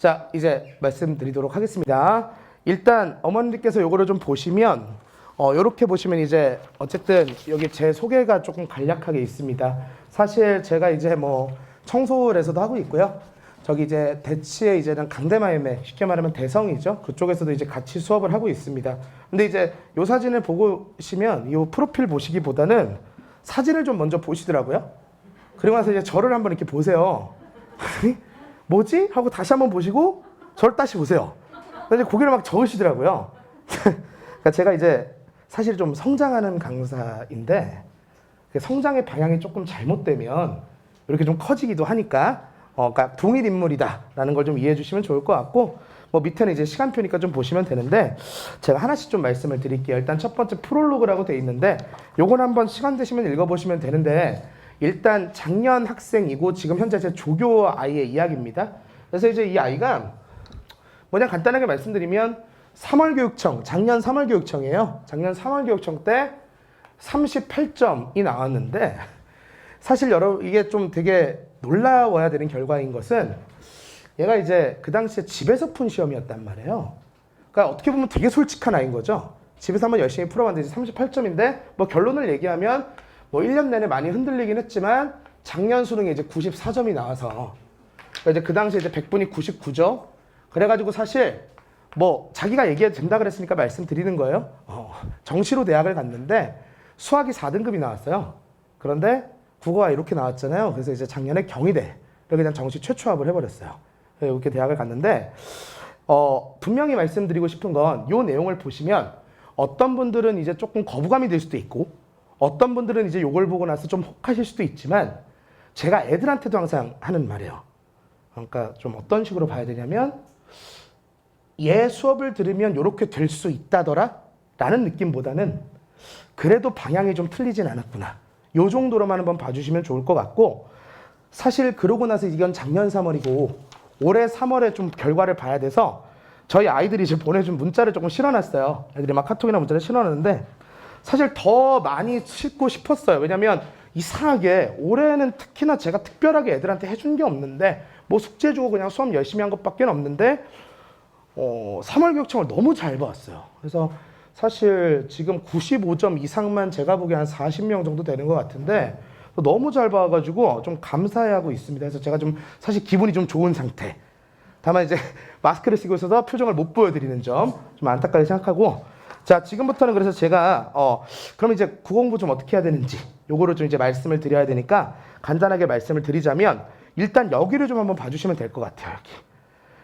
자, 이제 말씀드리도록 하겠습니다. 일단 어머님들께서 요거를 좀 보시면 요렇게 보시면 이제 어쨌든 여기 제 소개가 조금 간략하게 있습니다. 사실 제가 이제 뭐 청소를,에서도 하고 있고요. 저기 이제 대치에 이제는 강대마임에 쉽게 말하면 대성이죠. 그쪽에서도 이제 같이 수업을 하고 있습니다. 근데 이제 요 사진을 보시면 요 프로필 보시기보다는 사진을 좀 먼저 보시더라고요. 그리고 나서 이제 저를 한번 이렇게 보세요. 뭐지? 하고 다시 한번 보시고 저를 다시 보세요. 이제 고개를 막 저으시더라고요. 그러니까 제가 이제 사실 좀 성장하는 강사인데 성장의 방향이 조금 잘못되면 이렇게 좀 커지기도 하니까 그러니까 동일 인물이다라는 걸 좀 이해해 주시면 좋을 것 같고, 뭐 밑에는 이제 시간표니까 좀 보시면 되는데 제가 하나씩 좀 말씀을 드릴게요. 일단 첫 번째 프롤로그라고 돼 있는데 요건 한번 시간 되시면 읽어보시면 되는데, 일단 작년 학생이고 지금 현재 제 조교 아이의 이야기입니다. 그래서 이제 이 아이가 뭐냐 간단하게 말씀드리면 3월 교육청, 작년 3월 교육청이에요. 작년 3월 교육청 때 38점이 나왔는데, 사실 여러분 이게 좀 되게 놀라워야 되는 결과인 것은 얘가 이제 그 당시에 집에서 푼 시험이었단 말이에요. 그러니까 어떻게 보면 되게 솔직한 아이인 거죠. 집에서 한번 열심히 풀어봤는데 38점인데 뭐 결론을 얘기하면 뭐 1년 내내 많이 흔들리긴 했지만 작년 수능에 이제 94점이 나와서 그러니까 이제 그 당시에 이제 100분이 99점. 그래가지고 사실 뭐 자기가 얘기해도 된다 그랬으니까 말씀드리는 거예요. 정시로 대학을 갔는데 수학이 4등급이 나왔어요. 그런데 국어가 이렇게 나왔잖아요. 그래서 이제 작년에 경희대를 그냥 정시 최초합을 해버렸어요. 이렇게 대학을 갔는데 분명히 말씀드리고 싶은 건 이 내용을 보시면 어떤 분들은 이제 조금 거부감이 들 수도 있고 어떤 분들은 이제 요걸 보고 나서 좀 혹하실 수도 있지만 제가 애들한테도 항상 하는 말이에요. 그러니까 좀 어떤 식으로 봐야 되냐면 얘 수업을 들으면 이렇게 될 수 있다더라 라는 느낌보다는 그래도 방향이 좀 틀리진 않았구나. 요 정도로만 한번 봐주시면 좋을 것 같고, 사실 그러고 나서 이건 작년 3월이고 올해 3월에 좀 결과를 봐야 돼서 저희 아이들이 이제 보내준 문자를 조금 실어놨어요. 애들이 막 카톡이나 문자를 실어놨는데 사실 더 많이 싣고 싶었어요. 왜냐면 이상하게 올해는 특히나 제가 특별하게 애들한테 해준 게 없는데 뭐 숙제 주고 그냥 수업 열심히 한 것밖에 없는데 3월 교육청을 너무 잘 봤어요. 그래서 사실 지금 95점 이상만 제가 보기에 한 40명 정도 되는 것 같은데 너무 잘 봐가지고 좀 감사해하고 있습니다. 그래서 제가 좀 사실 기분이 좀 좋은 상태. 다만 이제 마스크를 쓰고 있어서 표정을 못 보여드리는 점 좀 안타깝게 생각하고, 자 지금부터는 그래서 제가 그럼 이제 국어 공부 좀 어떻게 해야 되는지 요거를 좀 이제 말씀을 드려야 되니까 간단하게 말씀을 드리자면 일단 여기를 좀 한번 봐주시면 될 것 같아요. 여기.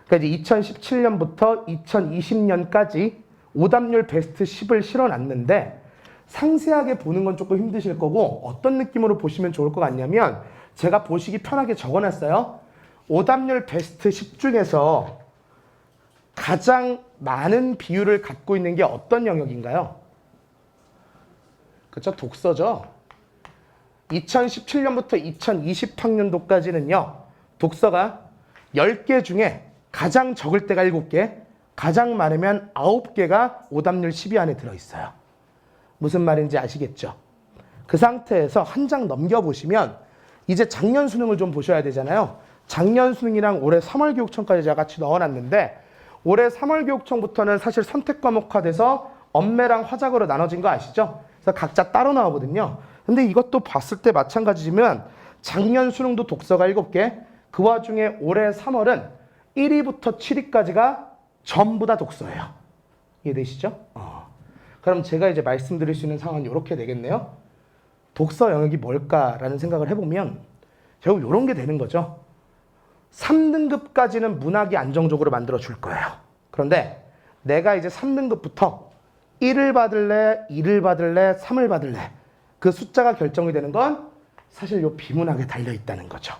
그러니까 이제 2017년부터 2020년까지 오답률 베스트 10을 실어놨는데 상세하게 보는 건 조금 힘드실 거고 어떤 느낌으로 보시면 좋을 것 같냐면 제가 보시기 편하게 적어놨어요. 오답률 베스트 10 중에서 가장 많은 비율을 갖고 있는 게 어떤 영역인가요? 그렇죠? 독서죠. 2017년부터 2020학년도까지는요. 독서가 10개 중에 가장 적을 때가 7개, 가장 많으면 9개가 오답률 10위 안에 들어있어요. 무슨 말인지 아시겠죠? 그 상태에서 한 장 넘겨보시면 이제 작년 수능을 좀 보셔야 되잖아요. 작년 수능이랑 올해 3월 교육청까지 제가 같이 넣어놨는데 올해 3월 교육청부터는 사실 선택 과목화돼서 엄매랑 화작으로 나눠진 거 아시죠? 그래서 각자 따로 나오거든요. 근데 이것도 봤을 때 마찬가지지만 작년 수능도 독서가 7개, 그 와중에 올해 3월은 1위부터 7위까지가 전부 다 독서예요. 이해되시죠? 그럼 제가 이제 말씀드릴 수 있는 상황은 이렇게 되겠네요. 독서 영역이 뭘까라는 생각을 해보면 결국 이런 게 되는 거죠. 3등급까지는 문학이 안정적으로 만들어 줄 거예요. 그런데 내가 이제 3등급부터 1을 받을래, 2를 받을래, 3을 받을래, 그 숫자가 결정이 되는 건 사실 요 비문학에 달려 있다는 거죠.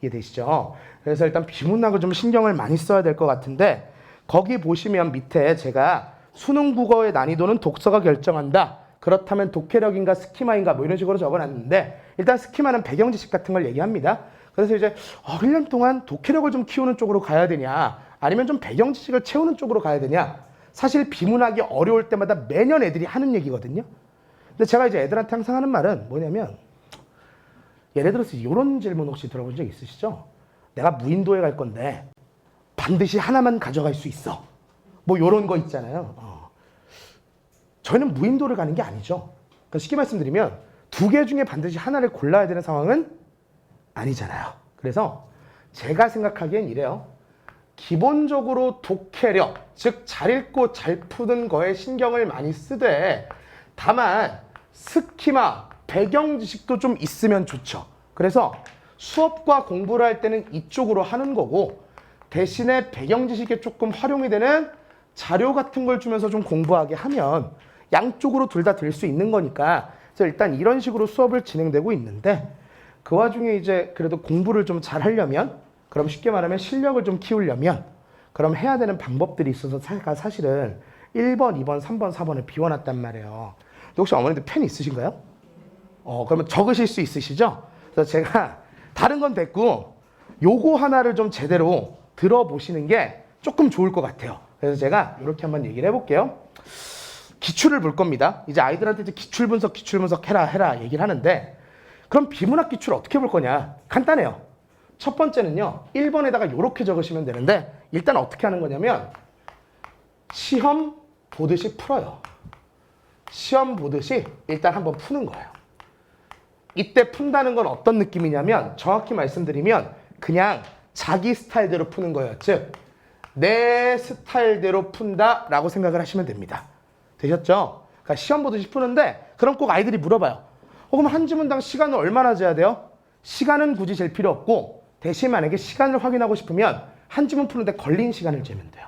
이해되시죠? 그래서 일단 비문학을 좀 신경을 많이 써야 될 것 같은데 거기 보시면 밑에 제가 수능 국어의 난이도는 독서가 결정한다. 그렇다면 독해력인가 스키마인가 뭐 이런 식으로 적어놨는데 일단 스키마는 배경 지식 같은 걸 얘기합니다. 그래서 이제 1년 동안 독해력을 좀 키우는 쪽으로 가야 되냐 아니면 좀 배경 지식을 채우는 쪽으로 가야 되냐. 사실 비문학이 어려울 때마다 매년 애들이 하는 얘기거든요. 근데 제가 이제 애들한테 항상 하는 말은 뭐냐면 예를 들어서 이런 질문 혹시 들어본 적 있으시죠? 내가 무인도에 갈 건데 반드시 하나만 가져갈 수 있어. 뭐 요런 거 있잖아요. 저희는 무인도를 가는 게 아니죠. 그러니까 쉽게 말씀드리면 2개 중에 반드시 하나를 골라야 되는 상황은 아니잖아요. 그래서 제가 생각하기엔 이래요. 기본적으로 독해력, 즉 잘 읽고 잘 푸는 거에 신경을 많이 쓰되 다만 스키마, 배경 지식도 좀 있으면 좋죠. 그래서 수업과 공부를 할 때는 이쪽으로 하는 거고 대신에 배경 지식에 조금 활용이 되는 자료 같은 걸 주면서 좀 공부하게 하면 양쪽으로 둘 다 될 수 있는 거니까 그래서 일단 이런 식으로 수업을 진행되고 있는데 그 와중에 이제 그래도 공부를 좀 잘 하려면 그럼 쉽게 말하면 실력을 좀 키우려면 그럼 해야 되는 방법들이 있어서 사실은 1번, 2번, 3번, 4번을 비워놨단 말이에요. 혹시 어머니들 펜 있으신가요? 그러면 적으실 수 있으시죠? 그래서 제가 다른 건 됐고 요거 하나를 좀 제대로 들어보시는 게 조금 좋을 것 같아요. 그래서 제가 이렇게 한번 얘기를 해볼게요. 기출을 볼 겁니다. 이제 아이들한테 이제 기출 분석 해라 얘기를 하는데 그럼 비문학 기출 어떻게 볼 거냐? 간단해요. 첫 번째는요. 1번에다가 이렇게 적으시면 되는데 일단 어떻게 하는 거냐면 시험 보듯이 풀어요. 시험 보듯이 일단 한번 푸는 거예요. 이때 푼다는 건 어떤 느낌이냐면 정확히 말씀드리면 그냥 자기 스타일대로 푸는 거예요. 즉 내 스타일대로 푼다라고 생각을 하시면 됩니다. 되셨죠? 그러니까 시험 보듯이 푸는데 그럼 꼭 아이들이 물어봐요. 그럼 한 지문당 시간을 얼마나 재야 돼요? 시간은 굳이 잴 필요 없고 대신 만약에 시간을 확인하고 싶으면 한 지문 푸는데 걸린 시간을 재면 돼요.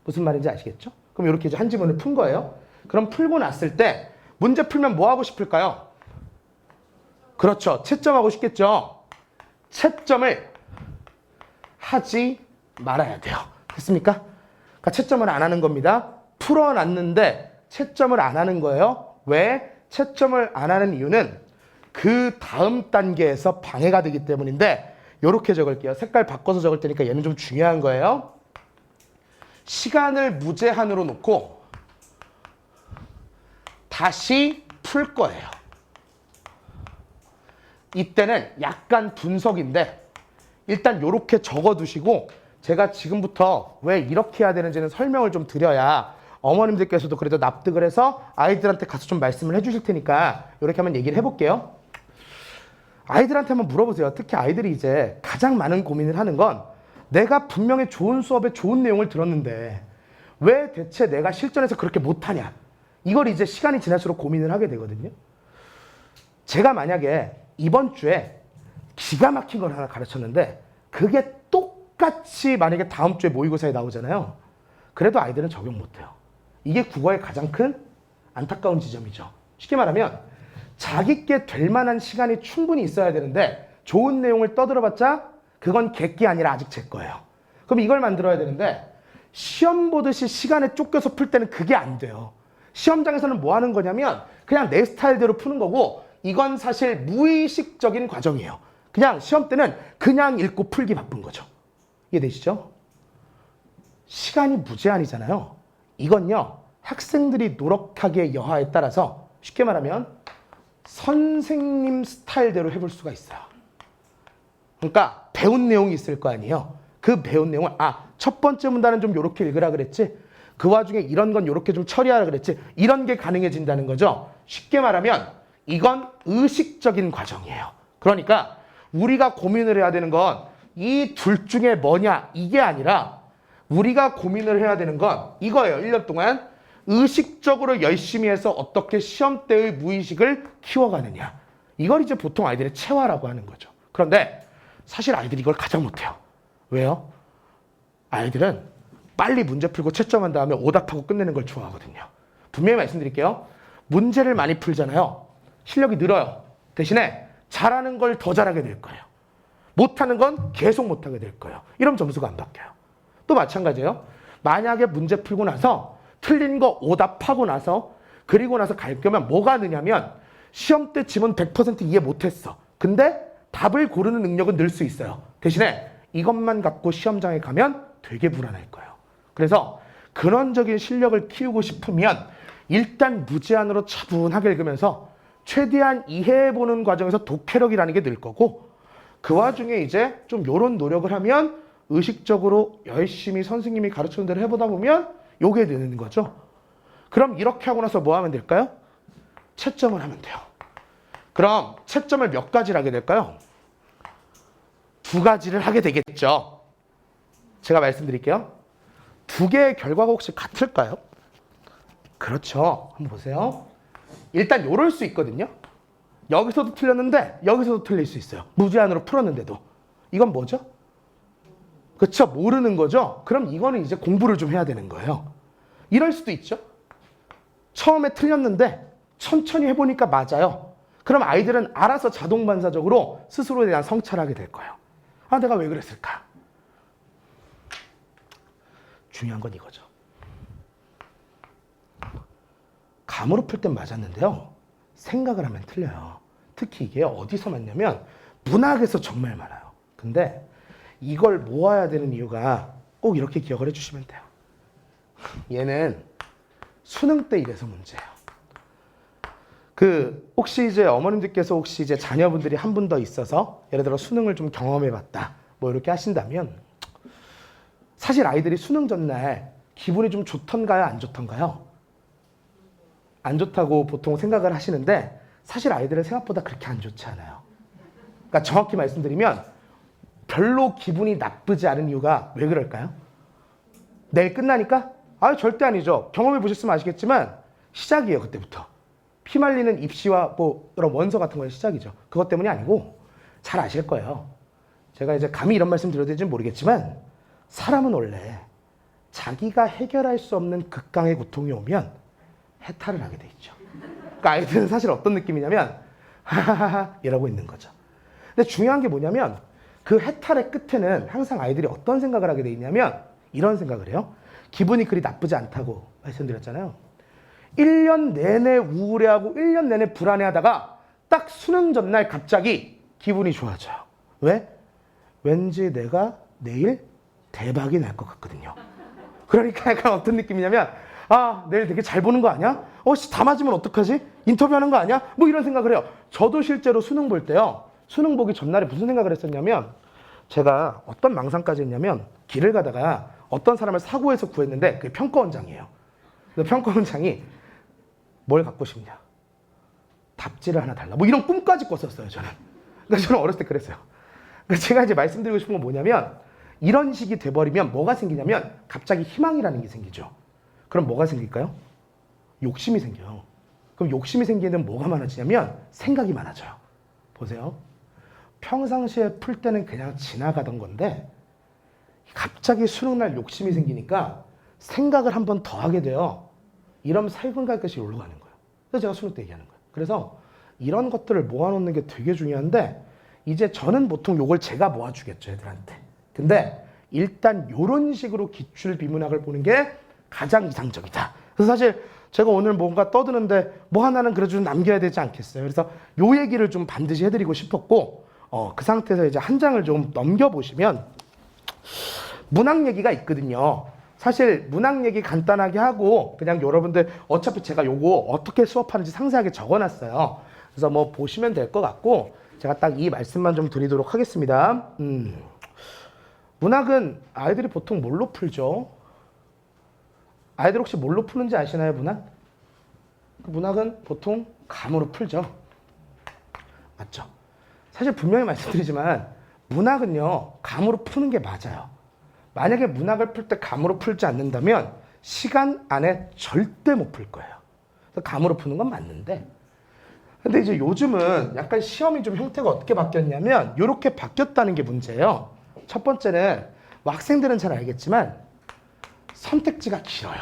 무슨 말인지 아시겠죠? 그럼 이렇게 이제 한 지문을 푼 거예요. 그럼 풀고 났을 때 문제 풀면 뭐 하고 싶을까요? 그렇죠. 채점하고 싶겠죠? 채점을 하지 말아야 돼요. 됐습니까? 그러니까 채점을 안 하는 겁니다. 풀어놨는데 채점을 안 하는 거예요. 왜? 채점을 안 하는 이유는 그 다음 단계에서 방해가 되기 때문인데 이렇게 적을게요. 색깔 바꿔서 적을 테니까 얘는 좀 중요한 거예요. 시간을 무제한으로 놓고 다시 풀 거예요. 이때는 약간 분석인데 일단 이렇게 적어두시고 제가 지금부터 왜 이렇게 해야 되는지는 설명을 좀 드려야 어머님들께서도 그래도 납득을 해서 아이들한테 가서 좀 말씀을 해주실 테니까 이렇게 한번 얘기를 해볼게요. 아이들한테 한번 물어보세요. 특히 아이들이 이제 가장 많은 고민을 하는 건 내가 분명히 좋은 수업에 좋은 내용을 들었는데 왜 대체 내가 실전에서 그렇게 못하냐. 이걸 이제 시간이 지날수록 고민을 하게 되거든요. 제가 만약에 이번 주에 기가 막힌 걸 하나 가르쳤는데 그게 똑같이 만약에 다음 주에 모의고사에 나오잖아요. 그래도 아이들은 적용 못해요. 이게 국어의 가장 큰 안타까운 지점이죠. 쉽게 말하면 자기께 될 만한 시간이 충분히 있어야 되는데 좋은 내용을 떠들어봤자 그건 객기 아니라 아직 제 거예요. 그럼 이걸 만들어야 되는데 시험 보듯이 시간에 쫓겨서 풀 때는 그게 안 돼요. 시험장에서는 뭐 하는 거냐면 그냥 내 스타일대로 푸는 거고 이건 사실 무의식적인 과정이에요. 그냥 시험 때는 그냥 읽고 풀기 바쁜 거죠. 이해되시죠? 시간이 무제한이잖아요. 이건요. 학생들이 노력하기의 여하에 따라서 쉽게 말하면 선생님 스타일대로 해볼 수가 있어요. 그러니까 배운 내용이 있을 거 아니에요. 그 배운 내용을 첫 번째 문단은 좀 이렇게 읽으라 그랬지. 그 와중에 이런 건 이렇게 좀 처리하라 그랬지. 이런 게 가능해진다는 거죠. 쉽게 말하면 이건 의식적인 과정이에요. 그러니까 우리가 고민을 해야 되는 건 이 둘 중에 뭐냐 이게 아니라 우리가 고민을 해야 되는 건 이거예요. 1년 동안 의식적으로 열심히 해서 어떻게 시험 때의 무의식을 키워가느냐. 이걸 이제 보통 아이들의 체화라고 하는 거죠. 그런데 사실 아이들이 이걸 가장 못해요. 왜요? 아이들은 빨리 문제 풀고 채점한 다음에 오답하고 끝내는 걸 좋아하거든요. 분명히 말씀드릴게요. 문제를 많이 풀잖아요. 실력이 늘어요. 대신에 잘하는 걸 더 잘하게 될 거예요. 못하는 건 계속 못하게 될 거예요. 이러면 점수가 안 바뀌어요. 또 마찬가지예요. 만약에 문제 풀고 나서 틀린 거 오답하고 나서 그리고 나서 갈 거면 뭐가 느냐면 시험 때 지문 100% 이해 못했어. 근데 답을 고르는 능력은 늘 수 있어요. 대신에 이것만 갖고 시험장에 가면 되게 불안할 거예요. 그래서 근원적인 실력을 키우고 싶으면 일단 무제한으로 차분하게 읽으면서 최대한 이해해보는 과정에서 독해력이라는 게 늘 거고 그 와중에 이제 좀 요런 노력을 하면 의식적으로 열심히 선생님이 가르치는 대로 해보다 보면 요게 되는 거죠. 그럼 이렇게 하고 나서 뭐 하면 될까요? 채점을 하면 돼요. 그럼 채점을 몇 가지를 하게 될까요? 2가지를 하게 되겠죠. 제가 말씀드릴게요. 2개의 결과가 혹시 같을까요? 그렇죠. 한번 보세요. 일단 요럴 수 있거든요. 여기서도 틀렸는데 여기서도 틀릴 수 있어요. 무제한으로 풀었는데도. 이건 뭐죠? 그렇죠. 모르는 거죠. 그럼 이거는 이제 공부를 좀 해야 되는 거예요. 이럴 수도 있죠. 처음에 틀렸는데 천천히 해보니까 맞아요. 그럼 아이들은 알아서 자동 반사적으로 스스로에 대한 성찰을 하게 될 거예요. 아, 내가 왜 그랬을까? 중요한 건 이거죠. 감으로 풀 땐 맞았는데요. 생각을 하면 틀려요. 특히 이게 어디서 맞냐면 문학에서 정말 많아요. 근데 이걸 모아야 되는 이유가 꼭 이렇게 기억을 해주시면 돼요. 얘는 수능 때 이래서 문제예요. 혹시 이제 어머님들께서 혹시 이제 자녀분들이 한 분 더 있어서 예를 들어 수능을 좀 경험해봤다 뭐 이렇게 하신다면 사실 아이들이 수능 전날 기분이 좀 좋던가요? 안 좋던가요? 안 좋다고 보통 생각을 하시는데 사실 아이들은 생각보다 그렇게 안 좋지 않아요. 그러니까 정확히 말씀드리면 별로 기분이 나쁘지 않은 이유가 왜 그럴까요? 내일 끝나니까? 아, 절대 아니죠. 경험해 보셨으면 아시겠지만 시작이에요. 그때부터. 피말리는 입시와 뭐 그런 원서 같은 거의 시작이죠. 그것 때문이 아니고 잘 아실 거예요. 제가 이제 감히 이런 말씀 드려도 될지 모르겠지만 사람은 원래 자기가 해결할 수 없는 극강의 고통이 오면 해탈을 하게 돼 있죠. 그러니까 아이들은 사실 어떤 느낌이냐면 하하하하 이러고 있는 거죠. 근데 중요한 게 뭐냐면 그 해탈의 끝에는 항상 아이들이 어떤 생각을 하게 돼 있냐면 이런 생각을 해요. 기분이 그리 나쁘지 않다고 말씀드렸잖아요. 1년 내내 우울해하고 1년 내내 불안해하다가 딱 수능 전날 갑자기 기분이 좋아져요. 왜? 왠지 내가 내일 대박이 날 것 같거든요. 그러니까 약간 어떤 느낌이냐면 아, 내일 되게 잘 보는 거 아니야? 다 맞으면 어떡하지? 인터뷰하는 거 아니야? 뭐 이런 생각을 해요. 저도 실제로 수능 볼 때요. 수능 보기 전날에 무슨 생각을 했었냐면 제가 어떤 망상까지 했냐면 길을 가다가 어떤 사람을 사고해서 구했는데 그게 평가원장이에요. 그래서 평가원장이 뭘 갖고 싶냐? 답지를 하나 달라. 뭐 이런 꿈까지 꿨었어요, 저는. 그러니까 저는 어렸을 때 그랬어요. 그러니까 제가 이제 말씀드리고 싶은 건 뭐냐면 이런 식이 돼버리면 뭐가 생기냐면 갑자기 희망이라는 게 생기죠. 그럼 뭐가 생길까요? 욕심이 생겨요. 그럼 욕심이 생기는 뭐가 많아지냐면 생각이 많아져요. 보세요. 평상시에 풀 때는 그냥 지나가던 건데 갑자기 수능날 욕심이 생기니까 생각을 한 번 더 하게 돼요. 이러면 살금살금씩 올라가는 거예요. 그래서 제가 수능 때 얘기하는 거예요. 그래서 이런 것들을 모아놓는 게 되게 중요한데 이제 저는 보통 요걸 제가 모아주겠죠, 애들한테. 근데 일단 이런 식으로 기출 비문학을 보는 게 가장 이상적이다. 그래서 사실 제가 오늘 뭔가 떠드는데 뭐 하나는 그래도 좀 남겨야 되지 않겠어요. 그래서 요 얘기를 좀 반드시 해드리고 싶었고 그 상태에서 이제 한 장을 좀 넘겨보시면 문학 얘기가 있거든요. 사실 문학 얘기 간단하게 하고 그냥 여러분들 어차피 제가 요거 어떻게 수업하는지 상세하게 적어놨어요. 그래서 뭐 보시면 될 것 같고 제가 딱 이 말씀만 좀 드리도록 하겠습니다. 문학은 아이들이 보통 뭘로 풀죠? 아이들 혹시 뭘로 푸는지 아시나요, 문학? 문학은 보통 감으로 풀죠. 맞죠? 사실 분명히 말씀드리지만 문학은요, 감으로 푸는 게 맞아요. 만약에 문학을 풀 때 감으로 풀지 않는다면 시간 안에 절대 못 풀 거예요. 그래서 감으로 푸는 건 맞는데 근데 이제 요즘은 약간 시험이 좀 형태가 어떻게 바뀌었냐면 이렇게 바뀌었다는 게 문제예요. 첫 번째는 뭐 학생들은 잘 알겠지만 선택지가 길어요.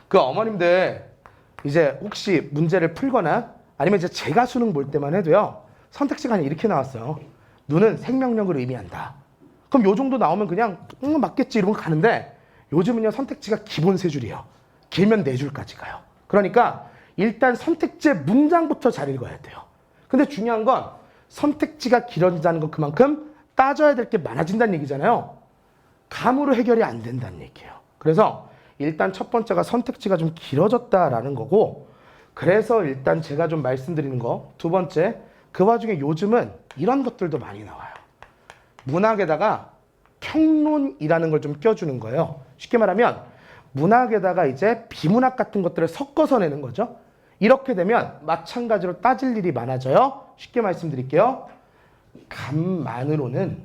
그 어머님들 이제 혹시 문제를 풀거나 아니면 이제 제가 수능 볼 때만 해도요. 선택지가 이렇게 나왔어요. 눈은 생명력을 의미한다. 그럼 요 정도 나오면 그냥 맞겠지 이러고 가는데 요즘은요 선택지가 기본 3줄이에요. 길면 4줄까지 가요. 그러니까 일단 선택지의 문장부터 잘 읽어야 돼요. 근데 중요한 건 선택지가 길어진다는 건 그만큼 따져야 될 게 많아진다는 얘기잖아요. 감으로 해결이 안 된다는 얘기예요. 그래서 일단 첫 번째가 선택지가 좀 길어졌다라는 거고 그래서 일단 제가 좀 말씀드리는 거 두 번째 그 와중에 요즘은 이런 것들도 많이 나와요. 문학에다가 평론이라는 걸 좀 껴주는 거예요. 쉽게 말하면 문학에다가 이제 비문학 같은 것들을 섞어서 내는 거죠. 이렇게 되면 마찬가지로 따질 일이 많아져요. 쉽게 말씀드릴게요. 감만으로는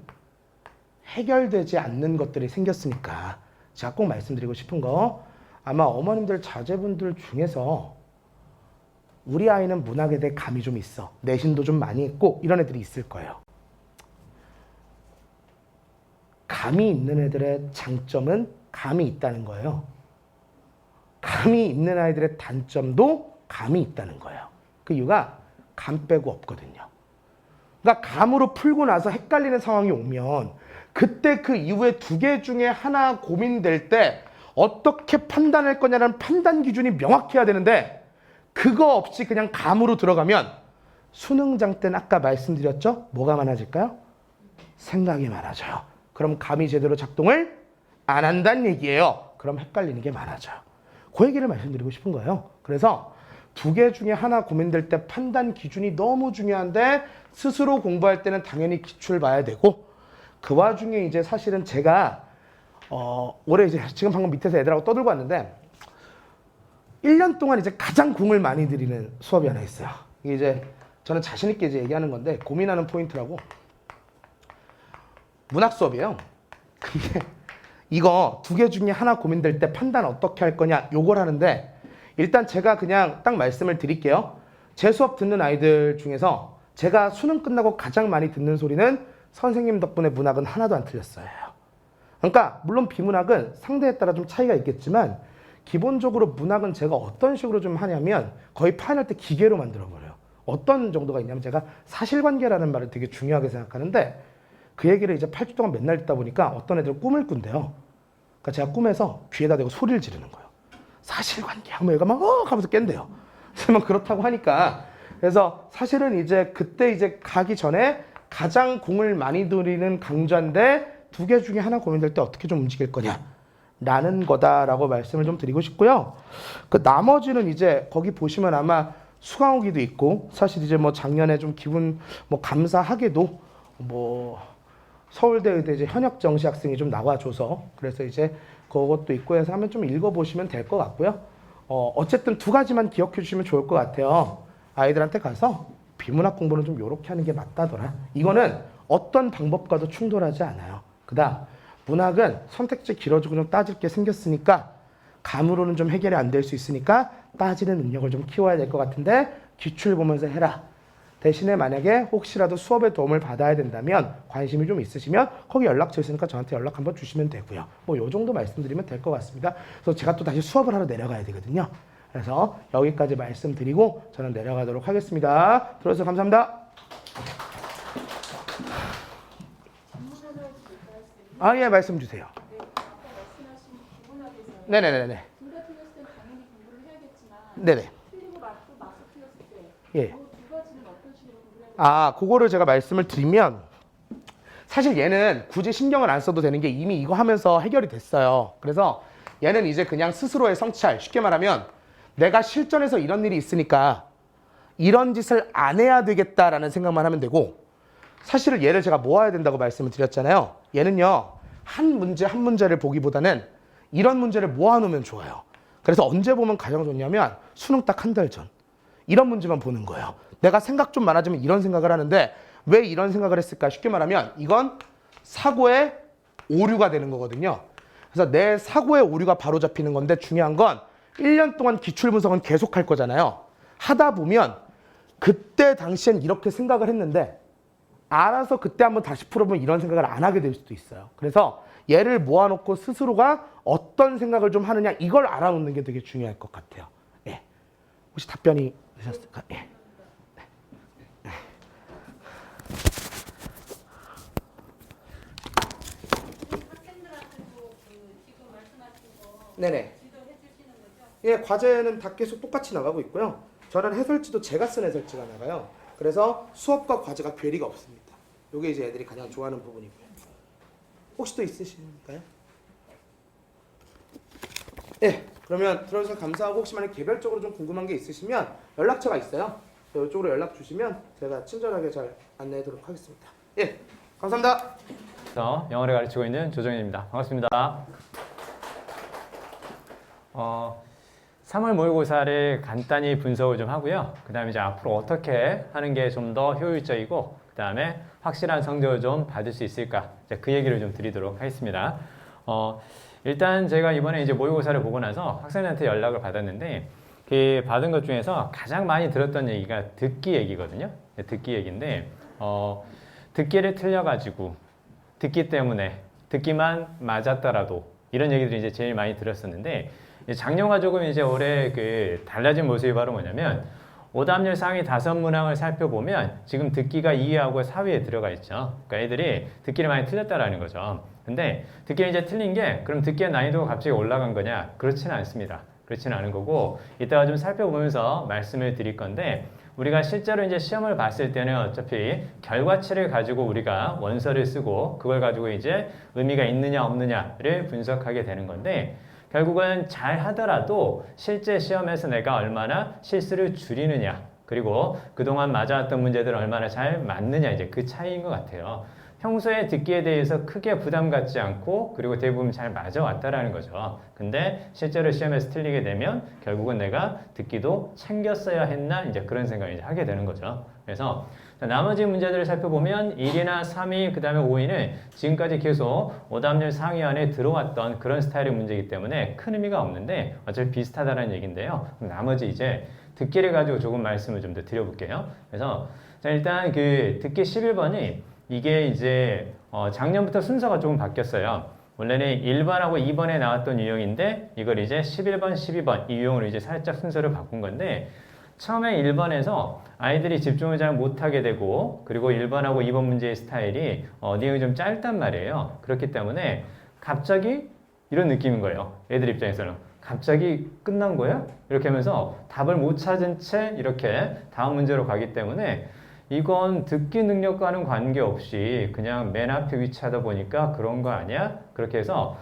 해결되지 않는 것들이 생겼으니까 제가 꼭 말씀드리고 싶은 거, 아마 어머님들 자제분들 중에서 우리 아이는 문학에 대해 감이 좀 있어, 내신도 좀 많이 있고 이런 애들이 있을 거예요. 감이 있는 애들의 장점은 감이 있다는 거예요. 감이 있는 아이들의 단점도 감이 있다는 거예요. 그 이유가 감 빼고 없거든요. 그러니까 감으로 풀고 나서 헷갈리는 상황이 오면 그때 그 이후에 두 개 중에 하나 고민될 때 어떻게 판단할 거냐는 판단 기준이 명확해야 되는데, 그거 없이 그냥 감으로 들어가면 수능장 때는 아까 말씀드렸죠? 뭐가 많아질까요? 생각이 많아져요. 그럼 감이 제대로 작동을 안 한다는 얘기예요. 그럼 헷갈리는 게 많아져요. 그 얘기를 말씀드리고 싶은 거예요. 그래서 두 개 중에 하나 고민될 때 판단 기준이 너무 중요한데, 스스로 공부할 때는 당연히 기출 봐야 되고, 그 와중에 이제 사실은 제가 올해 이제 지금 방금 밑에서 애들하고 떠들고 왔는데 1년 동안 이제 가장 공을 많이 들이는 수업이 하나 있어요. 이게 이제 저는 자신 있게 이제 얘기하는 건데, 고민하는 포인트라고, 문학 수업이에요. 근데 이거 두 개 중에 하나 고민될 때 판단 어떻게 할 거냐, 요걸 하는데, 일단 제가 그냥 딱 말씀을 드릴게요. 제 수업 듣는 아이들 중에서 제가 수능 끝나고 가장 많이 듣는 소리는 선생님 덕분에 문학은 하나도 안 틀렸어요. 그러니까 물론 비문학은 상대에 따라 좀 차이가 있겠지만 기본적으로 문학은 제가 어떤 식으로 좀 하냐면 거의 파인할 때 기계로 만들어버려요. 어떤 정도가 있냐면, 제가 사실관계라는 말을 되게 중요하게 생각하는데, 그 얘기를 이제 8주 동안 맨날 듣다 보니까 어떤 애들은 꿈을 꾼대요. 그러니까 제가 꿈에서 귀에다 대고 소리를 지르는 거예요. 사실관계 하면 얘가 막 하면서 깬대요. 그래서 그렇다고 하니까, 그래서 사실은 이제 그때 이제 가기 전에 가장 공을 많이 들이는 강좌인데 두 개 중에 하나 고민될 때 어떻게 좀 움직일 거냐라는 거다라고 말씀을 좀 드리고 싶고요. 그 나머지는 이제 거기 보시면 아마 수강후기도 있고, 사실 이제 뭐 작년에 좀 기분 뭐 감사하게도 뭐 서울대 의대 이제 현역 정시 학생이 좀 나와줘서, 그래서 이제 그것도 있고 해서 한번 좀 읽어보시면 될 것 같고요. 어쨌든 두 가지만 기억해 주시면 좋을 것 같아요. 아이들한테 가서 비문학 공부는 좀 요렇게 하는 게 맞다더라. 이거는 어떤 방법과도 충돌하지 않아요. 그다음 문학은 선택지 길어지고 좀 따질 게 생겼으니까 감으로는 좀 해결이 안 될 수 있으니까 따지는 능력을 좀 키워야 될 것 같은데, 기출 보면서 해라. 대신에 만약에 혹시라도 수업에 도움을 받아야 된다면, 관심이 좀 있으시면 거기 연락처 있으니까 저한테 연락 한번 주시면 되고요. 뭐 요 정도 말씀드리면 될 것 같습니다. 그래서 제가 또 다시 수업을 하러 내려가야 되거든요. 그래서 여기까지 말씀드리고 저는 내려가도록 하겠습니다. 들어주셔서 감사합니다. 아, 예, 말씀 주세요. 네네네네. 네네. 예. 아, 그거를 제가 말씀을 드리면, 사실 얘는 굳이 신경을 안 써도 되는 게 이미 이거 하면서 해결이 됐어요. 그래서 얘는 이제 그냥 스스로의 성찰, 쉽게 말하면 내가 실전에서 이런 일이 있으니까 이런 짓을 안 해야 되겠다라는 생각만 하면 되고, 사실은 얘를 제가 모아야 된다고 말씀을 드렸잖아요. 얘는요, 한 문제 한 문제를 보기보다는 이런 문제를 모아놓으면 좋아요. 그래서 언제 보면 가장 좋냐면 수능 딱 한 달 전, 이런 문제만 보는 거예요. 내가 생각 좀 많아지면 이런 생각을 하는데 왜 이런 생각을 했을까? 쉽게 말하면 이건 사고의 오류가 되는 거거든요. 그래서 내 사고의 오류가 바로 잡히는 건데, 중요한 건 1년 동안 기출 분석은 계속 할 거잖아요. 하다 보면 그때 당시엔 이렇게 생각을 했는데 알아서 그때 한번 다시 풀어보면 이런 생각을 안 하게 될 수도 있어요. 그래서 얘를 모아놓고 스스로가 어떤 생각을 좀 하느냐, 이걸 알아놓는 게 되게 중요할 것 같아요. 예. 혹시 답변이 되셨을까? 예. 네네. 예, 과제는 다 계속 똑같이 나가고 있고요. 저는 해설지도 제가 쓴 해설지가 나가요. 그래서 수업과 과제가 괴리가 없습니다. 이게 이제 애들이 가장 좋아하는 부분이고요. 혹시 또 있으신가요? 예, 그러면 들어주셔서 감사하고, 혹시 만약 개별적으로 좀 궁금한 게 있으시면 연락처가 있어요. 이쪽으로 연락 주시면 제가 친절하게 잘 안내하도록 하겠습니다. 예, 감사합니다. 영어를 가르치고 있는 조정현입니다. 반갑습니다. 3월 모의고사를 간단히 분석을 좀 하고요. 그 다음에 이제 앞으로 어떻게 하는 게 좀 더 효율적이고, 그 다음에 확실한 성적을 좀 받을 수 있을까, 이제 그 얘기를 좀 드리도록 하겠습니다. 일단 제가 이번에 이제 모의고사를 보고 나서 학생한테 연락을 받았는데, 그 받은 것 중에서 가장 많이 들었던 얘기가 듣기 얘기거든요. 듣기 얘기인데, 듣기를 틀려가지고, 듣기 때문에, 듣기만 맞았더라도, 이런 얘기들이 이제 제일 많이 들었었는데, 작년과 조금 이제 올해 그 달라진 모습이 바로 뭐냐면, 오답률 상위 5문항을 살펴보면 지금 듣기가 2위하고 4위에 들어가 있죠. 그러니까 애들이 듣기를 많이 틀렸다라는 거죠. 근데 듣기를 이제 틀린 게 그럼 듣기의 난이도가 갑자기 올라간 거냐? 그렇지는 않습니다. 그렇지는 않은 거고, 이따가 좀 살펴보면서 말씀을 드릴 건데, 우리가 실제로 이제 시험을 봤을 때는 어차피 결과치를 가지고 우리가 원서를 쓰고 그걸 가지고 이제 의미가 있느냐 없느냐를 분석하게 되는 건데, 결국은 잘 하더라도 실제 시험에서 내가 얼마나 실수를 줄이느냐, 그리고 그동안 맞아왔던 문제들을 얼마나 잘 맞느냐, 이제 그 차이인 것 같아요. 평소에 듣기에 대해서 크게 부담 갖지 않고, 그리고 대부분 잘 맞아왔다라는 거죠. 근데 실제로 시험에서 틀리게 되면 결국은 내가 듣기도 챙겼어야 했나, 이제 그런 생각을 이제 하게 되는 거죠. 그래서 나머지 문제들을 살펴보면 1위나 3위, 그 다음에 5위는 지금까지 계속 오답률 상위 안에 들어왔던 그런 스타일의 문제이기 때문에 큰 의미가 없는데 어차피 비슷하다는 얘기인데요. 나머지 이제 듣기를 가지고 조금 말씀을 좀 더 드려볼게요. 그래서 일단 그 듣기 11번이 이게 이제 작년부터 순서가 조금 바뀌었어요. 원래는 1번하고 2번에 나왔던 유형인데 이걸 이제 11번, 12번 이 유형으로 이제 살짝 순서를 바꾼 건데, 처음에 1번에서 아이들이 집중을 잘 못하게 되고, 그리고 1번하고 2번 문제의 스타일이 내용이 좀 짧단 말이에요. 그렇기 때문에 갑자기 이런 느낌인 거예요. 애들 입장에서는 갑자기 끝난 거야? 이렇게 하면서 답을 못 찾은 채 이렇게 다음 문제로 가기 때문에 이건 듣기 능력과는 관계없이 그냥 맨 앞에 위치하다 보니까 그런 거 아니야? 그렇게 해서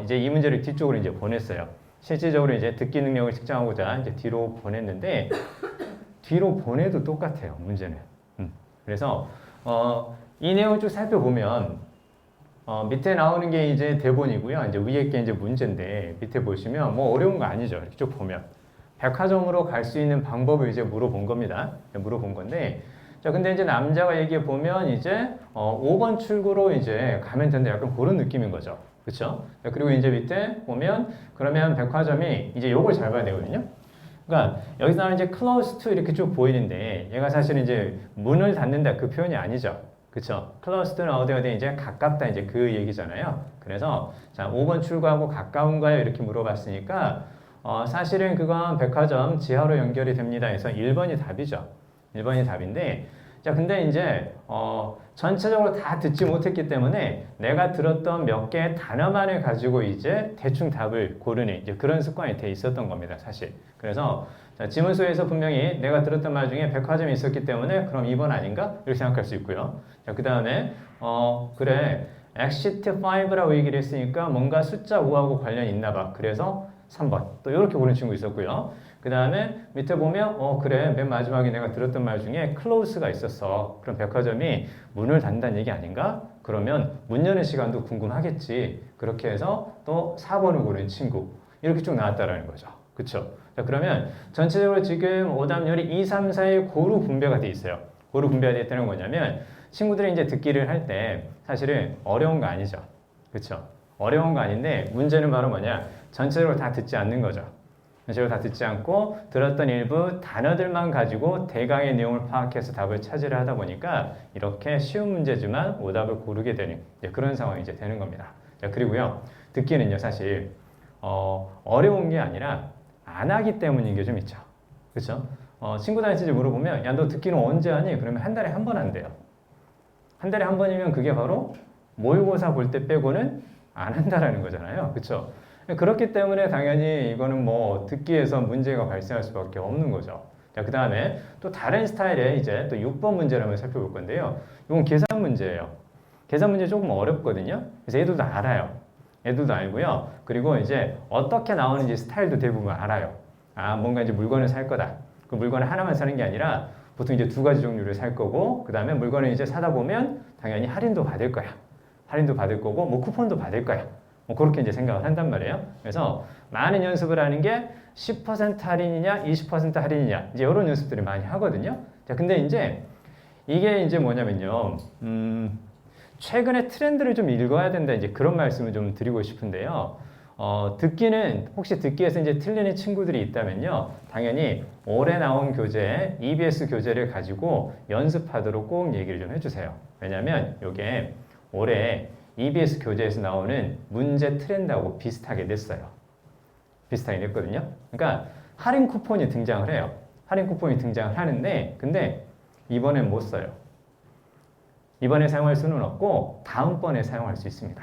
이제 이 문제를 뒤쪽으로 이제 보냈어요. 실질적으로 이제 듣기 능력을 측정하고자 이제 뒤로 보냈는데, 뒤로 보내도 똑같아요, 문제는. 그래서 이 내용을 쭉 살펴보면 밑에 나오는 게 이제 대본이고요. 이제 위에 게 이제 문제인데, 밑에 보시면 뭐 어려운 거 아니죠. 이렇게 쭉 보면 백화점으로 갈 수 있는 방법을 이제 물어본 겁니다. 물어본 건데, 자, 근데 이제 남자가 얘기해 보면 이제 5번 출구로 이제 가면 된다, 약간 그런 느낌인 거죠. 그렇죠? 그리고 이제 밑에 보면 그러면 백화점이 이제 요걸 잘 봐야 되거든요. 그러니까 여기서 나오는 이제 close to 이렇게 쭉 보이는데, 얘가 사실은 이제 문을 닫는다 그 표현이 아니죠. 그렇죠? close to는 어디 이제 가깝다, 이제 그 얘기잖아요. 그래서 자, 5번 출구하고 가까운가요? 이렇게 물어봤으니까 사실은 그건 백화점 지하로 연결이 됩니다 해서 1번이 답이죠. 1번이 답인데, 자, 근데 이제 전체적으로 다 듣지 못했기 때문에 내가 들었던 몇 개의 단어만을 가지고 이제 대충 답을 고르는 이제 그런 습관이 돼 있었던 겁니다, 사실. 그래서 자, 지문소에서 분명히 내가 들었던 말 중에 백화점이 있었기 때문에 그럼 2번 아닌가? 이렇게 생각할 수 있고요. 자, 그 다음에 그래, exit 5라고 얘기를 했으니까 뭔가 숫자 5하고 관련이 있나 봐. 그래서 3번. 또 이렇게 고른 친구 있었고요. 그 다음에 밑에 보면 그래, 맨 마지막에 내가 들었던 말 중에 close가 있었어. 그럼 백화점이 문을 닫는다는 얘기 아닌가? 그러면 문 여는 시간도 궁금하겠지. 그렇게 해서 또 4번을 고른 친구, 이렇게 쭉 나왔다라는 거죠. 그쵸? 자, 그러면 전체적으로 지금 오답률이 2, 3, 4의 고루 분배가 돼 있어요. 고루 분배가 되어 있다는 뭐냐면, 친구들이 이제 듣기를 할 때 사실은 어려운 거 아니죠. 그쵸? 어려운 거 아닌데, 문제는 바로 뭐냐? 전체적으로 다 듣지 않는 거죠. 전체적으로 다 듣지 않고 들었던 일부 단어들만 가지고 대강의 내용을 파악해서 답을 차지를 하다 보니까 이렇게 쉬운 문제지만 오답을 고르게 되는 그런 상황이 이제 되는 겁니다. 자, 그리고요, 듣기는요, 사실 어려운 게 아니라 안 하기 때문인 게 좀 있죠. 그렇죠? 친구들한테 이제 물어보면, 야, 너 듣기는 언제 하니? 그러면 한 달에 한 번 한대요. 한 달에 한 번이면 그게 바로 모의고사 볼 때 빼고는 안 한다라는 거잖아요. 그렇죠? 그렇기 때문에 당연히 이거는 뭐 듣기에서 문제가 발생할 수밖에 없는 거죠. 자, 그 다음에 또 다른 스타일의 이제 또 6번 문제를 한번 살펴볼 건데요. 이건 계산 문제예요. 계산 문제 조금 어렵거든요. 그래서 애들도 알아요. 애들도 알고요. 그리고 이제 어떻게 나오는지 스타일도 대부분 알아요. 아, 뭔가 이제 물건을 살 거다. 그 물건을 하나만 사는 게 아니라 보통 이제 2가지 종류를 살 거고, 그 다음에 물건을 이제 사다 보면 당연히 할인도 받을 거야. 할인도 받을 거고 뭐 쿠폰도 받을 거야. 뭐 그렇게 이제 생각을 한단 말이에요. 그래서 많은 연습을 하는 게 10% 할인이냐, 20% 할인이냐 이제 이런 연습들을 많이 하거든요. 자, 근데 이제 이게 이제 뭐냐면요. 최근에 트렌드를 좀 읽어야 된다 이제 그런 말씀을 좀 드리고 싶은데요. 듣기는 혹시 듣기에서 이제 틀리는 친구들이 있다면요. 당연히 올해 나온 교재, EBS 교재를 가지고 연습하도록 꼭 얘기를 좀 해주세요. 왜냐하면 이게 올해 EBS 교재에서 나오는 문제 트렌드하고 비슷하게 됐어요. 비슷하게 됐거든요. 그러니까 할인 쿠폰이 등장을 해요. 할인 쿠폰이 등장을 하는데 근데 이번엔 못 써요. 이번에 사용할 수는 없고 다음번에 사용할 수 있습니다.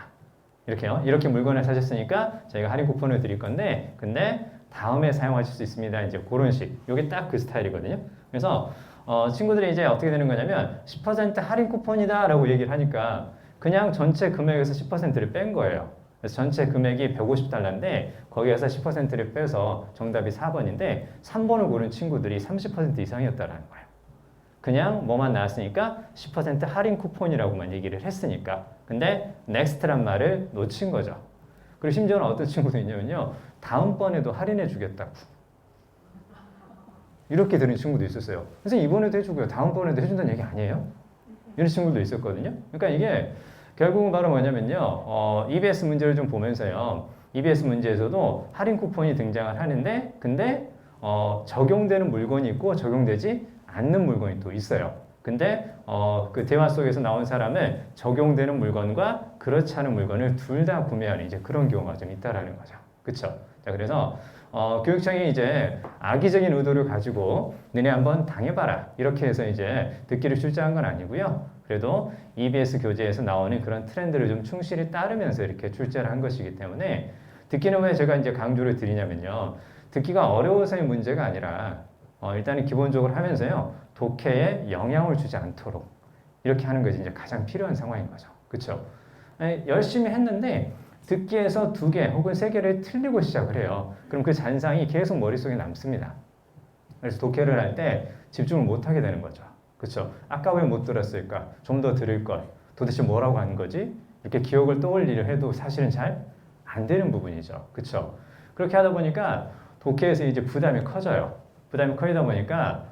이렇게요. 이렇게 물건을 사셨으니까 저희가 할인 쿠폰을 드릴 건데 근데 다음에 사용하실 수 있습니다. 이제 그런 식. 이게 딱 그 스타일이거든요. 그래서 친구들이 이제 어떻게 되는 거냐면 10% 할인 쿠폰이다 라고 얘기를 하니까 그냥 전체 금액에서 10%를 뺀 거예요. 그래서 전체 금액이 150달러인데 거기에서 10%를 빼서 정답이 4번인데 3번을 고른 친구들이 30% 이상이었다라는 거예요. 그냥 뭐만 나왔으니까 10% 할인 쿠폰이라고만 얘기를 했으니까. 근데 next란 말을 놓친 거죠. 그리고 심지어는 어떤 친구도 있냐면요. 다음번에도 할인해 주겠다고. 이렇게 들은 친구도 있었어요. 선생님 이번에도 해주고요. 다음번에도 해준다는 얘기 아니에요? 이런 친구도 있었거든요. 그러니까 이게 결국은 바로 뭐냐면요. EBS 문제를 좀 보면서요. EBS 문제에서도 할인 쿠폰이 등장을 하는데 근데 적용되는 물건이 있고 적용되지 않는 물건이 또 있어요. 근데 그 대화 속에서 나온 사람은 적용되는 물건과 그렇지 않은 물건을 둘 다 구매하는 이제 그런 경우가 좀 있다라는 거죠. 그렇죠? 자, 그래서 교육청이 이제 악의적인 의도를 가지고 너네 한번 당해봐라 이렇게 해서 이제 듣기를 출제한 건 아니고요. 그래도 EBS 교재에서 나오는 그런 트렌드를 좀 충실히 따르면서 이렇게 출제를 한 것이기 때문에 듣기는 왜 제가 이제 강조를 드리냐면요. 듣기가 어려워서의 문제가 아니라 일단은 기본적으로 하면서요. 독해에 영향을 주지 않도록 이렇게 하는 것이 이제 가장 필요한 상황인 거죠. 그렇죠? 열심히 했는데 듣기에서 2개 혹은 3개를 틀리고 시작을 해요. 그럼 그 잔상이 계속 머릿속에 남습니다. 그래서 독해를 할 때 집중을 못 하게 되는 거죠. 그렇죠? 아까 왜 못 들었을까? 좀 더 들을 걸. 도대체 뭐라고 하는 거지? 이렇게 기억을 떠올리려 해도 사실은 잘 안 되는 부분이죠. 그렇죠? 그렇게 하다 보니까 독해에서 이제 부담이 커져요. 부담이 커지다 보니까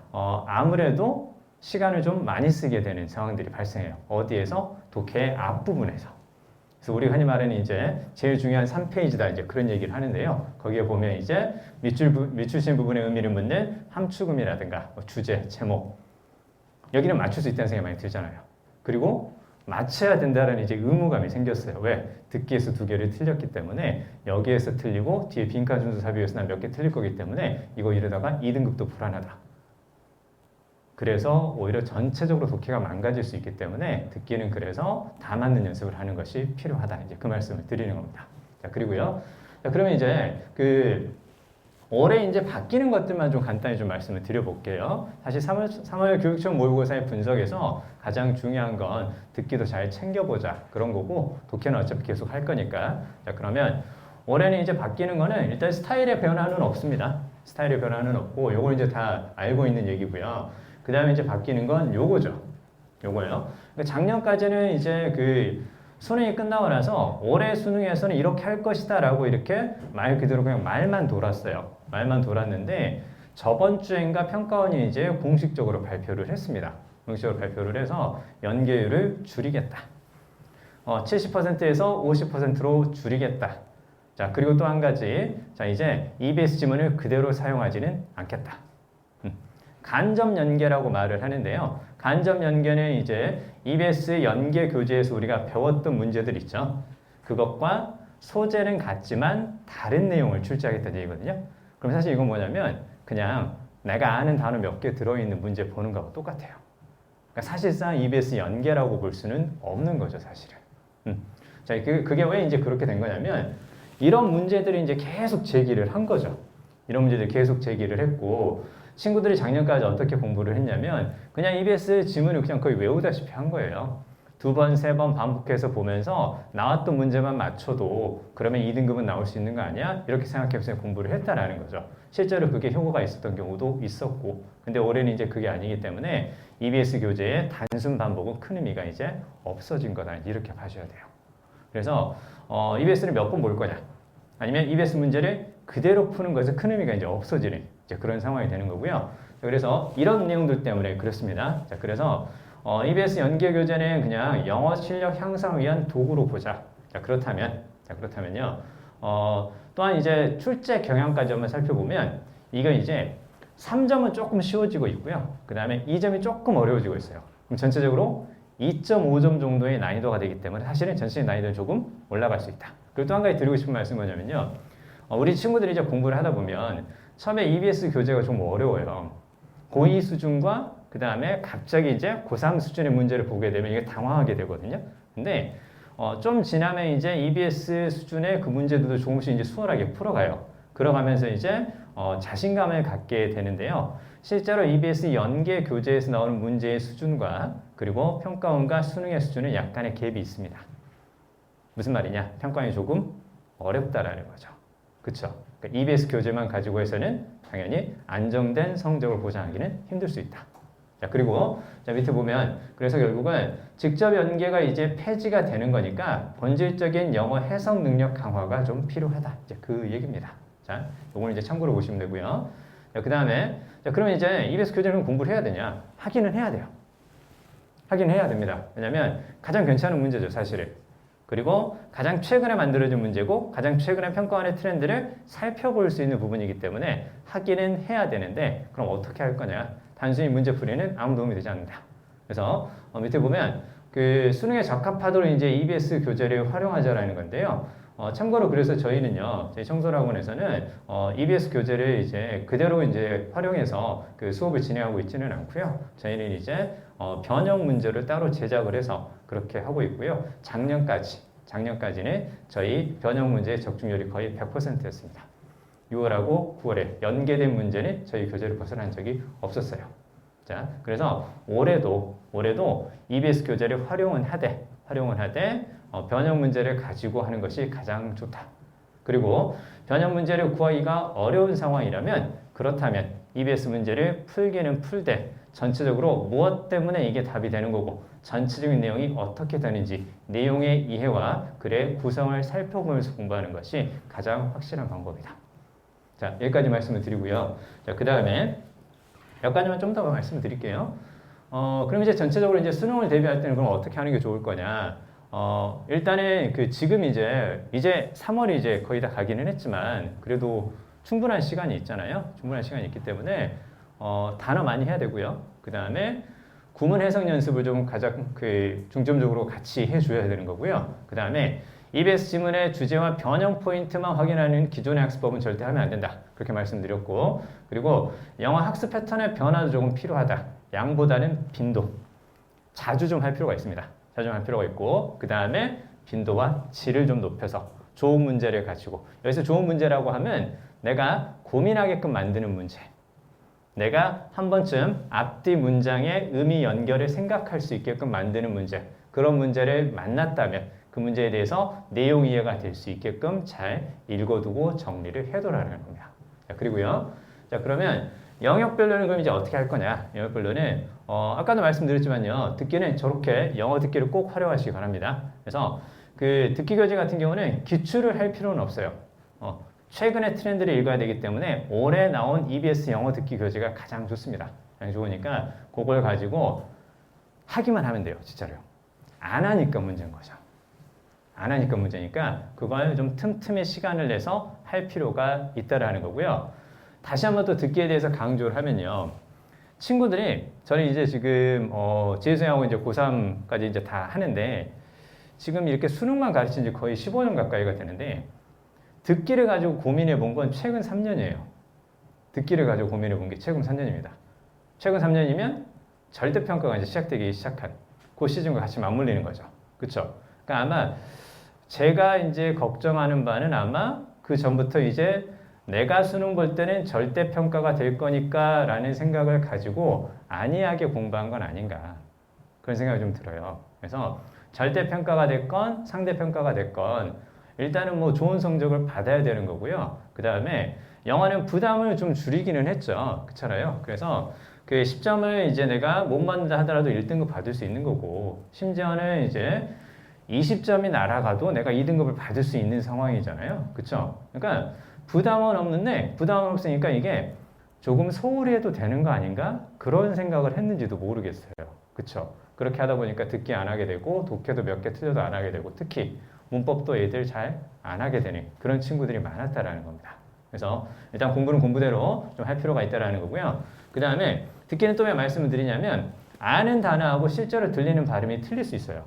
아무래도 시간을 좀 많이 쓰게 되는 상황들이 발생해요. 어디에서? 독해의 앞부분에서. 그래서 우리가 흔히 말하는 이제 제일 중요한 3페이지다 이제 그런 얘기를 하는데요. 거기에 보면 이제 밑줄친 부분의 의미를 묻는 함축음이라든가 주제, 제목 여기는 맞출 수 있다는 생각이 많이 들잖아요. 그리고 맞춰야 된다는 이제 의무감이 생겼어요. 왜? 듣기에서 2개를 틀렸기 때문에 여기에서 틀리고 뒤에 빈칸 순서 삽입에서 난 몇 개 틀릴 거기 때문에 이거 이러다가 2등급도 불안하다. 그래서 오히려 전체적으로 독해가 망가질 수 있기 때문에 듣기는 그래서 다 맞는 연습을 하는 것이 필요하다. 이제 그 말씀을 드리는 겁니다. 자, 그리고요. 자, 그러면 이제 올해 이제 바뀌는 것들만 좀 간단히 좀 말씀을 드려볼게요. 사실 3월 교육청 모의고사의 분석에서 가장 중요한 건 듣기도 잘 챙겨보자 그런 거고 독해는 어차피 계속 할 거니까. 자, 그러면 올해는 이제 바뀌는 거는 일단 스타일의 변화는 없습니다. 스타일의 변화는 없고 요걸 이제 다 알고 있는 얘기고요. 그 다음에 이제 바뀌는 건 요거죠. 요거요. 그러니까 작년까지는 이제 수능이 끝나고 나서 올해 수능에서는 이렇게 할 것이다 라고 이렇게 말 그대로 그냥 말만 돌았어요. 말만 돌았는데 저번 주엔가 평가원이 이제 공식적으로 발표를 했습니다. 공식적으로 발표를 해서 연계율을 줄이겠다. 70%에서 50%로 줄이겠다. 자, 그리고 또 한 가지. 자, 이제 EBS 지문을 그대로 사용하지는 않겠다. 간접 연계라고 말을 하는데요. 간접 연계는 이제 EBS 연계 교재에서 우리가 배웠던 문제들 있죠. 그것과 소재는 같지만 다른 내용을 출제하겠다는 얘기거든요. 그럼 사실 이건 뭐냐면 그냥 내가 아는 단어 몇 개 들어있는 문제 보는 거하고 똑같아요. 그러니까 사실상 EBS 연계라고 볼 수는 없는 거죠, 사실은. 자, 그게 왜 이제 그렇게 된 거냐면 이런 문제들이 이제 계속 제기를 한 거죠. 이런 문제들 계속 제기를 했고 친구들이 작년까지 어떻게 공부를 했냐면 그냥 EBS 지문을 그냥 거의 외우다시피 한 거예요. 2번, 3번 반복해서 보면서 나왔던 문제만 맞춰도 그러면 2등급은 나올 수 있는 거 아니야? 이렇게 생각해서 공부를 했다라는 거죠. 실제로 그게 효과가 있었던 경우도 있었고 근데 올해는 이제 그게 아니기 때문에 EBS 교재의 단순 반복은 큰 의미가 이제 없어진 거다. 이렇게 봐셔야 돼요. 그래서 EBS를 몇 번 볼 거냐, 아니면 EBS 문제를 그대로 푸는 것에 큰 의미가 이제 없어지는 이제 그런 상황이 되는 거고요. 자, 그래서 이런 내용들 때문에 그렇습니다. 자, 그래서 EBS 연계 교재는 그냥 영어 실력 향상을 위한 도구로 보자. 자, 그렇다면요. 또한 이제 출제 경향까지 한번 살펴보면 이건 이제 3점은 조금 쉬워지고 있고요. 그 다음에 2점이 조금 어려워지고 있어요. 그럼 전체적으로 2.5점 정도의 난이도가 되기 때문에 사실은 전체적인 난이도는 조금 올라갈 수 있다. 그리고 또 한 가지 드리고 싶은 말씀은 뭐냐면요. 우리 친구들이 이제 공부를 하다 보면 처음에 EBS 교재가 좀 어려워요. 고2 수준과 그 다음에 갑자기 이제 고3 수준의 문제를 보게 되면 이게 당황하게 되거든요. 근데 좀 지나면 이제 EBS 수준의 그 문제들도 조금씩 이제 수월하게 풀어가요. 그러가면서 이제 자신감을 갖게 되는데요. 실제로 EBS 연계 교재에서 나오는 문제의 수준과 그리고 평가원과 수능의 수준은 약간의 갭이 있습니다. 무슨 말이냐? 평가원이 조금 어렵다라는 거죠. 그쵸? 그러니까 EBS 교재만 가지고 해서는 당연히 안정된 성적을 보장하기는 힘들 수 있다. 자, 그리고 자, 밑에 보면 그래서 결국은 직접 연계가 이제 폐지가 되는 거니까 본질적인 영어 해석 능력 강화가 좀 필요하다. 이제 그 얘기입니다. 자, 요걸 이제 참고로 보시면 되고요. 자, 그다음에 자, 그러면 이제 EBS 교재는 공부를 해야 되냐? 하기는 해야 돼요. 하긴 해야 됩니다. 왜냐면 가장 괜찮은 문제죠, 사실은. 그리고 가장 최근에 만들어진 문제고 가장 최근에 평가원의 트렌드를 살펴볼 수 있는 부분이기 때문에 하기는 해야 되는데 그럼 어떻게 할 거냐? 단순히 문제풀이는 아무 도움이 되지 않는다. 그래서 밑에 보면 그 수능에 적합하도록 이제 EBS 교재를 활용하자라는 건데요. 참고로 그래서 저희는요, 저희 청소학원에서는 EBS 교재를 이제 그대로 이제 활용해서 그 수업을 진행하고 있지는 않고요. 저희는 이제 변형 문제를 따로 제작을 해서 그렇게 하고 있고요. 작년까지는 저희 변형 문제의 적중률이 거의 100%였습니다. 6월하고 9월에 연계된 문제는 저희 교재를 벗어난 적이 없었어요. 자, 그래서 올해도 EBS 교재를 활용은 하되 변형 문제를 가지고 하는 것이 가장 좋다. 그리고 변형 문제를 구하기가 어려운 상황이라면 그렇다면 EBS 문제를 풀기는 풀되 전체적으로 무엇 때문에 이게 답이 되는 거고 전체적인 내용이 어떻게 되는지 내용의 이해와 글의 구성을 살펴보면서 공부하는 것이 가장 확실한 방법이다. 자, 여기까지 말씀을 드리고요. 자, 그 다음에 몇 가지만 좀 더 말씀을 드릴게요. 그럼 이제 전체적으로 이제 수능을 대비할 때는 그럼 어떻게 하는 게 좋을 거냐? 일단은 그 지금 이제 3월이 이제 거의 다 가기는 했지만 그래도 충분한 시간이 있잖아요. 충분한 시간이 있기 때문에 단어 많이 해야 되고요. 그 다음에 구문 해석 연습을 좀 가장 그 중점적으로 같이 해줘야 되는 거고요. 그 다음에 EBS 지문의 주제와 변형 포인트만 확인하는 기존의 학습법은 절대 하면 안 된다. 그렇게 말씀드렸고, 그리고 영어 학습 패턴의 변화도 조금 필요하다. 양보다는 빈도. 자주 좀 할 필요가 있습니다. 자주 할 필요가 있고, 그 다음에 빈도와 질을 좀 높여서 좋은 문제를 가지고, 여기서 좋은 문제라고 하면 내가 고민하게끔 만드는 문제. 내가 한 번쯤 앞뒤 문장의 의미 연결을 생각할 수 있게끔 만드는 문제. 그런 문제를 만났다면 그 문제에 대해서 내용 이해가 될 수 있게끔 잘 읽어두고 정리를 해두라는 겁니다. 자, 그리고요. 자, 그러면 영역별로는 그럼 이제 어떻게 할 거냐? 영역별로는 아까도 말씀드렸지만요. 듣기는 저렇게 영어 듣기를 꼭 활용하시기 바랍니다. 그래서 그 듣기 교재 같은 경우는 기출을 할 필요는 없어요. 최근의 트렌드를 읽어야 되기 때문에 올해 나온 EBS 영어 듣기 교재가 가장 좋습니다. 가장 좋으니까 그걸 가지고 하기만 하면 돼요. 진짜로요. 안 하니까 문제인 거죠. 안 하니까 문제니까 그걸 좀 틈틈이 시간을 내서 할 필요가 있다라는 거고요. 다시 한번 또 듣기에 대해서 강조를 하면요. 친구들이 저는 이제 지금 재수하고 이제 고3까지 이제 다 하는데 지금 이렇게 수능만 가르친 지 거의 15년 가까이가 되는데 듣기를 가지고 고민해 본 건 최근 3년이에요. 듣기를 가지고 고민해 본 게 최근 3년입니다. 최근 3년이면 절대평가가 이제 시작되기 시작한 그 시즌과 같이 맞물리는 거죠. 그쵸? 그러니까 아마 제가 이제 걱정하는 바는 아마 그 전부터 이제 내가 수능 볼 때는 절대평가가 될 거니까 라는 생각을 가지고 안이하게 공부한 건 아닌가. 그런 생각이 좀 들어요. 그래서 절대평가가 됐건 상대평가가 됐건 일단은 뭐 좋은 성적을 받아야 되는 거고요. 그 다음에 영어는 부담을 좀 줄이기는 했죠. 그렇잖아요. 그래서 그 10점을 이제 내가 못 받는다 하더라도 1등급 받을 수 있는 거고 심지어는 이제 20점이 날아가도 내가 2등급을 받을 수 있는 상황이잖아요. 그쵸? 그러니까 부담은 없는데 부담은 없으니까 이게 조금 소홀히 해도 되는 거 아닌가? 그런 생각을 했는지도 모르겠어요. 그쵸? 그렇게 하다 보니까 듣기 안 하게 되고 독해도 몇 개 틀려도 안 하게 되고 특히 문법도 애들 잘 안 하게 되는 그런 친구들이 많았다라는 겁니다. 그래서 일단 공부는 공부대로 좀 할 필요가 있다라는 거고요. 그 다음에 듣기는 또 왜 말씀을 드리냐면 아는 단어하고 실제로 들리는 발음이 틀릴 수 있어요.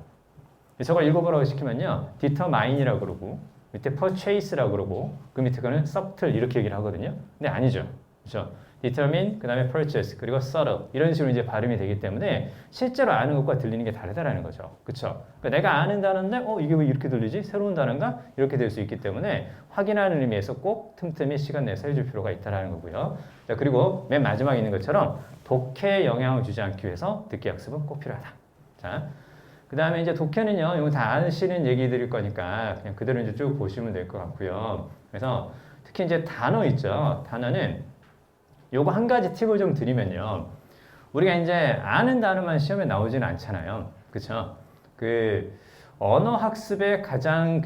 저걸 읽어보라고 시키면요. determine이라고 그러고 밑에 purchase라고 그러고 그 밑에 거는 subtle 이렇게 얘기를 하거든요. 근데 아니죠. 그렇죠? determine, 그 다음에 purchase, 그리고 subtle 이런 식으로 이제 발음이 되기 때문에 실제로 아는 것과 들리는 게 다르다라는 거죠. 그렇죠? 그러니까 내가 아는 단어인데 이게 왜 이렇게 들리지? 새로운 단어인가? 이렇게 될 수 있기 때문에 확인하는 의미에서 꼭 틈틈이 시간 내서 해줄 필요가 있다는 거고요. 자, 그리고 맨 마지막에 있는 것처럼 독해에 영향을 주지 않기 위해서 듣기 학습은 꼭 필요하다. 자, 그 다음에 이제 독해는요, 이거 다 아시는 얘기 드릴 거니까 그냥 그대로 이제 쭉 보시면 될 것 같고요. 그래서 특히 이제 단어 있죠. 단어는 요거 한 가지 팁을 좀 드리면요. 우리가 이제 아는 단어만 시험에 나오지는 않잖아요. 그쵸? 그 언어 학습의 가장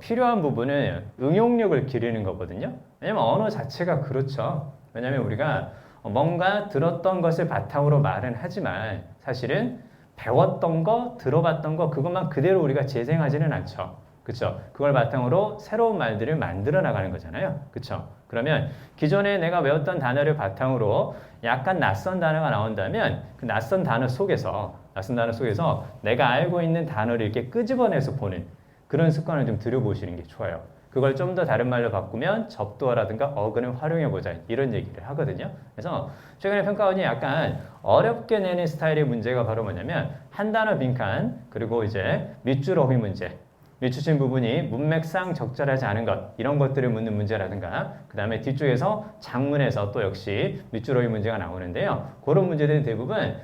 필요한 부분은 응용력을 기르는 거거든요. 왜냐면 언어 자체가 그렇죠. 왜냐면 우리가 뭔가 들었던 것을 바탕으로 말은 하지만 사실은 배웠던 거, 들어봤던 거 그것만 그대로 우리가 재생하지는 않죠. 그쵸? 그걸 바탕으로 새로운 말들을 만들어 나가는 거잖아요. 그쵸? 그러면 기존에 내가 외웠던 단어를 바탕으로 약간 낯선 단어가 나온다면 그 낯선 단어 속에서 내가 알고 있는 단어를 이렇게 끄집어내서 보는 그런 습관을 좀 들여보시는 게 좋아요. 그걸 좀 더 다른 말로 바꾸면 접두어라든가 어근을 활용해보자 이런 얘기를 하거든요. 그래서 최근에 평가원이 약간 어렵게 내는 스타일의 문제가 바로 뭐냐면 한 단어 빈칸 그리고 이제 밑줄 어휘 문제 밑추신 부분이 문맥상 적절하지 않은 것 이런 것들을 묻는 문제라든가 그 다음에 뒤쪽에서 장문에서 또 역시 밑줄 어휘 문제가 나오는데요. 그런 문제들은 대부분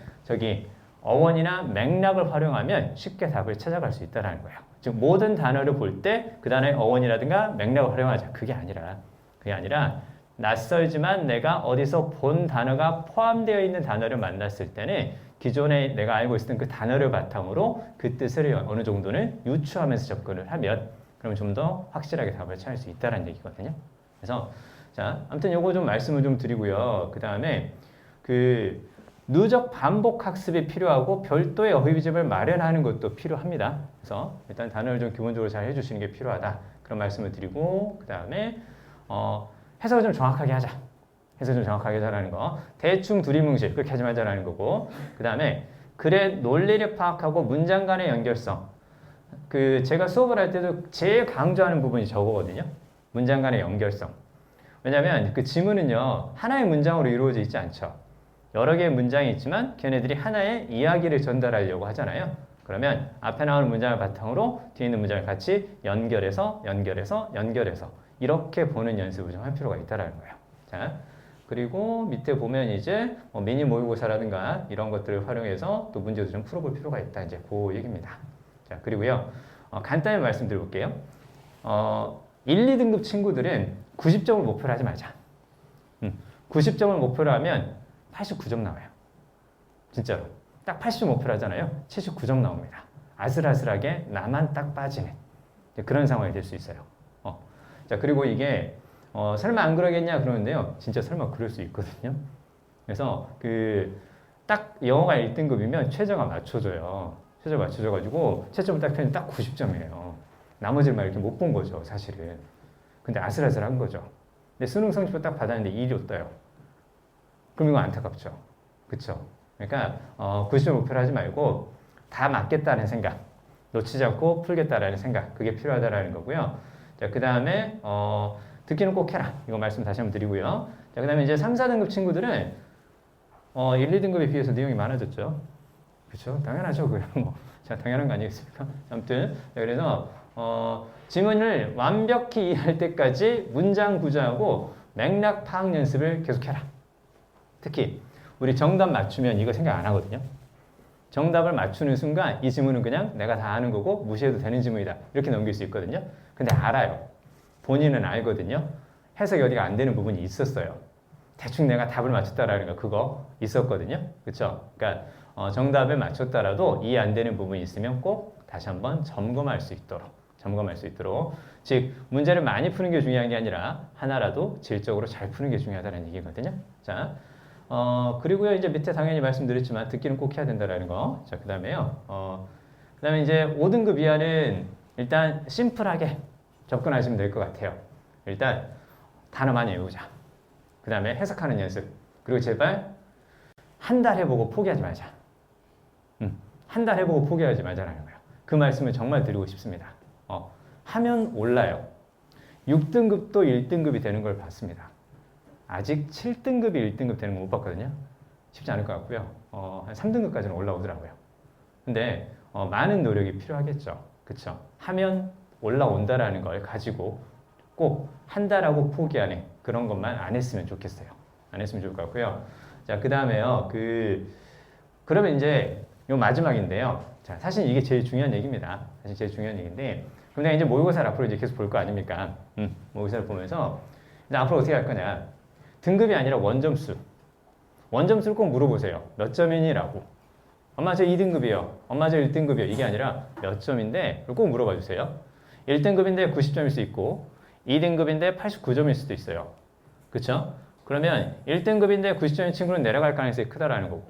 어원이나 맥락을 활용하면 쉽게 답을 찾아갈 수 있다는 거예요. 즉 모든 단어를 볼 때 그 단어의 어원이라든가 맥락을 활용하자. 그게 아니라 낯설지만 내가 어디서 본 단어가 포함되어 있는 단어를 만났을 때는 기존에 내가 알고 있었던 그 단어를 바탕으로 그 뜻을 어느 정도는 유추하면서 접근을 하면 그럼 좀 더 확실하게 답을 찾을 수 있다는 얘기거든요. 그래서 자, 아무튼 요거 좀 말씀을 좀 드리고요. 그 다음에 누적 반복 학습이 필요하고 별도의 어휘집을 마련하는 것도 필요합니다. 그래서 일단 단어를 좀 기본적으로 잘 해주시는 게 필요하다. 그런 말씀을 드리고 그 다음에 해석을 좀 정확하게 하자. 해석을 좀 정확하게 하자라는 거. 대충 두리뭉실 그렇게 하지 말자라는 거고 그 다음에 글의 논리를 파악하고 문장 간의 연결성. 제가 수업을 할 때도 제일 강조하는 부분이 저거거든요. 문장 간의 연결성. 왜냐하면 그 지문은요 하나의 문장으로 이루어져 있지 않죠. 여러 개의 문장이 있지만 걔네들이 하나의 이야기를 전달하려고 하잖아요. 그러면 앞에 나오는 문장을 바탕으로 뒤에 있는 문장을 같이 연결해서 이렇게 보는 연습을 좀 할 필요가 있다는 거예요. 자, 그리고 밑에 보면 이제 미니 모의고사라든가 이런 것들을 활용해서 또 문제도 좀 풀어볼 필요가 있다. 이제 그 얘기입니다. 자, 그리고요 간단히 말씀드려볼게요. 1, 2등급 친구들은 90점을 목표로 하지 말자. 90점을 목표로 하면 89점 나와요. 진짜로. 딱 80점 목표로 하잖아요. 79점 나옵니다. 아슬아슬하게 나만 딱 빠지는 그런 상황이 될 수 있어요. 자, 그리고 이게 설마 안 그러겠냐 그러는데요. 진짜 설마 그럴 수 있거든요. 그래서 딱 영어가 1등급이면 최저가 맞춰져요. 최저 맞춰져가지고 채점을 딱 펴면 딱 90점이에요. 나머지를 막 이렇게 못 본 거죠, 사실은. 근데 아슬아슬한 거죠. 근데 수능 성적표 딱 받았는데 1이 떠요. 그럼 이거 안타깝죠. 그쵸? 그러니까 90점 목표를 하지 말고 다 맞겠다는 생각, 놓치지 않고 풀겠다라는 생각, 그게 필요하다라는 거고요. 자, 그 다음에 듣기는 꼭 해라. 이거 말씀 다시 한번 드리고요. 자, 그 다음에 이제 3, 4등급 친구들은 1, 2등급에 비해서 내용이 많아졌죠. 그렇죠? 당연하죠. 자, 당연한 거 아니겠습니까? 아무튼 그래서 지문을 완벽히 이해할 때까지 문장 구조하고 맥락 파악 연습을 계속해라. 특히 우리 정답 맞추면 이거 생각 안 하거든요. 정답을 맞추는 순간 이 지문은 그냥 내가 다 아는 거고 무시해도 되는 지문이다. 이렇게 넘길 수 있거든요. 근데 알아요. 본인은 알거든요. 해석이 어디가 안 되는 부분이 있었어요. 대충 내가 답을 맞췄다라는 거 그거 있었거든요. 그렇죠? 그러니까 정답을 맞췄다라도 이해 안 되는 부분이 있으면 꼭 다시 한번 점검할 수 있도록 즉 문제를 많이 푸는 게 중요한 게 아니라 하나라도 질적으로 잘 푸는 게 중요하다는 얘기거든요. 자, 그리고요 이제 밑에 당연히 말씀드렸지만 듣기는 꼭 해야 된다라는 거. 자, 그다음에요. 그다음에 이제 5등급 이하는 일단 심플하게 접근하시면 될 것 같아요. 일단 단어 많이 외우자. 그다음에 해석하는 연습. 그리고 제발 한 달 해보고 포기하지 말자. 한 달 해보고 포기하지 말자라는 거예요. 그 말씀을 정말 드리고 싶습니다. 하면 올라요. 6등급도 1등급이 되는 걸 봤습니다. 아직 7등급이 1등급 되는 거 못 봤거든요. 쉽지 않을 것 같고요. 한 3등급까지는 올라오더라고요. 근데 많은 노력이 필요하겠죠. 그쵸? 하면 올라온다라는 걸 가지고 꼭 한 달하고 포기하는 그런 것만 안 했으면 좋겠어요. 안 했으면 좋을 것 같고요. 자, 그 다음에요. 그러면 이제 요 마지막인데요. 자, 사실 이게 제일 중요한 얘기입니다. 사실 제일 중요한 얘기인데, 그럼 내가 이제 모의고사를 앞으로 이제 계속 볼 거 아닙니까? 모의고사를 보면서 이제 앞으로 어떻게 할 거냐? 등급이 아니라 원점수. 원점수를 꼭 물어보세요. 몇 점이니라고. 엄마 저 2등급이요. 엄마 저 1등급이요. 이게 아니라 몇 점인데 꼭 물어봐 주세요. 1등급인데 90점일 수 있고 2등급인데 89점일 수도 있어요. 그쵸? 그러면 1등급인데 90점인 친구는 내려갈 가능성이 크다라는 거고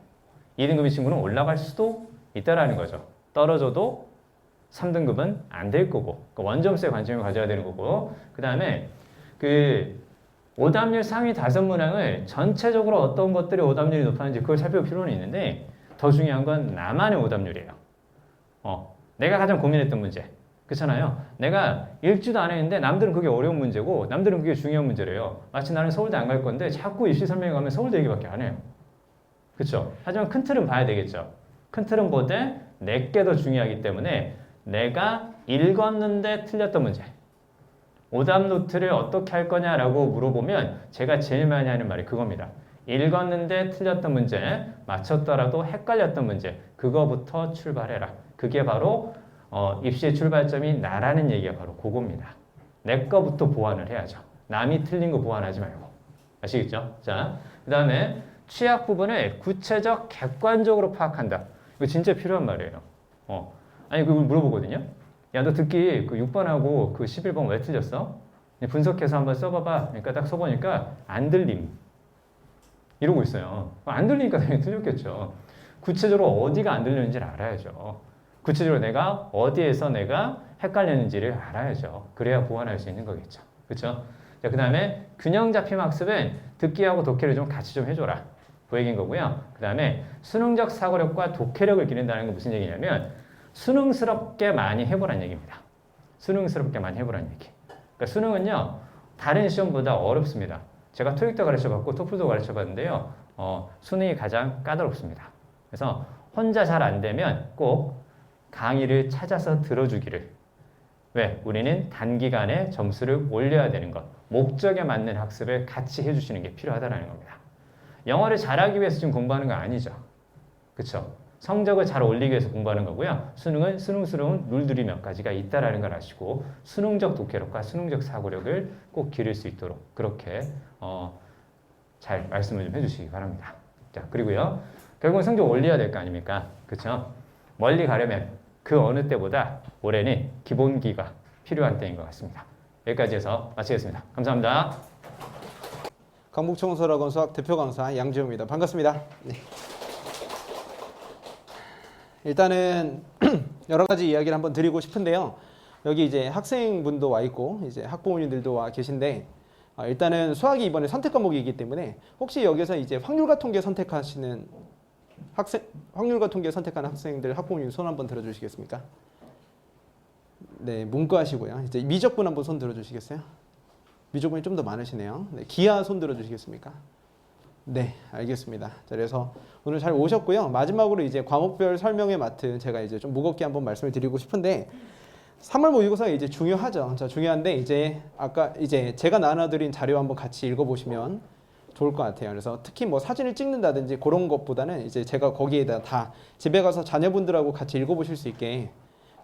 2등급인 친구는 올라갈 수도 있다라는 거죠. 떨어져도 3등급은 안 될 거고 그러니까 원점수에 관심을 가져야 되는 거고 그 다음에 오답률 상위 5문항을 전체적으로 어떤 것들이 오답률이 높았는지 그걸 살펴볼 필요는 있는데 더 중요한 건 나만의 오답률이에요. 내가 가장 고민했던 문제. 그렇잖아요. 내가 읽지도 안 했는데 남들은 그게 어려운 문제고 남들은 그게 중요한 문제래요. 마치 나는 서울대 안 갈 건데 자꾸 입시 설명회 가면 서울대 얘기밖에 안 해요. 그렇죠? 하지만 큰 틀은 봐야 되겠죠. 큰 틀은 보되 내게 더 중요하기 때문에 내가 읽었는데 틀렸던 문제. 오답 노트를 어떻게 할 거냐라고 물어보면 제가 제일 많이 하는 말이 그겁니다. 읽었는데 틀렸던 문제, 맞췄더라도 헷갈렸던 문제, 그거부터 출발해라. 그게 바로 입시의 출발점이 나라는 얘기가 바로 그겁니다. 내 거부터 보완을 해야죠. 남이 틀린 거 보완하지 말고. 아시겠죠? 자, 그 다음에 취약 부분을 구체적, 객관적으로 파악한다. 이거 진짜 필요한 말이에요. 아니, 그걸 물어보거든요. 야, 너 듣기 그 6번하고 그 11번 왜 틀렸어? 분석해서 한번 써봐봐. 그러니까 딱 써보니까 안 들림. 이러고 있어요. 안 들리니까 당연히 틀렸겠죠. 구체적으로 어디가 안 들리는지를 알아야죠. 구체적으로 내가 어디에서 내가 헷갈렸는지를 알아야죠. 그래야 보완할 수 있는 거겠죠. 그렇죠? 자, 그 다음에 균형 잡힘 학습은 듣기하고 독해를 좀 같이 좀 해줘라. 그 얘기인 거고요. 그 다음에 수능적 사고력과 독해력을 기른다는 건 무슨 얘기냐면 수능스럽게 많이 해보란 얘기입니다. 수능스럽게 많이 해보란 얘기. 그러니까 수능은요, 다른 시험보다 어렵습니다. 제가 토익도 가르쳐봤고 토플도 가르쳐봤는데요. 수능이 가장 까다롭습니다. 그래서 혼자 잘 안 되면 꼭 강의를 찾아서 들어주기를. 왜? 우리는 단기간에 점수를 올려야 되는 것. 목적에 맞는 학습을 같이 해주시는 게 필요하다는 겁니다. 영어를 잘하기 위해서 지금 공부하는 거 아니죠. 그쵸? 성적을 잘 올리기 위해서 공부하는 거고요. 수능은 수능스러운 룰들이 몇 가지가 있다는 걸 아시고 수능적 독해력과 수능적 사고력을 꼭 기를 수 있도록 그렇게 잘 말씀을 좀 해주시기 바랍니다. 자, 그리고요. 결국은 성적 올려야 될 거 아닙니까? 그쵸? 멀리 가려면 그 어느 때보다 올해는 기본기가 필요한 때인 것 같습니다. 여기까지 해서 마치겠습니다. 감사합니다. 강북청소학원 수학 대표 강사 양지호입니다. 반갑습니다. 네. 일단은 여러 가지 이야기를 한번 드리고 싶은데요. 여기 이제 학생분도 와 있고 이제 학부모님들도 와 계신데 일단은 수학이 이번에 선택 과목이기 때문에 혹시 여기서 이제 확률과 통계 선택하시는 확률과 통계 선택하는 학생들 학부모님 손 한번 들어주시겠습니까? 네, 문과시고요. 이제 미적분 한번 손 들어주시겠어요? 미적분이 좀 더 많으시네요. 네, 기하 손 들어주시겠습니까? 네, 알겠습니다. 자, 그래서 오늘 잘 오셨고요. 마지막으로 이제 과목별 설명에 맡은 제가 이제 좀 무겁게 한번 말씀을 드리고 싶은데 3월 모의고사가 이제 중요하죠. 자, 중요한데 이제 아까 이제 제가 나눠드린 자료 한번 같이 읽어보시면 좋을 것 같아요. 그래서 특히 뭐 사진을 찍는다든지 그런 것보다는 이제 제가 거기에다 다 집에 가서 자녀분들하고 같이 읽어보실 수 있게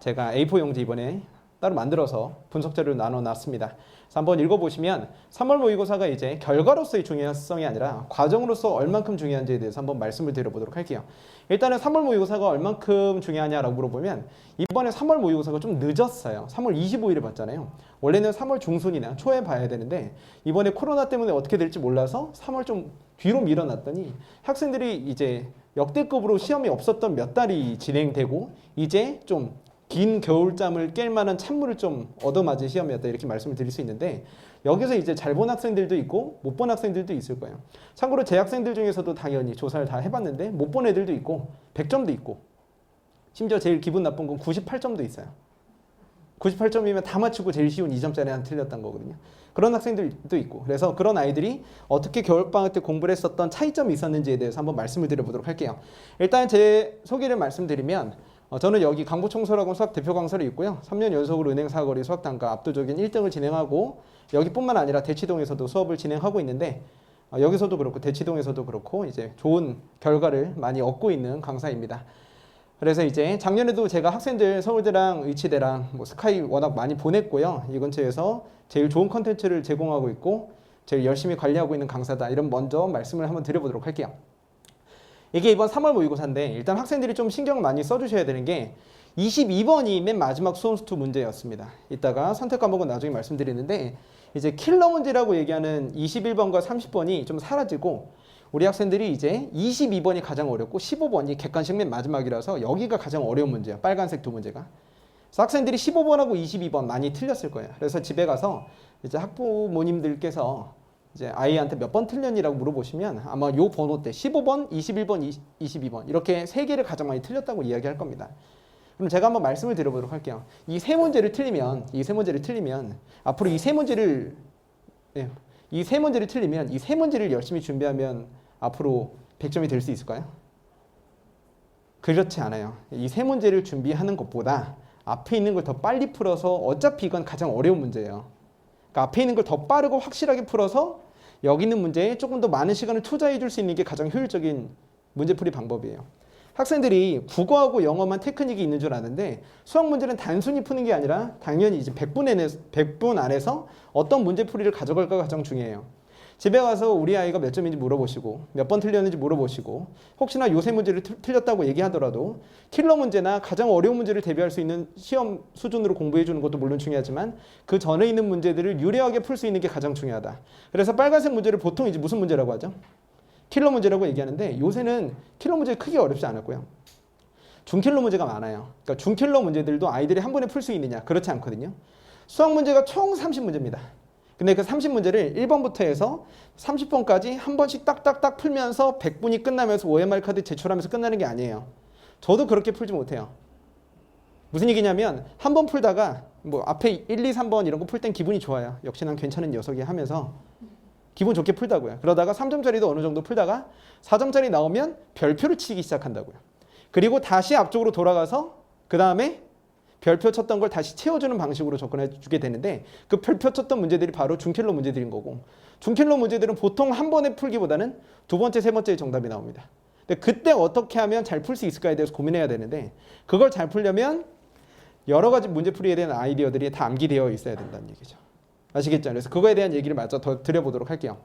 제가 A4 용지 이번에 따로 만들어서 분석 자료를 나눠 놨습니다. 그래서 한번 읽어보시면 3월 모의고사가 이제 결과로서의 중요성이 아니라 과정으로서 얼만큼 중요한지에 대해서 한번 말씀을 드려보도록 할게요. 일단은 3월 모의고사가 얼만큼 중요하냐라고 물어보면 이번에 3월 모의고사가 좀 늦었어요. 3월 25일에 봤잖아요. 원래는 3월 중순이나 초에 봐야 되는데 이번에 코로나 때문에 어떻게 될지 몰라서 3월 좀 뒤로 밀어놨더니 학생들이 이제 역대급으로 시험이 없었던 몇 달이 진행되고 이제 좀 긴 겨울잠을 깰 만한 찬물을 좀 얻어맞은 시험이었다 이렇게 말씀을 드릴 수 있는데 여기서 이제 잘 본 학생들도 있고 못 본 학생들도 있을 거예요. 참고로 제 학생들 중에서도 당연히 조사를 다 해봤는데 못 본 애들도 있고 100점도 있고 심지어 제일 기분 나쁜 건 98점도 있어요. 98점이면 다 맞추고 제일 쉬운 2점짜리 하나 틀렸던 거거든요. 그런 학생들도 있고 그래서 그런 아이들이 어떻게 겨울방학 때 공부를 했었던 차이점이 있었는지에 대해서 한번 말씀을 드려보도록 할게요. 일단 제 소개를 말씀드리면 저는 여기 강북총설학원 수학 대표 강사를 있고요. 3년 연속으로 은행 사거리 수학 단가 압도적인 1등을 진행하고 여기뿐만 아니라 대치동에서도 수업을 진행하고 있는데 여기서도 그렇고 대치동에서도 그렇고 이제 좋은 결과를 많이 얻고 있는 강사입니다. 그래서 이제 작년에도 제가 학생들 서울대랑 의치대랑 뭐 스카이 워낙 많이 보냈고요. 이 근처에서 제일 좋은 컨텐츠를 제공하고 있고 제일 열심히 관리하고 있는 강사다. 이런 먼저 말씀을 한번 드려보도록 할게요. 이게 이번 3월 모의고사인데 일단 학생들이 좀 신경 많이 써주셔야 되는 게 22번이 맨 마지막 수험수투 문제였습니다. 이따가 선택 과목은 나중에 말씀드리는데 이제 킬러 문제라고 얘기하는 21번과 30번이 좀 사라지고 우리 학생들이 이제 22번이 가장 어렵고 15번이 객관식 맨 마지막이라서 여기가 가장 어려운 문제예요. 빨간색 두 문제가. 그래서 학생들이 15번하고 22번 많이 틀렸을 거예요. 그래서 집에 가서 이제 학부모님들께서 이제 아이한테 몇 번 틀렸니라고 물어보시면 아마 요 번호 때 15번, 21번, 22번 이렇게 세 개를 가장 많이 틀렸다고 이야기할 겁니다. 그럼 제가 한번 말씀을 드려보도록 할게요. 이 세 문제를 틀리면 앞으로 이 세 문제를 틀리면 이 세 문제를 열심히 준비하면 앞으로 100점이 될 수 있을까요? 그렇지 않아요. 이 세 문제를 준비하는 것보다 앞에 있는 걸 더 빨리 풀어서 어차피 이건 가장 어려운 문제예요. 그러니까 앞에 있는 걸 더 빠르고 확실하게 풀어서 여기 있는 문제에 조금 더 많은 시간을 투자해 줄 수 있는 게 가장 효율적인 문제풀이 방법이에요. 학생들이 국어하고 영어만 테크닉이 있는 줄 아는데 수학 문제는 단순히 푸는 게 아니라 당연히 이제 100분 안에서 어떤 문제풀이를 가져갈까가 가장 중요해요. 집에 가서 우리 아이가 몇 점인지 물어보시고 몇 번 틀렸는지 물어보시고 혹시나 요새 문제를 틀렸다고 얘기하더라도 킬러 문제나 가장 어려운 문제를 대비할 수 있는 시험 수준으로 공부해 주는 것도 물론 중요하지만 그 전에 있는 문제들을 유리하게 풀 수 있는 게 가장 중요하다. 그래서 빨간색 문제를 보통 이제 무슨 문제라고 하죠? 킬러 문제라고 얘기하는데 요새는 킬러 문제 크게 어렵지 않았고요. 중킬러 문제가 많아요. 그러니까 중킬러 문제들도 아이들이 한 번에 풀 수 있느냐? 그렇지 않거든요. 수학 문제가 총 30문제입니다. 근데 그 30문제를 1번부터 해서 30번까지 한 번씩 딱딱딱 풀면서 100분이 끝나면서 OMR 카드 제출하면서 끝나는 게 아니에요. 저도 그렇게 풀지 못해요. 무슨 얘기냐면 한 번 풀다가 뭐 앞에 1, 2, 3번 이런 거 풀 땐 기분이 좋아요. 역시 난 괜찮은 녀석이 하면서 기분 좋게 풀다고요. 그러다가 3점짜리도 어느 정도 풀다가 4점짜리 나오면 별표를 치기 시작한다고요. 그리고 다시 앞쪽으로 돌아가서 그 다음에 별표 쳤던 걸 다시 채워주는 방식으로 접근해 주게 되는데 그 별표 쳤던 문제들이 바로 중킬러 문제들인 거고 중킬러 문제들은 보통 한 번에 풀기보다는 두 번째, 세 번째 정답이 나옵니다. 근데 그때 어떻게 하면 잘 풀 수 있을까에 대해서 고민해야 되는데 그걸 잘 풀려면 여러 가지 문제풀이에 대한 아이디어들이 다 암기되어 있어야 된다는 얘기죠. 아시겠죠? 그래서 그거에 대한 얘기를 마저 더 드려보도록 할게요.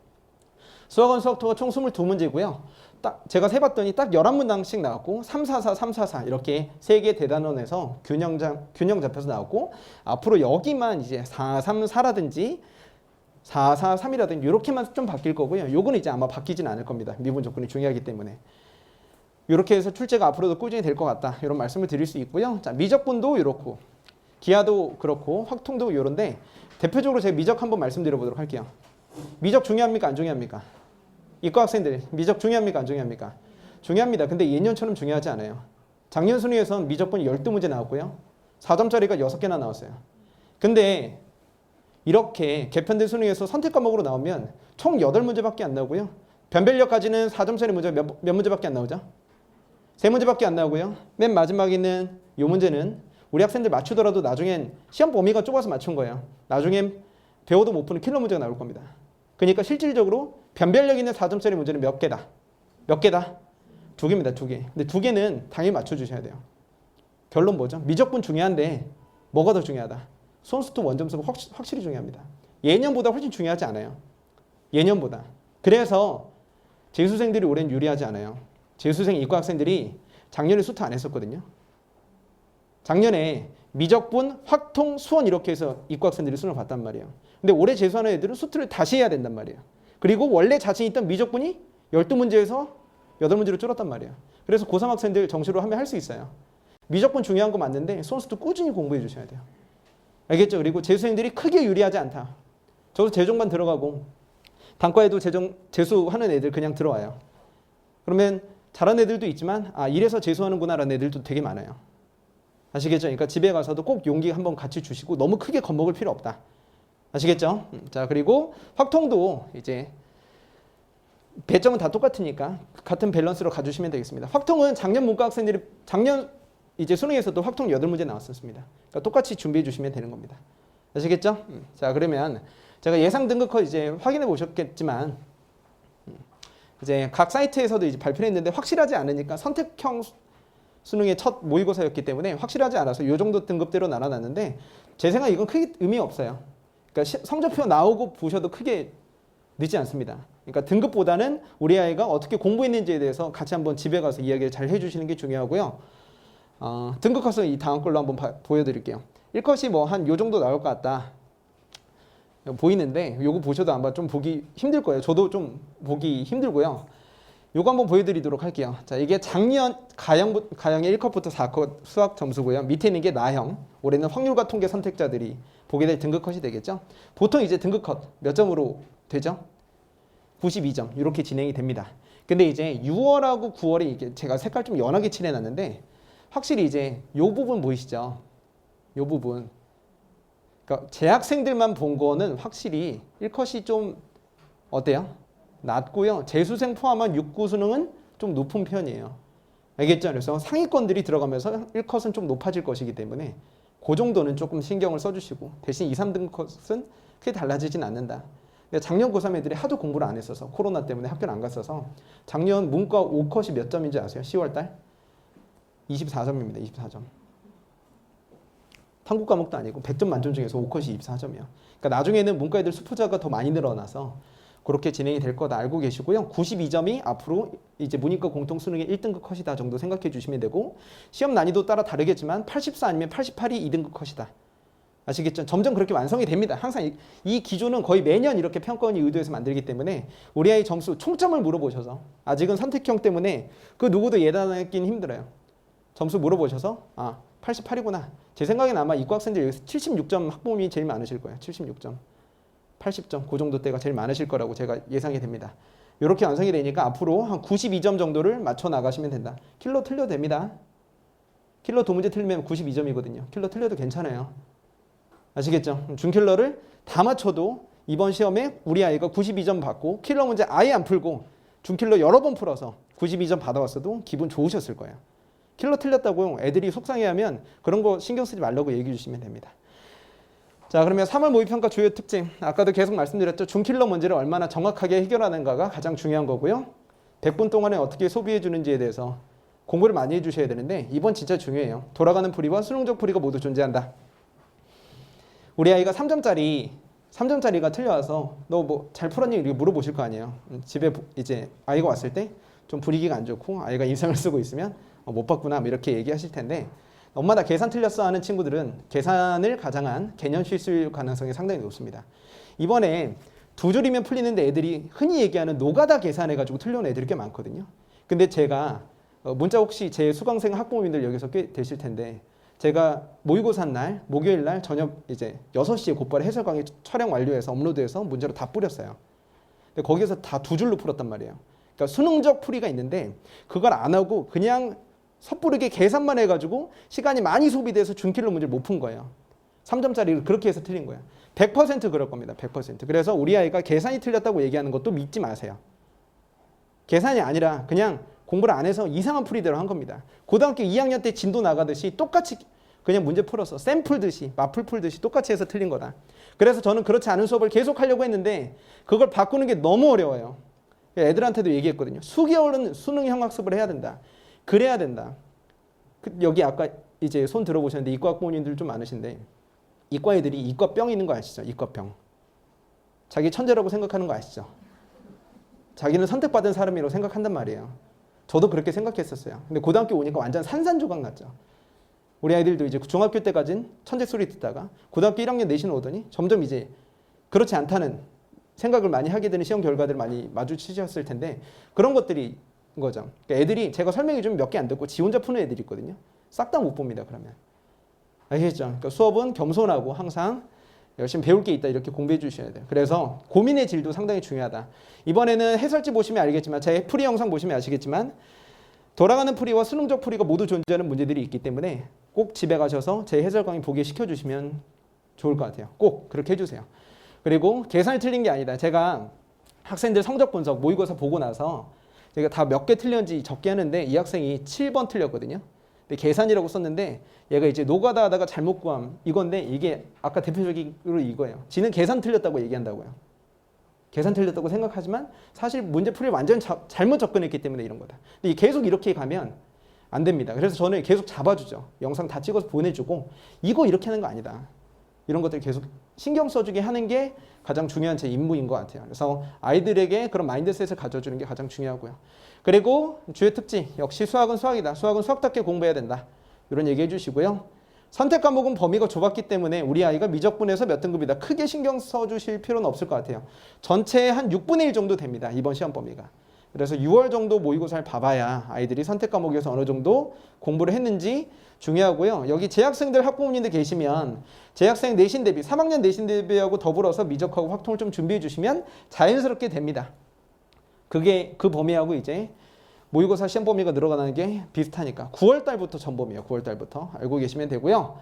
수학원 수학토가 총 22문제고요. 딱 제가 세봤더니 딱 11문항씩 나왔고 344, 344 이렇게 3개 대단원에서 균형 잡혀서 나왔고 앞으로 여기만 이제 434라든지 443이라든지 이렇게만 좀 바뀔 거고요. 요거는 이제 아마 바뀌진 않을 겁니다. 미분 조건이 중요하기 때문에. 이렇게 해서 출제가 앞으로도 꾸준히 될 것 같다. 이런 말씀을 드릴 수 있고요. 자, 미적분도 이렇고 기하도 그렇고 확통도 이런데 대표적으로 제가 미적 한번 말씀드려보도록 할게요. 미적 중요합니까? 안 중요합니까? 이과 학생들 미적 중요합니까? 안 중요합니까? 중요합니다. 근데 예년처럼 중요하지 않아요. 작년 순위에선 미적분이 12문제 나왔고요. 4점짜리가 6개나 나왔어요. 근데 이렇게 개편된 순위에서 선택 과목으로 나오면 총 8문제밖에 안 나오고요. 변별력까지는 4점짜리 문제 몇 문제밖에 안 나오죠? 3문제밖에 안 나오고요. 맨 마지막에 있는 이 문제는 우리 학생들 맞추더라도 나중엔 시험 범위가 좁아서 맞춘 거예요. 나중엔 배워도 못 푸는 킬러 문제가 나올 겁니다. 그러니까 실질적으로 변별력 있는 4점짜리 문제는 몇 개다? 몇 개다? 2개입니다. 2개. 근데 2개는 당연히 맞춰주셔야 돼요. 결론 뭐죠? 미적분 중요한데 뭐가 더 중요하다? 손수트 원점수가 확실히 중요합니다. 예년보다 훨씬 중요하지 않아요. 예년보다. 그래서 재수생들이 올해는 유리하지 않아요. 재수생 이과 학생들이 작년에 수트 안 했었거든요. 작년에 미적분, 확통, 수원 이렇게 해서 이과 학생들이 수능을 봤단 말이에요. 근데 올해 재수하는 애들은 수트를 다시 해야 된단 말이에요. 그리고 원래 자신 있던 미적분이 12문제에서 8문제로 줄었단 말이에요. 그래서 고3 학생들 정시로 하면 할 수 있어요. 미적분 중요한 거 맞는데 수원수도 꾸준히 공부해 주셔야 돼요. 알겠죠? 그리고 재수생들이 크게 유리하지 않다. 저도 재종반 들어가고 단과에도 재수하는 애들 그냥 들어와요. 그러면 잘하는 애들도 있지만 이래서 재수하는구나 라는 애들도 되게 많아요. 아시겠죠? 그러니까 집에 가서도 꼭 용기 한번 같이 주시고 너무 크게 겁먹을 필요 없다. 아시겠죠? 자, 그리고 확통도 이제 배점은 다 똑같으니까 같은 밸런스로 가주시면 되겠습니다. 확통은 작년 문과 학생들이 작년 이제 수능에서도 확통 8문제 나왔었습니다. 그러니까 똑같이 준비해 주시면 되는 겁니다. 아시겠죠? 자, 그러면 제가 예상 등급 컷 이제 확인해 보셨겠지만 이제 각 사이트에서도 이제 발표를 했는데 확실하지 않으니까 선택형 수능의 첫 모의고사였기 때문에 확실하지 않아서 이 정도 등급대로 나눠놨는데 제 생각에 이건 크게 의미 없어요. 그러니까 성적표 나오고 보셔도 크게 늦지 않습니다. 그러니까 등급보다는 우리 아이가 어떻게 공부했는지에 대해서 같이 한번 집에 가서 이야기를 잘 해주시는 게 중요하고요. 등급 컷은 이 다음 걸로 한번 보여드릴게요. 1컷이 뭐 한 요 정도 나올 것 같다 보이는데 요거 보셔도 아마 좀 보기 힘들 거예요. 저도 좀 보기 힘들고요. 요거 한번 보여드리도록 할게요. 자, 이게 작년 가형의 1컷부터 4컷 수학 점수고요. 밑에 있는 게 나형, 올해는 확률과 통계 선택자들이 보게 될 등급 컷이 되겠죠. 보통 이제 등급 컷 몇 점으로 되죠? 92점 이렇게 진행이 됩니다. 근데 이제 6월하고 9월에 이게 제가 색깔 좀 연하게 칠해놨는데 확실히 이제 요 부분 보이시죠? 요 부분. 그러니까 재학생들만 본 거는 확실히 1컷이 좀 어때요? 낮고요. 재수생 포함한 6, 9 수능은 좀 높은 편이에요. 알겠죠? 그래서 상위권들이 들어가면서 1컷은 좀 높아질 것이기 때문에 그 정도는 조금 신경을 써주시고 대신 2, 3등 컷은 크게 달라지진 않는다. 작년 고3 애들이 하도 공부를 안 했어서 코로나 때문에 학교를 안 갔어서 작년 문과 5컷이 몇 점인지 아세요? 10월달? 24점입니다. 24점. 탐구 과목도 아니고 100점 만점 중에서 5컷이 24점이에요. 그러니까 나중에는 문과 애들 수포자가 더 많이 늘어나서 그렇게 진행이 될 거다 알고 계시고요. 92점이 앞으로 이제 문이과 공통 수능의 1등급 컷이다 정도 생각해 주시면 되고 시험 난이도 따라 다르겠지만 84 아니면 88이 2등급 컷이다. 아시겠죠? 점점 그렇게 완성이 됩니다. 항상 이 기조는 거의 매년 이렇게 평가원이 의도해서 만들기 때문에 우리 아이 점수 총점을 물어보셔서 아직은 선택형 때문에 그 누구도 예단하기는 힘들어요. 점수 물어보셔서 88이구나. 제 생각에는 아마 이과 학생들 여기서 76점 학부모님이 제일 많으실 거예요. 76점. 80점 그 정도 대가 제일 많으실 거라고 제가 예상이 됩니다. 이렇게 완성이 되니까 앞으로 한 92점 정도를 맞춰 나가시면 된다. 킬러 틀려도 됩니다. 킬러 2문제 틀리면 92점이거든요. 킬러 틀려도 괜찮아요. 아시겠죠? 준킬러를 다 맞춰도 이번 시험에 우리 아이가 92점 받고 킬러 문제 아예 안 풀고 준킬러 여러 번 풀어서 92점 받아왔어도 기분 좋으셨을 거예요. 킬러 틀렸다고 애들이 속상해하면 그런 거 신경 쓰지 말라고 얘기해 주시면 됩니다. 자, 그러면 3월 모의평가 주요 특징. 아까도 계속 말씀드렸죠. 준킬러 문제를 얼마나 정확하게 해결하는가가 가장 중요한 거고요. 100분 동안에 어떻게 소비해 주는지에 대해서 공부를 많이 해주셔야 되는데 이번 진짜 중요해요. 돌아가는 풀이와 수능적 풀이가 모두 존재한다. 우리 아이가 3점짜리가 틀려와서 너 뭐 잘 풀었니? 이렇게 물어보실 거 아니에요. 집에 이제 아이가 왔을 때 좀 분위기가 안 좋고 아이가 인상을 쓰고 있으면 못 봤구나 이렇게 얘기하실 텐데 엄마 나 계산 틀렸어 하는 친구들은 계산을 가장한 개념 실수일 가능성이 상당히 높습니다. 이번에 두 줄이면 풀리는데 애들이 흔히 얘기하는 노가다 계산해가지고 틀려온 애들이 꽤 많거든요. 근데 제가 문자 혹시 제 수강생 학부모님들 여기서 꽤 되실 텐데 제가 모의고사 날 목요일 날 저녁 이제 6시에 곧바로 해설 강의 촬영 완료해서 업로드해서 문제로 다 뿌렸어요. 근데 거기서 다 두 줄로 풀었단 말이에요. 그러니까 수능적 풀이가 있는데 그걸 안 하고 그냥 섣부르게 계산만 해가지고 시간이 많이 소비돼서 준킬러 문제를 못 푼 거예요. 3점짜리를 그렇게 해서 틀린 거예요. 100% 그럴 겁니다. 100%. 그래서 우리 아이가 계산이 틀렸다고 얘기하는 것도 믿지 마세요. 계산이 아니라 그냥 공부를 안 해서 이상한 풀이대로 한 겁니다. 고등학교 2학년 때 진도 나가듯이 똑같이 그냥 문제 풀어서 쌤 풀듯이 마풀 풀듯이 똑같이 해서 틀린 거다. 그래서 저는 그렇지 않은 수업을 계속 하려고 했는데 그걸 바꾸는 게 너무 어려워요. 애들한테도 얘기했거든요. 수개월은 수능 형학습을 해야 된다. 그래야 된다. 여기 아까 이제 손 들어보셨는데 이과 학부모님들 좀 많으신데 이과 애들이 이과병 있는 거 아시죠? 이과병. 자기 천재라고 생각하는 거 아시죠? 자기는 선택받은 사람이라고 생각한단 말이에요. 저도 그렇게 생각했었어요. 근데 고등학교 오니까 완전 산산조각 났죠. 우리 아이들도 이제 중학교 때까진 천재 소리 듣다가 고등학교 1학년 내신 오더니 점점 이제 그렇지 않다는 생각을 많이 하게 되는 시험 결과들을 많이 마주치셨을 텐데 그런 것들이 거죠. 그러니까 애들이 제가 설명해 주면 몇 개 안 듣고 지 혼자 푸는 애들이 있거든요. 싹 다 못 봅니다. 그러면 아시겠죠? 그러니까 수업은 겸손하고 항상 열심히 배울 게 있다 이렇게 공부해 주셔야 돼요. 그래서 고민의 질도 상당히 중요하다. 이번에는 해설지 보시면 알겠지만 제 풀이 영상 보시면 아시겠지만 돌아가는 풀이와 수능적 풀이가 모두 존재하는 문제들이 있기 때문에 꼭 집에 가셔서 제 해설 강의 보게 시켜주시면 좋을 것 같아요. 꼭 그렇게 해주세요. 그리고 계산이 틀린 게 아니다. 제가 학생들 성적 분석 모의고사 보고 나서 제가 다 몇 개 틀렸는지 적게 하는데 이 학생이 7번 틀렸거든요. 근데 계산이라고 썼는데 얘가 이제 노가다 하다가 잘못 구함 이건데 이게 아까 대표적으로 이거예요. 지는 계산 틀렸다고 얘기한다고요. 계산 틀렸다고 생각하지만 사실 문제 풀이를 완전 잘못 접근했기 때문에 이런 거다. 근데 계속 이렇게 가면 안 됩니다. 그래서 저는 계속 잡아주죠. 영상 다 찍어서 보내주고 이거 이렇게 하는 거 아니다. 이런 것들 계속 신경 써주게 하는 게 가장 중요한 제 임무인 것 같아요. 그래서 아이들에게 그런 마인드셋을 가져주는 게 가장 중요하고요. 그리고 주요 특징 역시 수학은 수학이다. 수학은 수학답게 공부해야 된다. 이런 얘기 해주시고요. 선택 과목은 범위가 좁았기 때문에 우리 아이가 미적분에서 몇 등급이다. 크게 신경 써주실 필요는 없을 것 같아요. 전체의 한 6분의 1 정도 됩니다. 이번 시험 범위가. 그래서 6월 정도 모의고사를 봐봐야 아이들이 선택 과목에서 어느 정도 공부를 했는지 중요하고요. 여기 재학생들 학부모님들 계시면 재학생 내신 대비 3학년 내신 대비하고 더불어서 미적하고 확통을 좀 준비해 주시면 자연스럽게 됩니다. 그게 그 범위하고 이제 모의고사 시험 범위가 늘어가는 게 비슷하니까 9월 달부터 전범위에요. 9월 달부터 알고 계시면 되고요.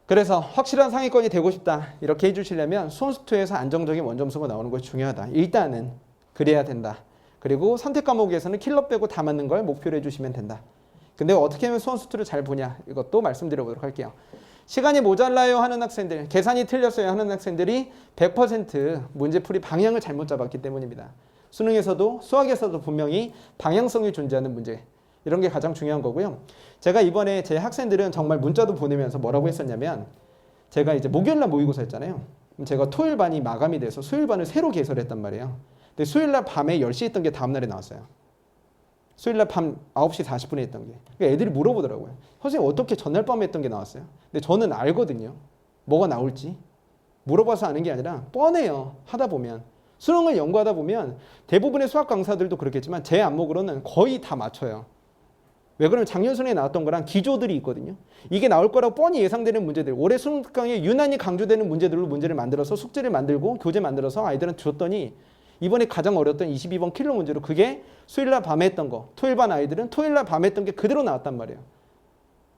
그래서 확실한 상위권이 되고 싶다 이렇게 해주시려면 수원수투에서 안정적인 원점수가 나오는 것이 중요하다. 일단은 그래야 된다. 그리고 선택 과목에서는 킬러 빼고 다 맞는 걸 목표로 해주시면 된다. 근데 어떻게 하면 수원수투를 잘 보냐 이것도 말씀드려보도록 할게요. 시간이 모자라요 하는 학생들, 계산이 틀렸어요 하는 학생들이 100% 문제풀이 방향을 잘못 잡았기 때문입니다. 수능에서도 수학에서도 분명히 방향성이 존재하는 문제 이런 게 가장 중요한 거고요. 제가 이번에 제 학생들은 정말 문자도 보내면서 뭐라고 했었냐면 제가 이제 목요일날 모의고사 했잖아요. 제가 토요일 반이 마감이 돼서 수요일 반을 새로 개설했단 말이에요. 근데 수요일날 밤에 10시에 했던 게 다음날에 나왔어요. 수요일날 밤 9시 40분에 했던 게. 그러니까 애들이 물어보더라고요. 선생님 어떻게 전날 밤에 했던 게 나왔어요? 근데 저는 알거든요. 뭐가 나올지. 물어봐서 아는 게 아니라 뻔해요. 하다 보면. 수능을 연구하다 보면 대부분의 수학 강사들도 그렇겠지만 제 안목으로는 거의 다 맞춰요. 왜 그러면 작년 수능에 나왔던 거랑 기조들이 있거든요. 이게 나올 거라고 뻔히 예상되는 문제들. 올해 수능 특강에 유난히 강조되는 문제들로 문제를 만들어서 숙제를 만들고 교재 만들어서 아이들한테 줬더니 이번에 가장 어려웠던 22번 킬러 문제로 그게 수요일날 밤에 했던 거. 토요일 반 아이들은 토요일날 밤에 했던 게 그대로 나왔단 말이에요.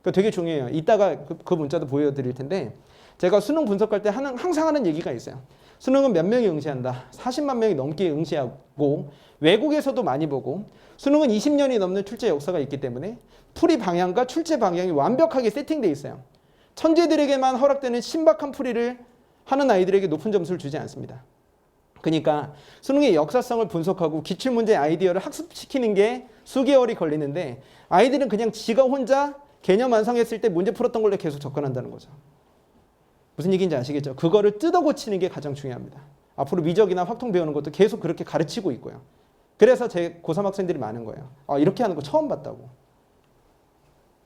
그러니까 되게 중요해요. 이따가 그 문자도 보여드릴 텐데 제가 수능 분석할 때 항상 하는 얘기가 있어요. 수능은 몇 명이 응시한다. 40만 명이 넘게 응시하고 외국에서도 많이 보고 수능은 20년이 넘는 출제 역사가 있기 때문에 풀이 방향과 출제 방향이 완벽하게 세팅되어 있어요. 천재들에게만 허락되는 신박한 풀이를 하는 아이들에게 높은 점수를 주지 않습니다. 그러니까 수능의 역사성을 분석하고 기출문제 아이디어를 학습시키는 게 수개월이 걸리는데 아이들은 그냥 지가 혼자 개념 완성했을 때 문제 풀었던 걸로 계속 접근한다는 거죠. 무슨 얘기인지 아시겠죠? 그거를 뜯어 고치는 게 가장 중요합니다. 앞으로 미적이나 확통 배우는 것도 계속 그렇게 가르치고 있고요. 그래서 제 고3 학생들이 많은 거예요. 이렇게 하는 거 처음 봤다고.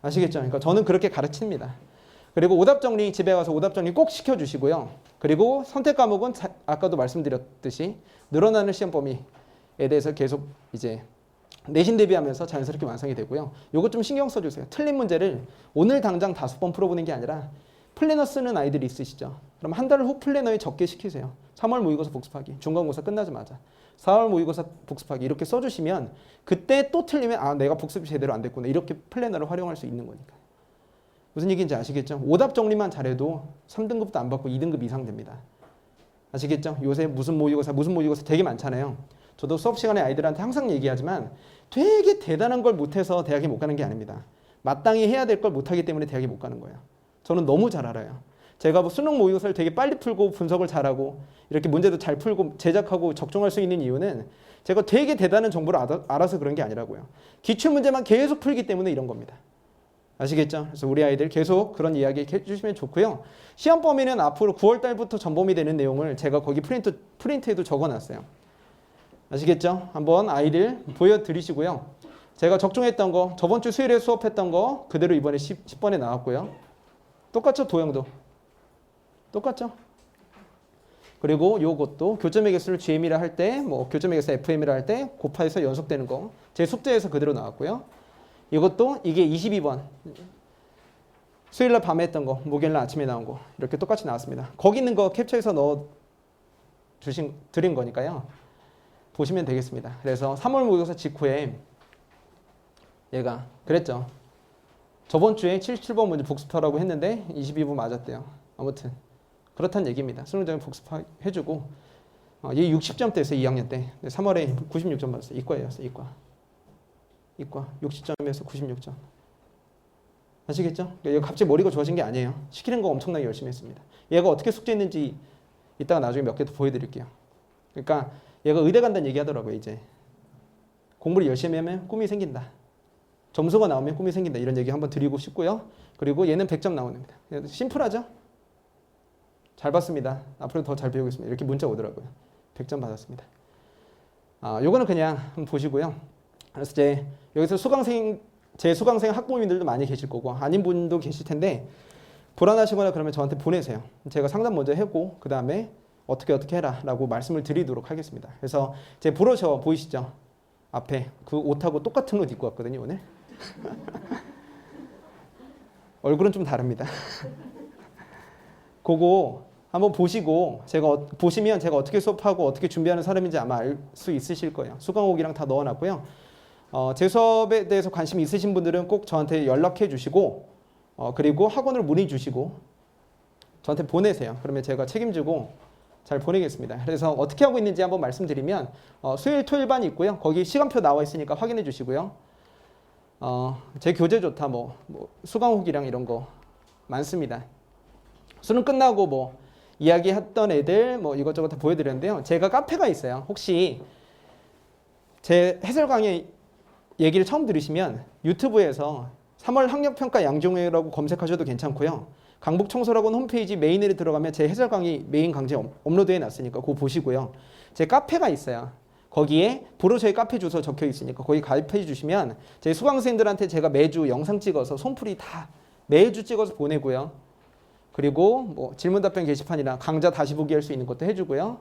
아시겠죠? 그러니까 저는 그렇게 가르칩니다. 그리고 오답 정리 집에 가서 오답 정리 꼭 시켜주시고요. 그리고 선택 과목은 아까도 말씀드렸듯이 늘어나는 시험 범위에 대해서 계속 이제 내신 대비하면서 자연스럽게 완성이 되고요. 요거 좀 신경 써주세요. 틀린 문제를 오늘 당장 5번 풀어보는 게 아니라 플래너 쓰는 아이들이 있으시죠. 그럼 한 달 후 플래너에 적게 시키세요. 3월 모의고사 복습하기, 중간고사 끝나자마자 4월 모의고사 복습하기 이렇게 써주시면 그때 또 틀리면 내가 복습이 제대로 안 됐구나 이렇게 플래너를 활용할 수 있는 거니까. 무슨 얘기인지 아시겠죠? 오답 정리만 잘해도 3등급도 안 받고 2등급 이상 됩니다. 아시겠죠? 요새 무슨 모의고사 되게 많잖아요. 저도 수업 시간에 아이들한테 항상 얘기하지만 되게 대단한 걸 못해서 대학에 못 가는 게 아닙니다. 마땅히 해야 될 걸 못하기 때문에 대학에 못 가는 거예요. 저는 너무 잘 알아요. 제가 수능 모의고사를 되게 빨리 풀고 분석을 잘하고 이렇게 문제도 잘 풀고 제작하고 적중할 수 있는 이유는 제가 되게 대단한 정보를 알아서 그런 게 아니라고요. 기출문제만 계속 풀기 때문에 이런 겁니다. 아시겠죠? 그래서 우리 아이들 계속 그런 이야기 해주시면 좋고요. 시험 범위는 앞으로 9월 달부터 전범이 되는 내용을 제가 거기 프린트에도 적어놨어요. 아시겠죠? 한번 아이들 보여드리시고요. 제가 적중했던 거, 저번 주 수요일에 수업했던 거 그대로 이번에 10번에 나왔고요. 똑같죠? 도형도. 똑같죠? 그리고 요것도 교점의 개수를 GM이라 할 때, 뭐 교점의 개수 FM이라 할 때 곱해서 연속되는 거. 제 숙제에서 그대로 나왔고요. 이것도 이게 22번. 수요일날 밤에 했던 거, 목요일날 아침에 나온 거 이렇게 똑같이 나왔습니다. 거기 있는 거 캡처해서 드린 거니까요. 보시면 되겠습니다. 그래서 3월 모의고사 직후에 얘가 그랬죠. 저번 주에 77번 문제 복습하라고 했는데 22번 맞았대요. 아무튼 그렇다는 얘기입니다. 수능장에 복습해주고 얘 60점대 했어요. 2학년 때. 3월에 96점 받았어요. 이과였어요. 이과 60점에서 96점. 아시겠죠? 얘가 갑자기 머리가 좋아진 게 아니에요. 시키는 거 엄청나게 열심히 했습니다. 얘가 어떻게 숙제했는지 이따가 나중에 몇 개 더 보여드릴게요. 그러니까 얘가 의대 간다는 얘기 하더라고요. 이제 공부를 열심히 하면 꿈이 생긴다. 점수가 나오면 꿈이 생긴다. 이런 얘기 한번 드리고 싶고요. 그리고 얘는 100점 나옵니다. 심플하죠? 잘 봤습니다. 앞으로 더 잘 배우겠습니다. 이렇게 문자 오더라고요. 100점 받았습니다. 요거는 그냥 한번 보시고요. 그래서 이제 여기서 제 수강생 학부모님들도 많이 계실 거고 아닌 분도 계실 텐데 불안하시거나 그러면 저한테 보내세요. 제가 상담 먼저 하고 그 다음에 어떻게 해라 라고 말씀을 드리도록 하겠습니다. 그래서 제 브로셔 보이시죠? 앞에 그 옷하고 똑같은 옷 입고 왔거든요 오늘. 얼굴은 좀 다릅니다. 그거 한번 보시고 보시면 제가 어떻게 수업하고 어떻게 준비하는 사람인지 아마 알 수 있으실 거예요. 수강호기랑 다 넣어놨고요. 제 수업에 대해서 관심이 있으신 분들은 꼭 저한테 연락해 주시고 그리고 학원으로 문의 주시고 저한테 보내세요. 그러면 제가 책임지고 잘 보내겠습니다. 그래서 어떻게 하고 있는지 한번 말씀드리면 수요일 토요일 반이 있고요. 거기 시간표 나와 있으니까 확인해 주시고요. 제 교재 좋다 뭐 수강 후기랑 이런 거 많습니다. 수능 끝나고 뭐 이야기했던 애들 뭐 이것저것 다 보여드렸는데요. 제가 카페가 있어요. 혹시 제 해설 강의 얘기를 처음 들으시면 유튜브에서 3월 학력평가 양종회라고 검색하셔도 괜찮고요. 강북청소학원 홈페이지 메인에 들어가면 제 해설 강의 메인 강좌 업로드해 놨으니까 그거 보시고요. 제 카페가 있어요. 거기에 브로셔의 카페 주소 적혀 있으니까 거기 가입해 주시면 제 수강생들한테 제가 매주 영상 찍어서 손풀이 다 매주 찍어서 보내고요. 그리고 뭐 질문 답변 게시판이나 강좌 다시 보기 할 수 있는 것도 해주고요.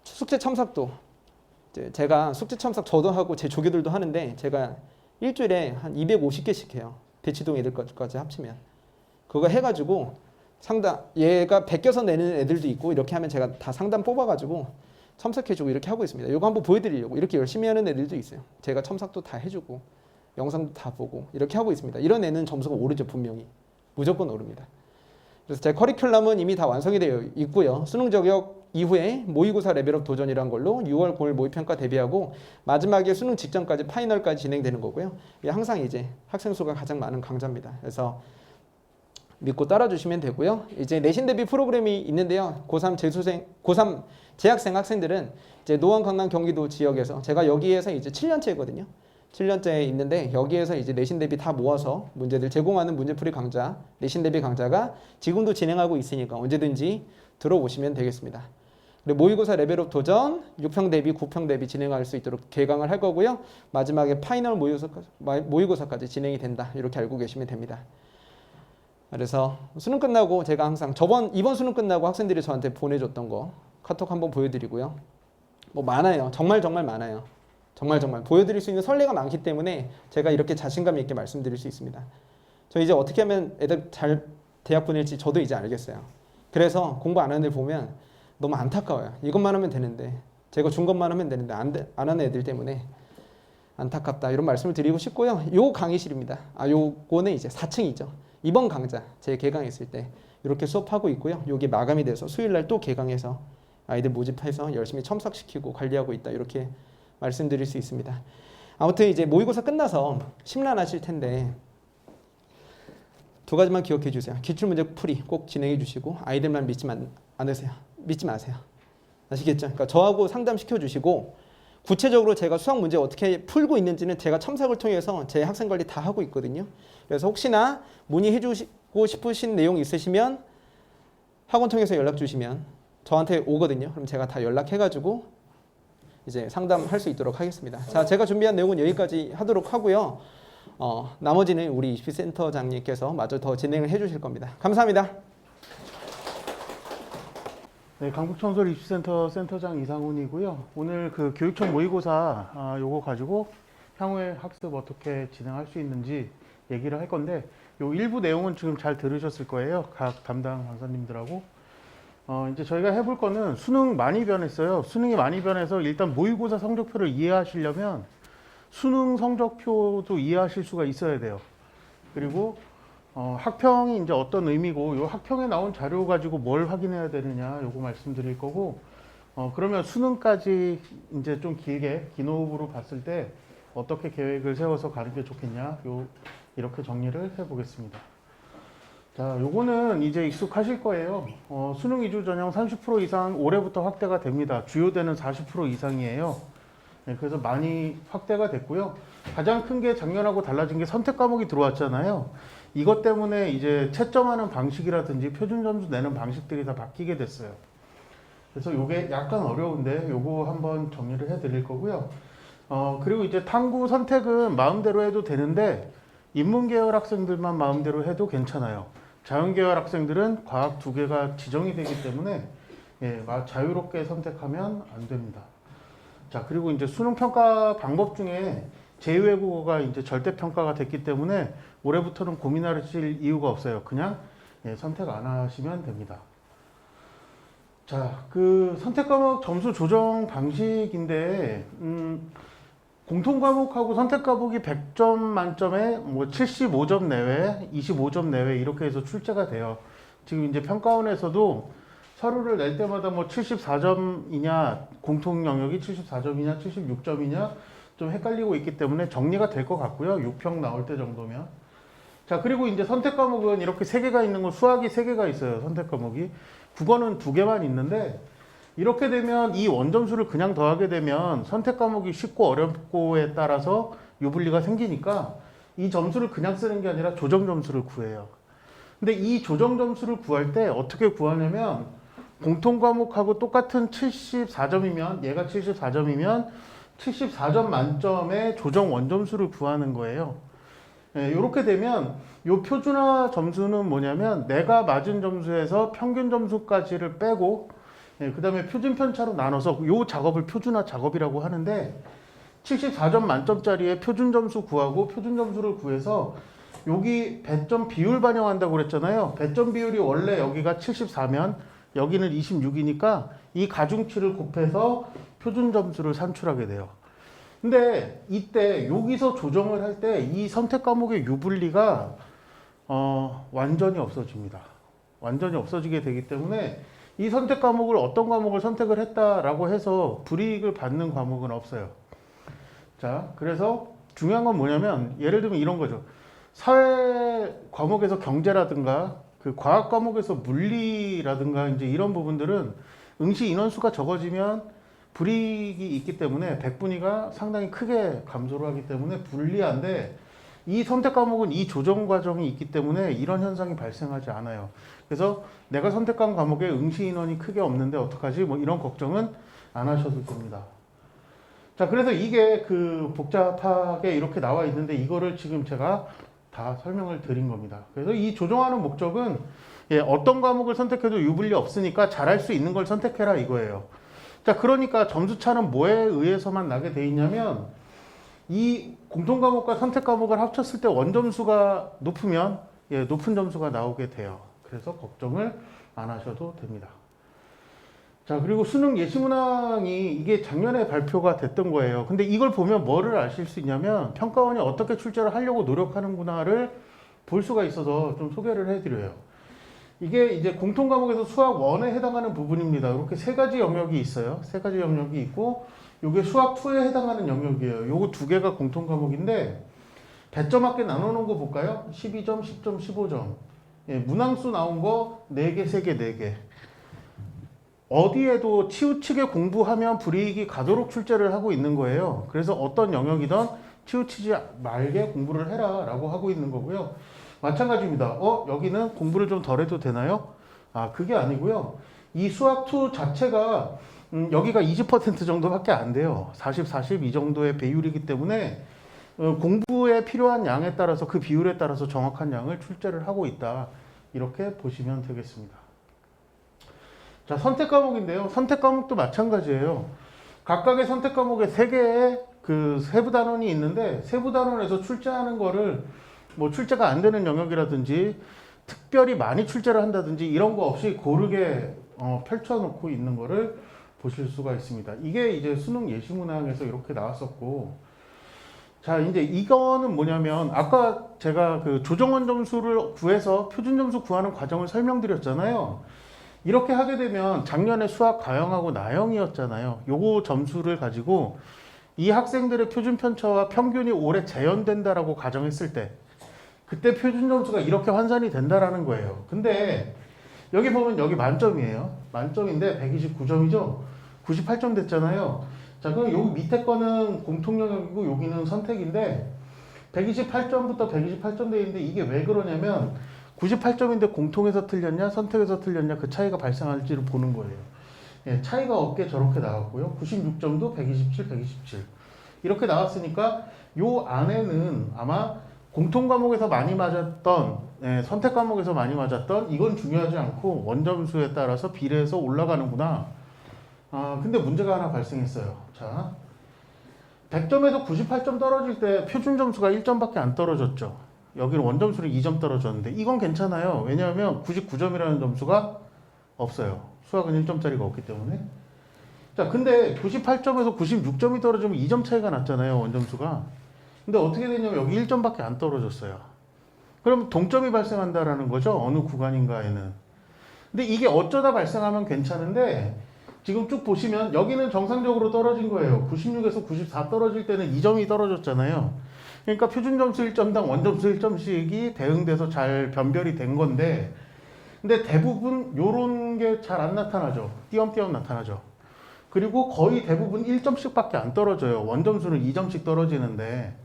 숙제 첨삭도 제가 숙제 첨삭 저도 하고 제 조교들도 하는데 제가 일주일에 한 250개씩 해요. 대치동 애들까지 합치면. 그거 해가지고 상담 얘가 베껴서 내는 애들도 있고 이렇게 하면 제가 다 상담 뽑아가지고 첨삭해주고 이렇게 하고 있습니다. 이거 한번 보여드리려고 이렇게 열심히 하는 애들도 있어요. 제가 첨삭도 다 해주고 영상도 다 보고 이렇게 하고 있습니다. 이런 애는 점수가 오르죠. 분명히. 무조건 오릅니다. 그래서 제 커리큘럼은 이미 다 완성이 되어 있고요. 수능 저격 이후에 모의고사 레벨업 도전이란 걸로 6월 9일 모의평가 대비하고 마지막에 수능 직전까지 파이널까지 진행되는 거고요. 이게 항상 이제 학생 수가 가장 많은 강좌입니다. 그래서 믿고 따라주시면 되고요. 이제 내신 대비 프로그램이 있는데요. 고3 재학생 학생들은 이제 노원, 강남, 경기도 지역에서 제가 여기에서 이제 7년째거든요. 7년째 있는데 여기에서 이제 내신 대비 다 모아서 문제들 제공하는 문제풀이 강좌, 내신 대비 강좌가 지금도 진행하고 있으니까 언제든지 들어오시면 되겠습니다. 그리고 모의고사 레벨업 도전 6평 대비, 9평 대비 진행할 수 있도록 개강을 할 거고요. 마지막에 파이널 모의고사까지 진행이 된다. 이렇게 알고 계시면 됩니다. 그래서 수능 끝나고 제가 항상 이번 수능 끝나고 학생들이 저한테 보내줬던 거 카톡 한번 보여드리고요. 뭐 많아요. 정말 많아요. 정말 보여드릴 수 있는 선례가 많기 때문에 제가 이렇게 자신감 있게 말씀드릴 수 있습니다. 저 이제 어떻게 하면 애들 잘 대학 보낼지 저도 이제 알겠어요. 그래서 공부 안 하는 애들 보면 너무 안타까워요. 이것만 하면 되는데 제가 준 것만 하면 되는데 안 하는 애들 때문에 안타깝다 이런 말씀을 드리고 싶고요. 요 강의실입니다. 요거는 이제 4층이죠. 이번 강좌 제 개강했을 때 이렇게 수업하고 있고요. 요게 마감이 돼서 수요일날 또 개강해서 아이들 모집해서 열심히 첨삭시키고 관리하고 있다 이렇게 말씀드릴 수 있습니다. 아무튼 이제 모의고사 끝나서 심란하실 텐데 두 가지만 기억해 주세요. 기출문제 풀이 꼭 진행해 주시고 아이들만 믿지 마세요. 아시겠죠? 그러니까 저하고 상담시켜 주시고 구체적으로 제가 수학 문제 어떻게 풀고 있는지는 제가 첨삭을 통해서 제 학생 관리 다 하고 있거든요. 그래서 혹시나 문의해 주시고 싶으신 내용 있으시면 학원 통해서 연락 주시면 저한테 오거든요. 그럼 제가 다 연락해가지고 이제 상담할 수 있도록 하겠습니다. 자, 제가 준비한 내용은 여기까지 하도록 하고요. 나머지는 우리 20센터장님께서 마저 더 진행을 해주실 겁니다. 감사합니다. 네, 강북청솔 입시센터 센터장 이상훈이고요. 오늘 그 교육청 모의고사 요거 가지고 향후에 학습 어떻게 진행할 수 있는지 얘기를 할 건데 요 일부 내용은 지금 잘 들으셨을 거예요. 각 담당 강사님들하고. 이제 저희가 해볼 거는 수능 많이 변했어요. 수능이 많이 변해서 일단 모의고사 성적표를 이해하시려면 수능 성적표도 이해하실 수가 있어야 돼요. 그리고 학평이 이제 어떤 의미고 요 학평에 나온 자료 가지고 뭘 확인해야 되느냐 요거 말씀드릴 거고 그러면 수능까지 이제 좀 길게 긴 호흡으로 봤을 때 어떻게 계획을 세워서 가는 게 좋겠냐 이렇게 정리를 해 보겠습니다. 자, 요거는 이제 익숙하실 거예요. 수능 2주 전형 30% 이상 올해부터 확대가 됩니다. 주요대는 40% 이상이에요. 네, 그래서 많이 확대가 됐고요. 가장 큰 게 작년하고 달라진 게 선택 과목이 들어왔잖아요. 이것 때문에 이제 채점하는 방식이라든지 표준 점수 내는 방식들이 다 바뀌게 됐어요. 그래서 요게 약간 어려운데 요거 한번 정리를 해 드릴 거고요. 그리고 이제 탐구 선택은 마음대로 해도 되는데 인문계열 학생들만 마음대로 해도 괜찮아요. 자연계열 학생들은 과학 2개가 지정이 되기 때문에 자유롭게 선택하면 안 됩니다. 자, 그리고 이제 수능 평가 방법 중에 제2외국어가 이제 절대평가가 됐기 때문에 올해부터는 고민하실 이유가 없어요. 그냥 선택 안 하시면 됩니다. 자, 그 선택 과목 점수 조정 방식인데, 공통 과목하고 선택 과목이 100점 만점에 뭐 75점 내외, 25점 내외 이렇게 해서 출제가 돼요. 지금 이제 평가원에서도 서류를 낼 때마다 뭐 74점이냐, 공통 영역이 74점이냐, 76점이냐 좀 헷갈리고 있기 때문에 정리가 될 것 같고요. 6평 나올 때 정도면. 자, 그리고 이제 선택 과목은 이렇게 3개가 있는 건 수학이 3개가 있어요. 선택 과목이. 국어는 2개만 있는데 이렇게 되면 이 원점수를 그냥 더하게 되면 선택 과목이 쉽고 어렵고에 따라서 유불리가 생기니까 이 점수를 그냥 쓰는 게 아니라 조정 점수를 구해요. 근데 이 조정 점수를 구할 때 어떻게 구하냐면 공통 과목하고 똑같은 74점이면 얘가 74점이면 74점 만점의 조정 원점수를 구하는 거예요. 이렇게 되면 이 표준화 점수는 뭐냐면 내가 맞은 점수에서 평균 점수까지를 빼고 그 다음에 표준 편차로 나눠서 이 작업을 표준화 작업이라고 하는데 74점 만점짜리의 표준 점수 구하고 표준 점수를 구해서 여기 배점 비율 반영한다고 그랬잖아요. 배점 비율이 원래 여기가 74면 여기는 26이니까 이 가중치를 곱해서 표준 점수를 산출하게 돼요. 근데 이때 여기서 조정을 할 때 이 선택 과목의 유불리가 완전히 없어집니다. 완전히 없어지게 되기 때문에 이 선택 과목을 어떤 과목을 선택을 했다라고 해서 불이익을 받는 과목은 없어요. 자, 그래서 중요한 건 뭐냐면 예를 들면 이런 거죠. 사회 과목에서 경제라든가 그 과학 과목에서 물리라든가 이제 이런 부분들은 응시 인원수가 적어지면 불이익이 있기 때문에 백분위가 상당히 크게 감소를 하기 때문에 불리한데 이 선택 과목은 이 조정 과정이 있기 때문에 이런 현상이 발생하지 않아요. 그래서 내가 선택한 과목에 응시 인원이 크게 없는데 어떡하지? 뭐 이런 걱정은 안 하셔도 됩니다. 자, 그래서 이게 그 복잡하게 이렇게 나와 있는데 이거를 지금 제가 다 설명을 드린 겁니다. 그래서 이 조정하는 목적은 어떤 과목을 선택해도 유불리 없으니까 잘할 수 있는 걸 선택해라 이거예요. 자, 그러니까 점수 차는 뭐에 의해서만 나게 돼 있냐면 이 공통 과목과 선택 과목을 합쳤을 때 원점수가 높으면 높은 점수가 나오게 돼요. 그래서 걱정을 안 하셔도 됩니다. 자, 그리고 수능 예시문항이 이게 작년에 발표가 됐던 거예요. 근데 이걸 보면 뭐를 아실 수 있냐면 평가원이 어떻게 출제를 하려고 노력하는구나를 볼 수가 있어서 좀 소개를 해드려요. 이게 이제 공통 과목에서 수학 1에 해당하는 부분입니다. 이렇게 3가지 영역이 있어요. 3가지 영역이 있고 이게 수학 2에 해당하는 영역이에요. 요거 2개가 공통 과목인데 배점 맞게 나눠놓은 거 볼까요? 12점, 10점, 15점. 문항수 나온 거 4개, 3개, 4개. 어디에도 치우치게 공부하면 불이익이 가도록 출제를 하고 있는 거예요. 그래서 어떤 영역이든 치우치지 말게 공부를 해라 라고 하고 있는 거고요. 마찬가지입니다. 여기는 공부를 좀 덜 해도 되나요? 그게 아니고요. 이 수학2 자체가 여기가 20% 정도밖에 안 돼요. 40, 40 이 정도의 비율이기 때문에 공부에 필요한 양에 따라서 그 비율에 따라서 정확한 양을 출제를 하고 있다. 이렇게 보시면 되겠습니다. 자, 선택 과목인데요. 선택 과목도 마찬가지예요. 각각의 선택 과목에 3개의 그 세부 단원이 있는데 세부 단원에서 출제하는 거를 뭐 출제가 안 되는 영역이라든지 특별히 많이 출제를 한다든지 이런 거 없이 고르게 펼쳐놓고 있는 거를 보실 수가 있습니다. 이게 이제 수능 예시 문항에서 이렇게 나왔었고, 자, 이제 이거는 뭐냐면 아까 제가 그 조정원 점수를 구해서 표준 점수 구하는 과정을 설명드렸잖아요. 이렇게 하게 되면 작년에 수학 가형하고 나형이었잖아요. 요거 점수를 가지고 이 학생들의 표준 편차와 평균이 올해 재현된다라고 가정했을 때 그때 표준 점수가 이렇게 환산이 된다라는 거예요. 근데 여기 보면 여기 만점이에요. 만점인데 129점이죠. 98점 됐잖아요. 자, 그럼 여기 밑에 거는 공통 영역이고 여기는 선택인데 128점부터 128점 돼 있는데 이게 왜 그러냐면 98점인데 공통에서 틀렸냐 선택에서 틀렸냐 그 차이가 발생할지를 보는 거예요. 예, 차이가 없게 저렇게 나왔고요. 96점도 127, 127 이렇게 나왔으니까 요 안에는 아마 공통 과목에서 많이 맞았던 선택 과목에서 많이 맞았던 이건 중요하지 않고 원점수에 따라서 비례해서 올라가는구나. 근데 문제가 하나 발생했어요. 자, 100점에서 98점 떨어질 때 표준 점수가 1점밖에 안 떨어졌죠. 여기는 원점수는 2점 떨어졌는데 이건 괜찮아요. 왜냐하면 99점이라는 점수가 없어요. 수학은 1점짜리가 없기 때문에. 자, 근데 98점에서 96점이 떨어지면 2점 차이가 났잖아요. 원점수가. 근데 어떻게 되냐면 여기 1점밖에 안 떨어졌어요. 그럼 동점이 발생한다라는 거죠. 어느 구간인가에는. 근데 이게 어쩌다 발생하면 괜찮은데 지금 쭉 보시면 여기는 정상적으로 떨어진 거예요. 96에서 94 떨어질 때는 2점이 떨어졌잖아요. 그러니까 표준 점수 1점당 원점수 1점씩이 대응돼서 잘 변별이 된 건데 근데 대부분 요런 게 잘 안 나타나죠. 띄엄띄엄 나타나죠. 그리고 거의 대부분 1점씩밖에 안 떨어져요. 원점수는 2점씩 떨어지는데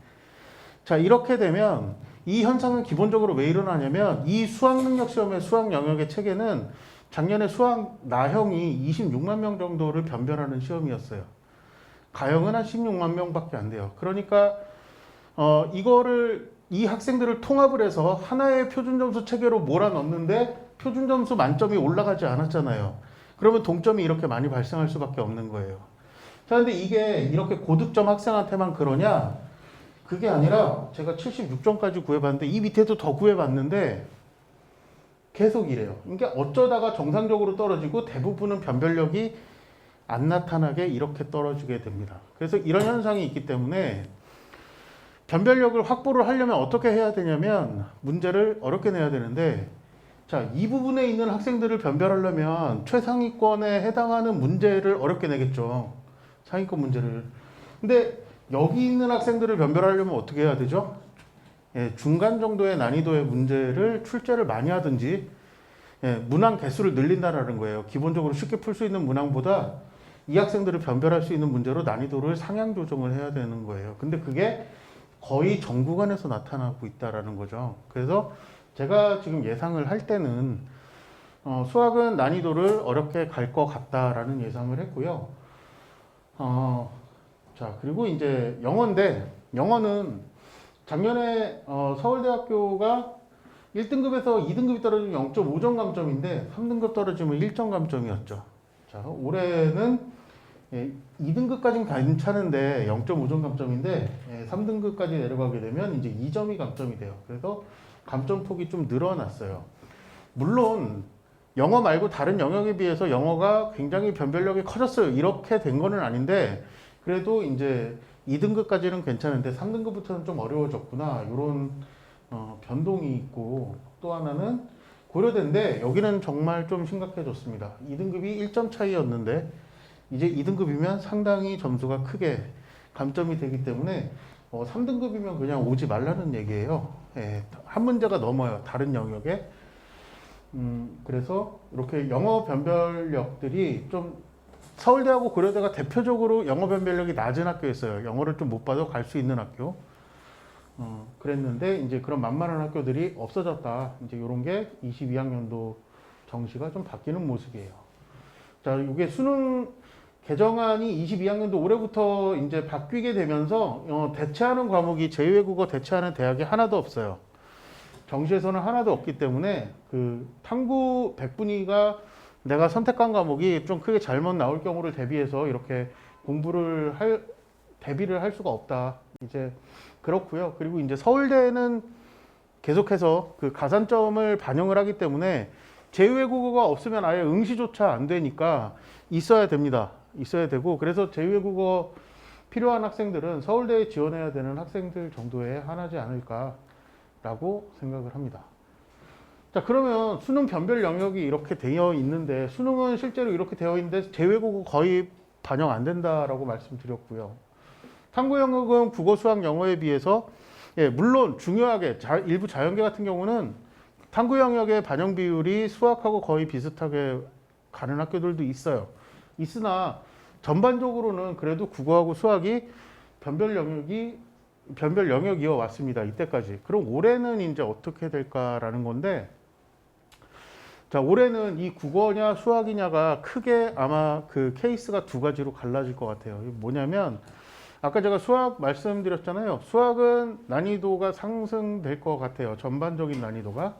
자, 이렇게 되면 이 현상은 기본적으로 왜 일어나냐면 이 수학능력 시험의 수학 영역의 체계는 작년에 수학 나형이 26만 명 정도를 변별하는 시험이었어요. 가형은 한 16만 명밖에 안 돼요. 그러니까 이거를 이 학생들을 통합을 해서 하나의 표준 점수 체계로 몰아넣는데 표준 점수 만점이 올라가지 않았잖아요. 그러면 동점이 이렇게 많이 발생할 수밖에 없는 거예요. 자, 근데 이게 이렇게 고득점 학생한테만 그러냐? 그게 아니라 제가 76점까지 구해봤는데 이 밑에도 더 구해봤는데 계속 이래요. 그러니까 어쩌다가 정상적으로 떨어지고 대부분은 변별력이 안 나타나게 이렇게 떨어지게 됩니다. 그래서 이런 현상이 있기 때문에 변별력을 확보를 하려면 어떻게 해야 되냐면 문제를 어렵게 내야 되는데 자, 이 부분에 있는 학생들을 변별하려면 최상위권에 해당하는 문제를 어렵게 내겠죠. 상위권 문제를. 근데 여기 있는 학생들을 변별하려면 어떻게 해야 되죠? 예, 중간 정도의 난이도의 문제를 출제를 많이 하든지 문항 개수를 늘린다는 거예요. 기본적으로 쉽게 풀 수 있는 문항보다 이 학생들을 변별할 수 있는 문제로 난이도를 상향 조정을 해야 되는 거예요. 근데 그게 거의 전 구간에서 나타나고 있다라는 거죠. 그래서 제가 지금 예상을 할 때는 수학은 난이도를 어렵게 갈 것 같다라는 예상을 했고요. 자, 그리고 이제 영어인데 영어는 작년에 서울대학교가 1등급에서 2등급이 떨어지면 0.5점 감점인데 3등급 떨어지면 1점 감점이었죠. 자, 올해는 2등급까지는 괜찮은데 0.5점 감점인데 3등급까지 내려가게 되면 이제 2점이 감점이 돼요. 그래서 감점폭이 좀 늘어났어요. 물론 영어 말고 다른 영역에 비해서 영어가 굉장히 변별력이 커졌어요. 이렇게 된 거는 아닌데 그래도 이제 2등급까지는 괜찮은데 3등급부터는 좀 어려워졌구나. 이런 변동이 있고 또 하나는 고려대인데 여기는 정말 좀 심각해졌습니다. 2등급이 1점 차이였는데 이제 2등급이면 상당히 점수가 크게 감점이 되기 때문에 3등급이면 그냥 오지 말라는 얘기예요. 예, 한 문제가 넘어요. 다른 영역에. 그래서 이렇게 영어 변별력들이 좀 서울대하고 고려대가 대표적으로 영어 변별력이 낮은 학교였어요. 영어를 좀 못 봐도 갈 수 있는 학교. 그랬는데 이제 그런 만만한 학교들이 없어졌다. 이제 이런 게 22학년도 정시가 좀 바뀌는 모습이에요. 자, 이게 수능 개정안이 22학년도 올해부터 이제 바뀌게 되면서 대체하는 과목이 제2외국어 대체하는 대학이 하나도 없어요. 정시에서는 하나도 없기 때문에 그 탐구 100분위가 내가 선택한 과목이 좀 크게 잘못 나올 경우를 대비해서 이렇게 대비를 할 수가 없다. 이제 그렇고요. 그리고 이제 서울대는 계속해서 그 가산점을 반영을 하기 때문에 제2외국어가 없으면 아예 응시조차 안 되니까 있어야 됩니다. 있어야 되고, 그래서 제2외국어 필요한 학생들은 서울대에 지원해야 되는 학생들 정도에 하나지 않을까라고 생각을 합니다. 자, 그러면 수능 변별 영역이 이렇게 되어 있는데, 수능은 실제로 이렇게 되어 있는데 제2외국어 거의 반영 안 된다라고 말씀드렸고요. 탐구 영역은 국어, 수학, 영어에 비해서 물론 중요하게 일부 자연계 같은 경우는 탐구 영역의 반영 비율이 수학하고 거의 비슷하게 가는 학교들도 있어요. 있으나 전반적으로는 그래도 국어하고 수학이 변별 영역이어 왔습니다. 이때까지. 그럼 올해는 이제 어떻게 될까라는 건데, 자, 올해는 이 국어냐 수학이냐가 크게 아마 그 케이스가 두 가지로 갈라질 것 같아요. 뭐냐면 아까 제가 수학 말씀드렸잖아요. 수학은 난이도가 상승될 것 같아요. 전반적인 난이도가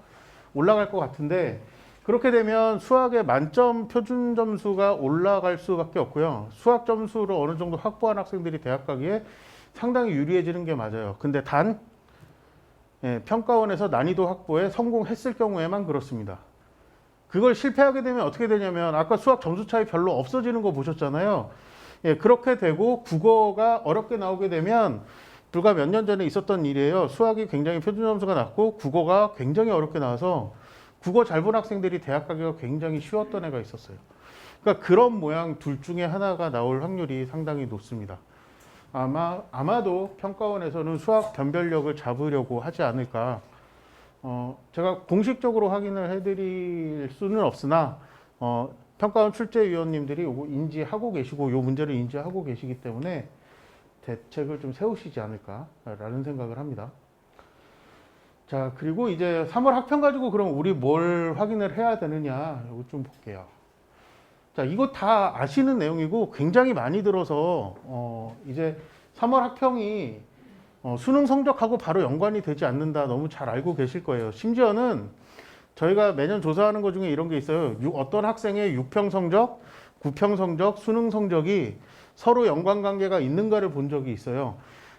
올라갈 것 같은데, 그렇게 되면 수학의 만점 표준 점수가 올라갈 수밖에 없고요. 수학 점수를 어느 정도 확보한 학생들이 대학 가기에 상당히 유리해지는 게 맞아요. 근데 평가원에서 난이도 확보에 성공했을 경우에만 그렇습니다. 그걸 실패하게 되면 어떻게 되냐면, 아까 수학 점수 차이 별로 없어지는 거 보셨잖아요. 그렇게 되고 국어가 어렵게 나오게 되면 불과 몇 년 전에 있었던 일이에요. 수학이 굉장히 표준 점수가 낮고 국어가 굉장히 어렵게 나와서 국어 잘 본 학생들이 대학 가기가 굉장히 쉬웠던 애가 있었어요. 그러니까 그런 모양 둘 중에 하나가 나올 확률이 상당히 높습니다. 아마도 평가원에서는 수학 변별력을 잡으려고 하지 않을까. 제가 공식적으로 확인을 해드릴 수는 없으나 평가원 출제위원님들이 이거 인지하고 계시고 이 문제를 인지하고 계시기 때문에 대책을 좀 세우시지 않을까라는 생각을 합니다. 자, 그리고 이제 3월 학평 가지고 그럼 우리 뭘 확인을 해야 되느냐, 이거 좀 볼게요. 자, 이거 다 아시는 내용이고 굉장히 많이 들어서 이제 3월 학평이 수능 성적하고 바로 연관이 되지 않는다, 너무 잘 알고 계실 거예요. 심지어는 저희가 매년 조사하는 것 중에 이런 게 있어요. 어떤 학생의 6평 성적, 9평 성적, 수능 성적이 서로 연관관계가 있는가를 본 적이 있어요.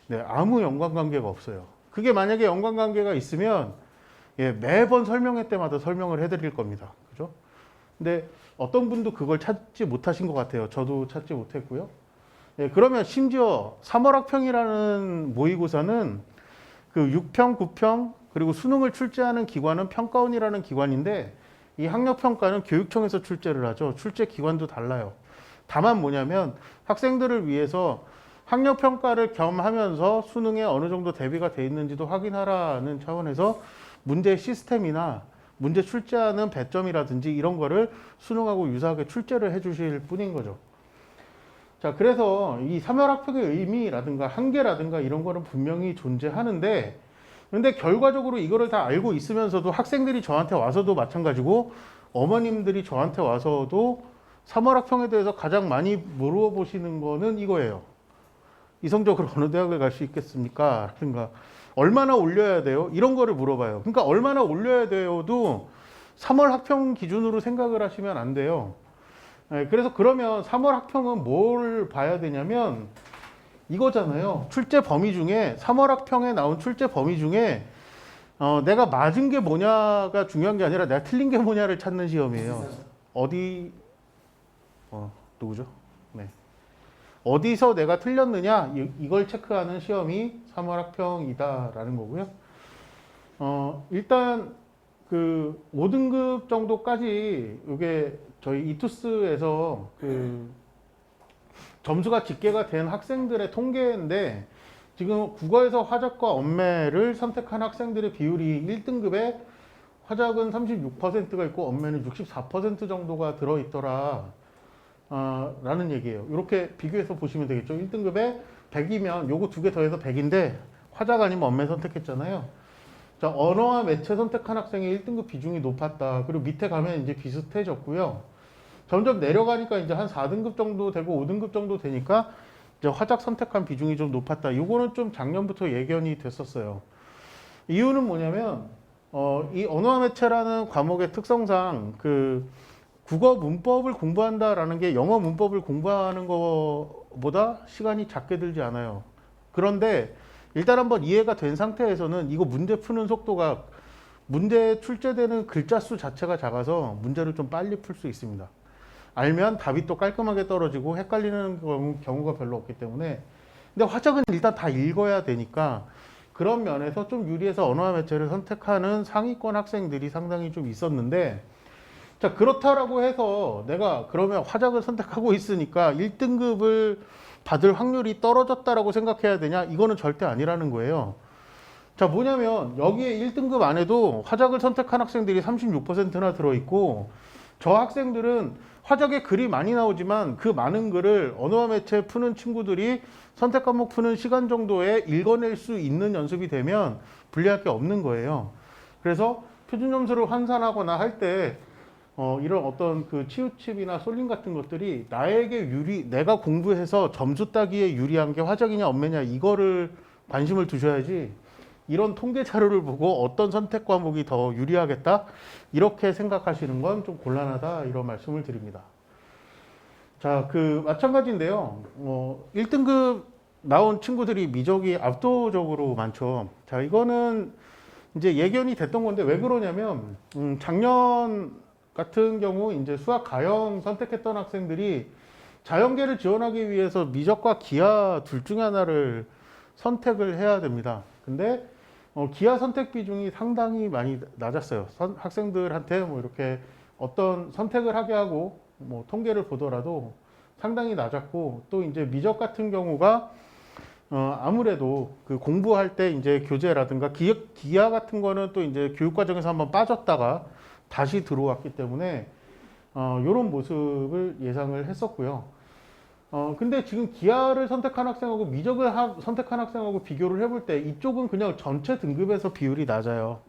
네, 아무 연관관계가 없어요. 그게 만약에 연관관계가 있으면 매번 설명회 때마다 설명을 해드릴 겁니다. 그죠? 근데 어떤 분도 그걸 찾지 못하신 것 같아요. 저도 찾지 못했고요. 그러면 심지어 3월 학평이라는 모의고사는 그 6평, 9평, 그리고 수능을 출제하는 기관은 평가원이라는 기관인데, 이 학력평가는 교육청에서 출제를 하죠. 출제 기관도 달라요. 다만 뭐냐면 학생들을 위해서 학력평가를 겸하면서 수능에 어느 정도 대비가 돼 있는지도 확인하라는 차원에서 문제 시스템이나 문제 출제하는 배점이라든지 이런 거를 수능하고 유사하게 출제를 해 주실 뿐인 거죠. 자, 그래서 이 3월 학평의 의미라든가 한계라든가 이런 거는 분명히 존재하는데, 근데 결과적으로 이거를 다 알고 있으면서도 학생들이 저한테 와서도 마찬가지고 어머님들이 저한테 와서도 3월 학평에 대해서 가장 많이 물어보시는 거는 이거예요. 이 성적으로 어느 대학을 갈 수 있겠습니까? 라든가 얼마나 올려야 돼요? 이런 거를 물어봐요. 그러니까 얼마나 올려야 돼요도 3월 학평 기준으로 생각을 하시면 안 돼요. 그래서 그러면 3월 학평은 뭘 봐야 되냐면 이거잖아요. 출제 범위 중에 3월 학평에 나온 출제 범위 중에 내가 맞은 게 뭐냐가 중요한 게 아니라 내가 틀린 게 뭐냐를 찾는 시험이에요. 누구죠? 네. 어디서 내가 틀렸느냐 이걸 체크하는 시험이 3월 학평이다라는 거고요. 일단 그 5등급 정도까지 이게 저희 이투스에서 그 점수가 집계가 된 학생들의 통계인데, 지금 국어에서 화작과 언매를 선택한 학생들의 비율이 1등급에 화작은 36%가 있고 언매는 64% 정도가 들어있더라 라는 얘기예요. 이렇게 비교해서 보시면 되겠죠. 1등급에 100이면 요거 두 개 더해서 100인데 화작 아니면 언매 선택했잖아요. 자, 언어와 매체 선택한 학생의 1등급 비중이 높았다. 그리고 밑에 가면 이제 비슷해졌고요. 점점 내려가니까 이제 한 4등급 정도 되고 5등급 정도 되니까 이제 화작 선택한 비중이 좀 높았다. 요거는 좀 작년부터 예견이 됐었어요. 이유는 뭐냐면 이 언어와 매체라는 과목의 특성상 그 국어 문법을 공부한다라는 게 영어 문법을 공부하는 것보다 시간이 작게 들지 않아요. 그런데 일단 한번 이해가 된 상태에서는 이거 문제 푸는 속도가 문제에 출제되는 글자 수 자체가 작아서 문제를 좀 빨리 풀 수 있습니다. 알면 답이 또 깔끔하게 떨어지고 헷갈리는 경우가 별로 없기 때문에. 근데 화작은 일단 다 읽어야 되니까 그런 면에서 좀 유리해서 언어와 매체를 선택하는 상위권 학생들이 상당히 좀 있었는데, 자, 그렇다라고 해서 내가 그러면 화작을 선택하고 있으니까 1등급을 받을 확률이 떨어졌다라고 생각해야 되냐? 이거는 절대 아니라는 거예요. 자, 뭐냐면 여기에 1등급 안에도 화작을 선택한 학생들이 36%나 들어있고, 저 학생들은 화작에 글이 많이 나오지만 그 많은 글을 언어와 매체 푸는 친구들이 선택 과목 푸는 시간 정도에 읽어낼 수 있는 연습이 되면 불리할 게 없는 거예요. 그래서 표준 점수를 환산하거나 할 때 이런 어떤 그 치우칩이나 솔림 같은 것들이 나에게 내가 공부해서 점수 따기에 유리한 게 화작이냐 언매냐 이거를 관심을 두셔야지, 이런 통계 자료를 보고 어떤 선택 과목이 더 유리하겠다 이렇게 생각하시는 건 좀 곤란하다, 이런 말씀을 드립니다. 자, 그 마찬가지인데요. 1등급 나온 친구들이 미적이 압도적으로 많죠. 자, 이거는 이제 예견이 됐던 건데 왜 그러냐면 작년 같은 경우 이제 수학 가형 선택했던 학생들이 자연계를 지원하기 위해서 미적과 기하 둘 중에 하나를 선택을 해야 됩니다. 근데 기하 선택 비중이 상당히 많이 낮았어요. 학생들한테 뭐 이렇게 어떤 선택을 하게 하고 뭐 통계를 보더라도 상당히 낮았고, 또 이제 미적 같은 경우가 아무래도 그 공부할 때 이제 교재라든가 기하 같은 거는 또 이제 교육 과정에서 한번 빠졌다가 다시 들어왔기 때문에 이런 모습을 예상을 했었고요. 근데 지금 기하를 선택한 학생하고 미적을 선택한 학생하고 비교를 해볼 때 이쪽은 그냥 전체 등급에서 비율이 낮아요.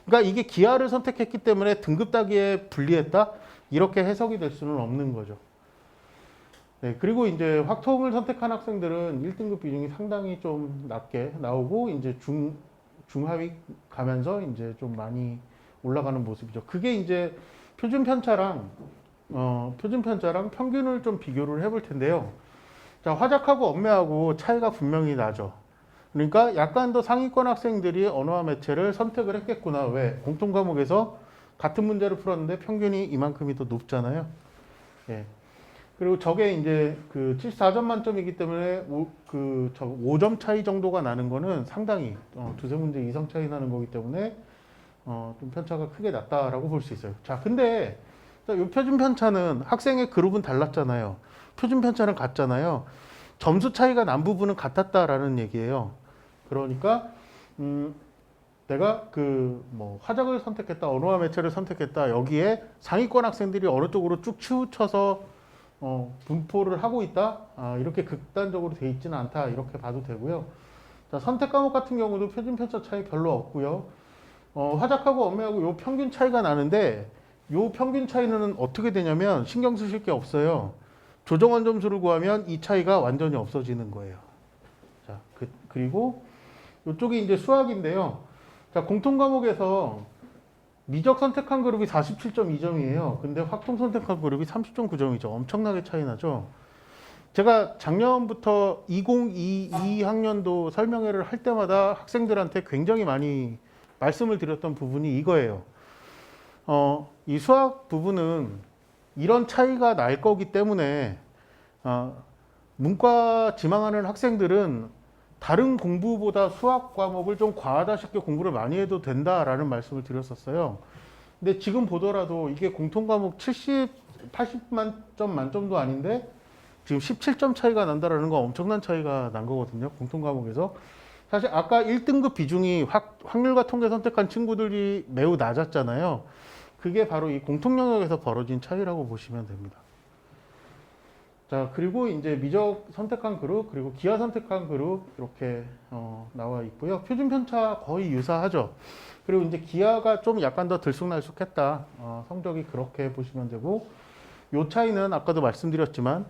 그러니까 이게 기하를 선택했기 때문에 등급 따기에 불리했다? 이렇게 해석이 될 수는 없는 거죠. 네, 그리고 이제 확통을 선택한 학생들은 1등급 비중이 상당히 좀 낮게 나오고 이제 중하위 가면서 이제 좀 많이 올라가는 모습이죠. 그게 이제 표준 편차랑 평균을 좀 비교를 해볼 텐데요. 자, 화작하고 언매하고 차이가 분명히 나죠. 그러니까 약간 더 상위권 학생들이 언어와 매체를 선택을 했겠구나. 왜? 공통 과목에서 같은 문제를 풀었는데 평균이 이만큼이 더 높잖아요. 예. 그리고 저게 이제 그 74점 만점이기 때문에 5점 차이 정도가 나는 거는 상당히 두세 문제 이상 차이 나는 거기 때문에 좀 편차가 크게 났다라고 볼 수 있어요. 자, 근데 이 표준 편차는 학생의 그룹은 달랐잖아요. 표준 편차는 같잖아요. 점수 차이가 난 부분은 같았다라는 얘기예요. 그러니까 내가 뭐 화작을 선택했다, 언어와 매체를 선택했다, 여기에 상위권 학생들이 어느 쪽으로 쭉 치우쳐서 분포를 하고 있다, 이렇게 극단적으로 돼 있지는 않다, 이렇게 봐도 되고요. 자, 선택 과목 같은 경우도 표준 편차 차이 별로 없고요. 화작하고 언매하고 요 평균 차이가 나는데 요 평균 차이는 어떻게 되냐면 신경 쓰실 게 없어요. 조정원 점수를 구하면 이 차이가 완전히 없어지는 거예요. 자, 그리고 이쪽이 이제 수학인데요. 자, 공통 과목에서 미적 선택한 그룹이 47.2점이에요. 근데 확통 선택한 그룹이 30.9점이죠. 엄청나게 차이 나죠. 제가 작년부터 2022학년도 설명회를 할 때마다 학생들한테 굉장히 많이 말씀을 드렸던 부분이 이거예요. 이 수학 부분은 이런 차이가 날 거기 때문에 문과 지망하는 학생들은 다른 공부보다 수학 과목을 좀 과하다쉽게 공부를 많이 해도 된다라는 말씀을 드렸었어요. 근데 지금 보더라도 이게 공통 과목 80점 만점도 아닌데 지금 17점 차이가 난다라는 건 엄청난 차이가 난 거거든요. 공통 과목에서. 사실 아까 1등급 비중이 확률과 통계 선택한 친구들이 매우 낮았잖아요. 그게 바로 이 공통 영역에서 벌어진 차이라고 보시면 됩니다. 자, 그리고 이제 미적 선택한 그룹, 그리고 기하 선택한 그룹 이렇게 나와 있고요. 표준 편차 거의 유사하죠. 그리고 이제 기하가 좀 약간 더 들쑥날쑥했다. 성적이 그렇게 보시면 되고, 요 차이는 아까도 말씀드렸지만,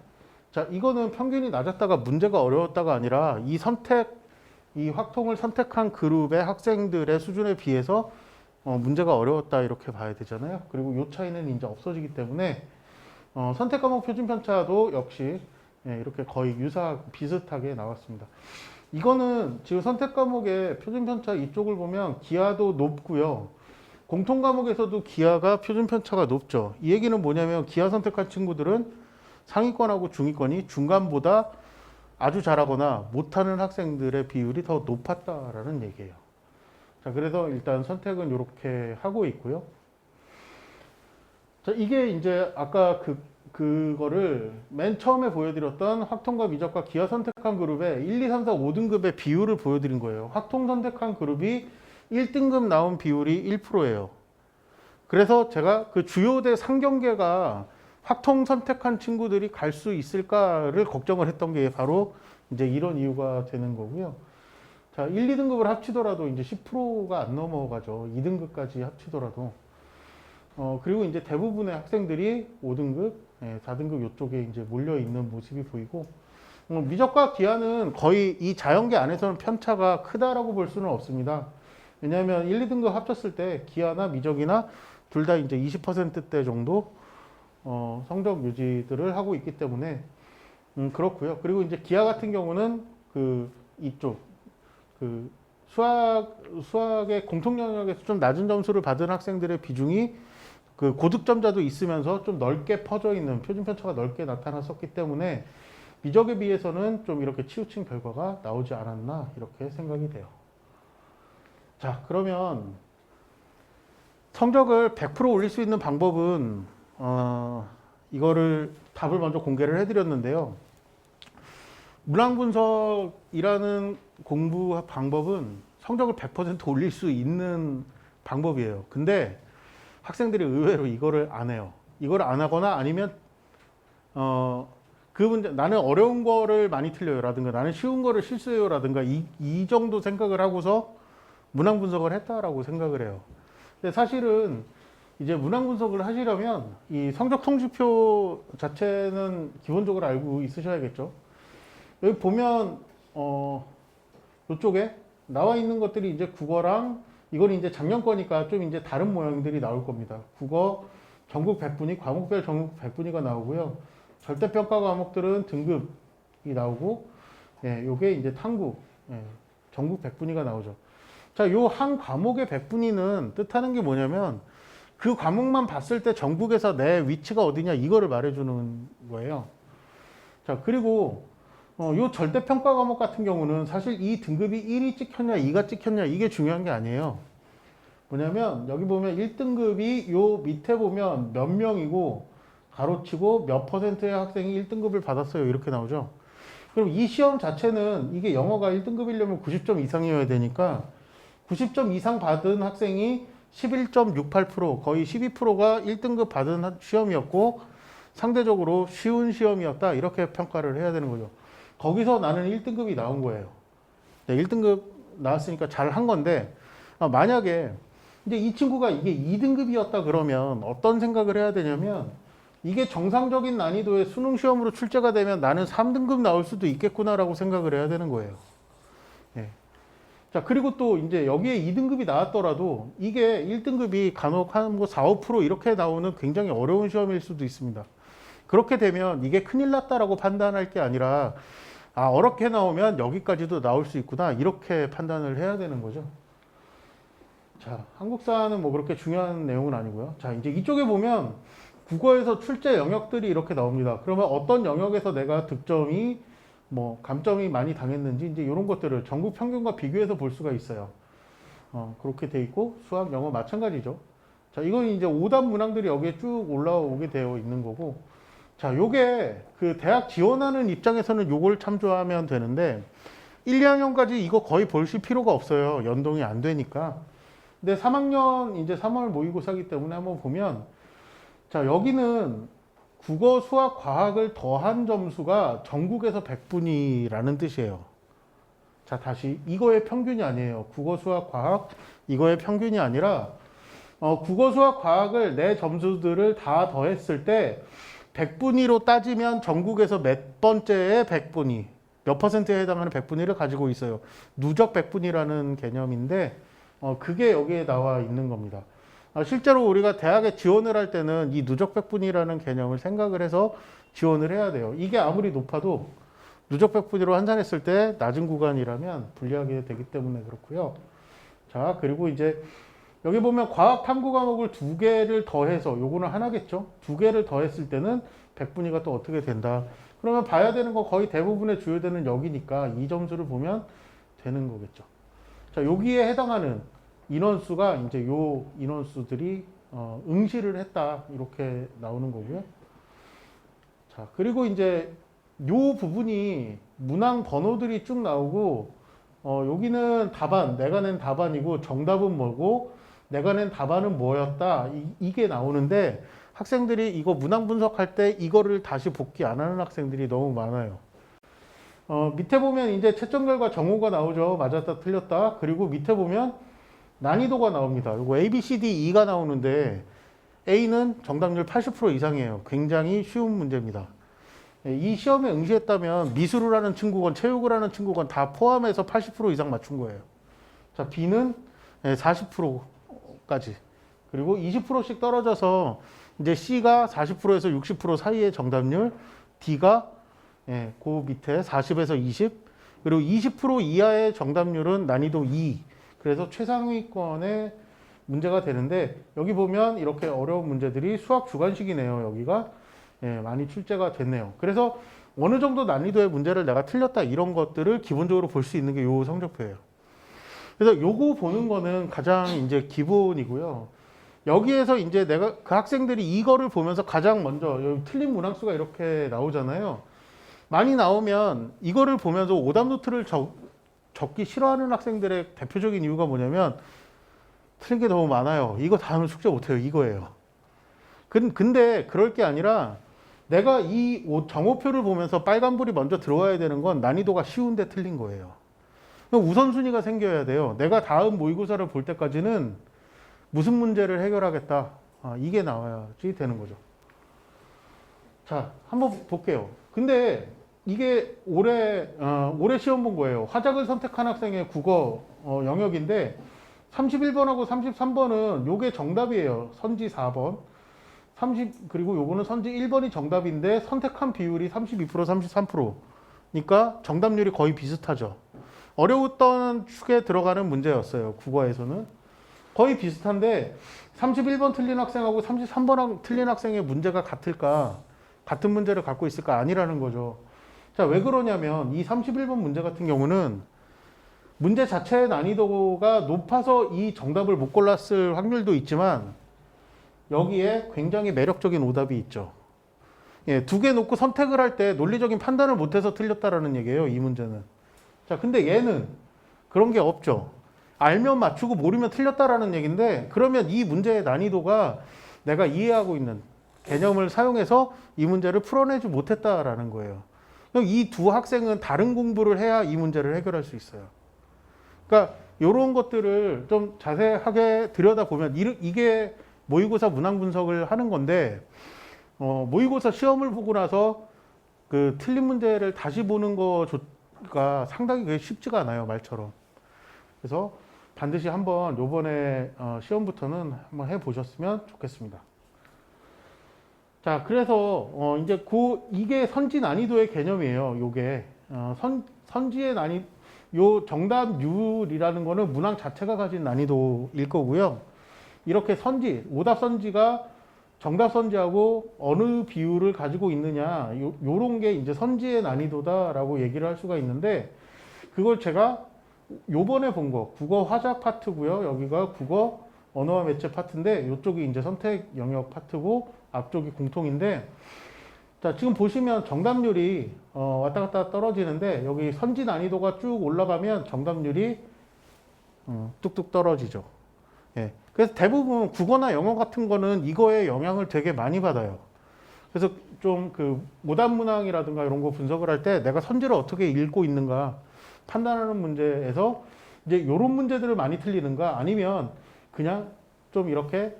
자, 이거는 평균이 낮았다가 문제가 어려웠다가 아니라 이 확통을 선택한 그룹의 학생들의 수준에 비해서 문제가 어려웠다 이렇게 봐야 되잖아요. 그리고 요 차이는 이제 없어지기 때문에 선택 과목 표준 편차도 역시 이렇게 거의 비슷하게 나왔습니다. 이거는 지금 선택 과목의 표준 편차 이쪽을 보면 기하도 높고요. 공통 과목에서도 기하가 표준 편차가 높죠. 이 얘기는 뭐냐면 기하 선택한 친구들은 상위권하고 중위권이 중간보다 아주 잘하거나 못하는 학생들의 비율이 더 높았다라는 얘기예요. 자, 그래서 일단 선택은 이렇게 하고 있고요. 자, 이게 이제 아까 그거를 맨 처음에 보여드렸던 확통과 미적과 기하 선택한 그룹의 1, 2, 3, 4, 5등급의 비율을 보여드린 거예요. 확통 선택한 그룹이 1등급 나온 비율이 1%예요. 그래서 제가 그 주요대 상경계가 확통 선택한 친구들이 갈 수 있을까를 걱정을 했던 게 바로 이제 이런 이유가 되는 거고요. 자, 1, 2등급을 합치더라도 이제 10%가 안 넘어가죠. 2등급까지 합치더라도. 그리고 이제 대부분의 학생들이 5등급, 4등급 이쪽에 이제 몰려 있는 모습이 보이고, 미적과 기하는 거의 이 자연계 안에서는 편차가 크다라고 볼 수는 없습니다. 왜냐하면 1, 2등급 합쳤을 때 기하나 미적이나 둘 다 이제 20%대 정도 성적 유지들을 하고 있기 때문에 그렇고요. 그리고 이제 기하 같은 경우는 이쪽 수학의 공통 영역에서 좀 낮은 점수를 받은 학생들의 비중이 그 고득점자도 있으면서 좀 넓게 퍼져 있는 표준 편차가 넓게 나타났었기 때문에 미적에 비해서는 좀 이렇게 치우친 결과가 나오지 않았나 이렇게 생각이 돼요. 자, 그러면 성적을 100% 올릴 수 있는 방법은 이거를 답을 먼저 공개를 해드렸는데요. 문항분석이라는 공부 방법은 성적을 100% 올릴 수 있는 방법이에요. 근데 학생들이 의외로 이거를 안 해요. 이걸 안 하거나 아니면 그 문제, 나는 어려운 거를 많이 틀려요 라든가 나는 쉬운 거를 실수해요 라든가 이 정도 생각을 하고서 문항 분석을 했다라고 생각을 해요. 근데 사실은 이제 문항 분석을 하시려면 이 성적 통지표 자체는 기본적으로 알고 있으셔야겠죠. 여기 보면 이쪽에 나와 있는 것들이 이제 국어랑 이건 이제 작년 거니까 좀 이제 다른 모양들이 나올 겁니다. 국어 전국 100분위, 과목별 전국 100분위가 나오고요. 절대평가 과목들은 등급이 나오고, 요게 이제 탐구, 전국 100분위가 나오죠. 자, 요 한 과목의 100분위는 뜻하는 게 뭐냐면 그 과목만 봤을 때 전국에서 내 위치가 어디냐 이거를 말해주는 거예요. 자, 그리고 요 절대평가 과목 같은 경우는 사실 이 등급이 1이 찍혔냐 2가 찍혔냐 이게 중요한 게 아니에요. 뭐냐면 여기 보면 1등급이 요 밑에 보면 몇 명이고 가로치고 몇 %의 학생이 1등급을 받았어요 이렇게 나오죠. 그럼 이 시험 자체는 이게 영어가 1등급이려면 90점 이상이어야 되니까 90점 이상 받은 학생이 11.68% 거의 12%가 1등급 받은 시험이었고 상대적으로 쉬운 시험이었다 이렇게 평가를 해야 되는 거죠. 거기서 나는 1등급이 나온 거예요. 1등급 나왔으니까 잘 한 건데 만약에 이제 이 친구가 이게 2등급이었다 그러면 어떤 생각을 해야 되냐면 이게 정상적인 난이도의 수능 시험으로 출제가 되면 나는 3등급 나올 수도 있겠구나라고 생각을 해야 되는 거예요. 자, 그리고 또 이제 여기에 2등급이 나왔더라도 이게 1등급이 간혹 한 뭐 4, 5% 이렇게 나오는 굉장히 어려운 시험일 수도 있습니다. 그렇게 되면 이게 큰일 났다라고 판단할 게 아니라 어렵게 나오면 여기까지도 나올 수 있구나 이렇게 판단을 해야 되는 거죠. 자, 한국사는 뭐 그렇게 중요한 내용은 아니고요. 자, 이제 이쪽에 보면 국어에서 출제 영역들이 이렇게 나옵니다. 그러면 어떤 영역에서 내가 득점이 뭐 감점이 많이 당했는지 이제 이런 것들을 전국 평균과 비교해서 볼 수가 있어요. 그렇게 돼 있고 수학, 영어 마찬가지죠. 자, 이건 이제 오답 문항들이 여기에 쭉 올라오게 되어 있는 거고, 자, 요게 그 대학 지원하는 입장에서는 요걸 참조하면 되는데 1, 2학년까지 이거 거의 보실 필요가 없어요. 연동이 안 되니까. 근데 3학년 이제 3월 모의고사기 때문에 한번 보면 자, 여기는 국어, 수학, 과학을 더한 점수가 전국에서 100분이라는 뜻이에요. 자, 다시 이거의 평균이 아니에요. 국어, 수학, 과학 이거의 평균이 아니라 국어, 수학, 과학을 내 점수들을 다 더했을 때 100분위로 따지면 전국에서 몇 번째의 100분위, 몇 퍼센트에 해당하는 100분위를 가지고 있어요. 누적 100분위라는 개념인데 그게 여기에 나와 있는 겁니다. 실제로 우리가 대학에 지원을 할 때는 이 누적 100분위라는 개념을 생각을 해서 지원을 해야 돼요. 이게 아무리 높아도 누적 100분위로 환산했을 때 낮은 구간이라면 불리하게 되기 때문에 그렇고요. 자, 그리고 이제 여기 보면 과학 탐구 과목을 2개를 더해서 요거는 하나겠죠. 2개를 더했을 때는 100분위가 또 어떻게 된다. 그러면 봐야 되는 거 거의 대부분의 주요되는 여기니까 이 점수를 보면 되는 거겠죠. 자, 여기에 해당하는 인원수가 이제 요 인원수들이 응시를 했다 이렇게 나오는 거고요. 자, 그리고 이제 요 부분이 문항 번호들이 쭉 나오고 여기는 답안, 내가 낸 답안이고 정답은 뭐고 내가 낸 답안은 뭐였다 이게 나오는데 학생들이 이거 문항 분석할 때 이거를 다시 복기 안 하는 학생들이 너무 많아요. 밑에 보면 이제 채점 결과 정오가 나오죠. 맞았다 틀렸다. 그리고 밑에 보면 난이도가 나옵니다. 이거 A, B, C, D, E가 나오는데 A는 정답률 80% 이상이에요. 굉장히 쉬운 문제입니다. 이 시험에 응시했다면 미술을 하는 친구건 체육을 하는 친구건 다 포함해서 80% 이상 맞춘 거예요. 자, B는 40%까지. 그리고 20%씩 떨어져서 이제 C가 40%에서 60% 사이의 정답률, D가 그 밑에 40에서 20, 그리고 20% 이하의 정답률은 난이도 2. 그래서 최상위권의 문제가 되는데 여기 보면 이렇게 어려운 문제들이 수학 주관식이네요. 여기가 많이 출제가 됐네요. 그래서 어느 정도 난이도의 문제를 내가 틀렸다 이런 것들을 기본적으로 볼 수 있는 게 요 성적표예요. 그래서 요거 보는 거는 가장 이제 기본이고요. 여기에서 이제 내가 그 학생들이 이거를 보면서 가장 먼저 여기 틀린 문항수가 이렇게 나오잖아요. 많이 나오면 이거를 보면서 오답 노트를 적기 싫어하는 학생들의 대표적인 이유가 뭐냐면 틀린 게 너무 많아요. 이거 다음에 숙제 못해요. 이거예요. 근데 그럴 게 아니라 내가 이 정오표를 보면서 빨간불이 먼저 들어와야 되는 건 난이도가 쉬운데 틀린 거예요. 우선순위가 생겨야 돼요. 내가 다음 모의고사를 볼 때까지는 무슨 문제를 해결하겠다. 이게 나와야지 되는 거죠. 자, 한번 볼게요. 근데 이게 올해 시험 본 거예요. 화작을 선택한 학생의 국어 영역인데 31번하고 33번은 요게 정답이에요. 선지 4번. 그리고 요거는 선지 1번이 정답인데 선택한 비율이 32%, 33%니까 정답률이 거의 비슷하죠. 어려웠던 축에 들어가는 문제였어요. 국어에서는. 거의 비슷한데 31번 틀린 학생하고 33번 틀린 학생의 문제가 같을까? 같은 문제를 갖고 있을까? 아니라는 거죠. 자, 왜 그러냐면 이 31번 문제 같은 경우는 문제 자체의 난이도가 높아서 이 정답을 못 골랐을 확률도 있지만 여기에 굉장히 매력적인 오답이 있죠. 예, 2개 놓고 선택을 할 때 논리적인 판단을 못해서 틀렸다라는 얘기예요. 이 문제는. 자, 근데 얘는 그런 게 없죠. 알면 맞추고 모르면 틀렸다라는 얘기인데 그러면 이 문제의 난이도가 내가 이해하고 있는 개념을 사용해서 이 문제를 풀어내지 못했다라는 거예요. 이 두 학생은 다른 공부를 해야 이 문제를 해결할 수 있어요. 그러니까 이런 것들을 좀 자세하게 들여다보면 이게 모의고사 문항 분석을 하는 건데 모의고사 시험을 보고 나서 그 틀린 문제를 다시 보는 거가 상당히 그게 쉽지가 않아요. 말처럼. 그래서 반드시 한번 요번에 시험부터는 한번 해보셨으면 좋겠습니다. 자, 그래서 이제 이게 선지 난이도의 개념이에요. 요게 선지의 요 정답률이라는 거는 문항 자체가 가진 난이도일 거고요. 이렇게 오답 선지가 정답 선지하고 어느 비율을 가지고 있느냐, 요런 게 이제 선지의 난이도다라고 얘기를 할 수가 있는데 그걸 제가 요번에 본 거 국어 화작 파트고요. 여기가 국어 언어와 매체 파트인데 이쪽이 이제 선택 영역 파트고 앞쪽이 공통인데 자, 지금 보시면 정답률이 왔다 갔다 떨어지는데 여기 선지 난이도가 쭉 올라가면 정답률이 뚝뚝 떨어지죠. 예. 그래서 대부분 국어나 영어 같은 거는 이거에 영향을 되게 많이 받아요. 그래서 좀 그 모단 문항이라든가 이런 거 분석을 할 때 내가 선지를 어떻게 읽고 있는가 판단하는 문제에서 이제 이런 문제들을 많이 틀리는가 아니면 그냥 좀 이렇게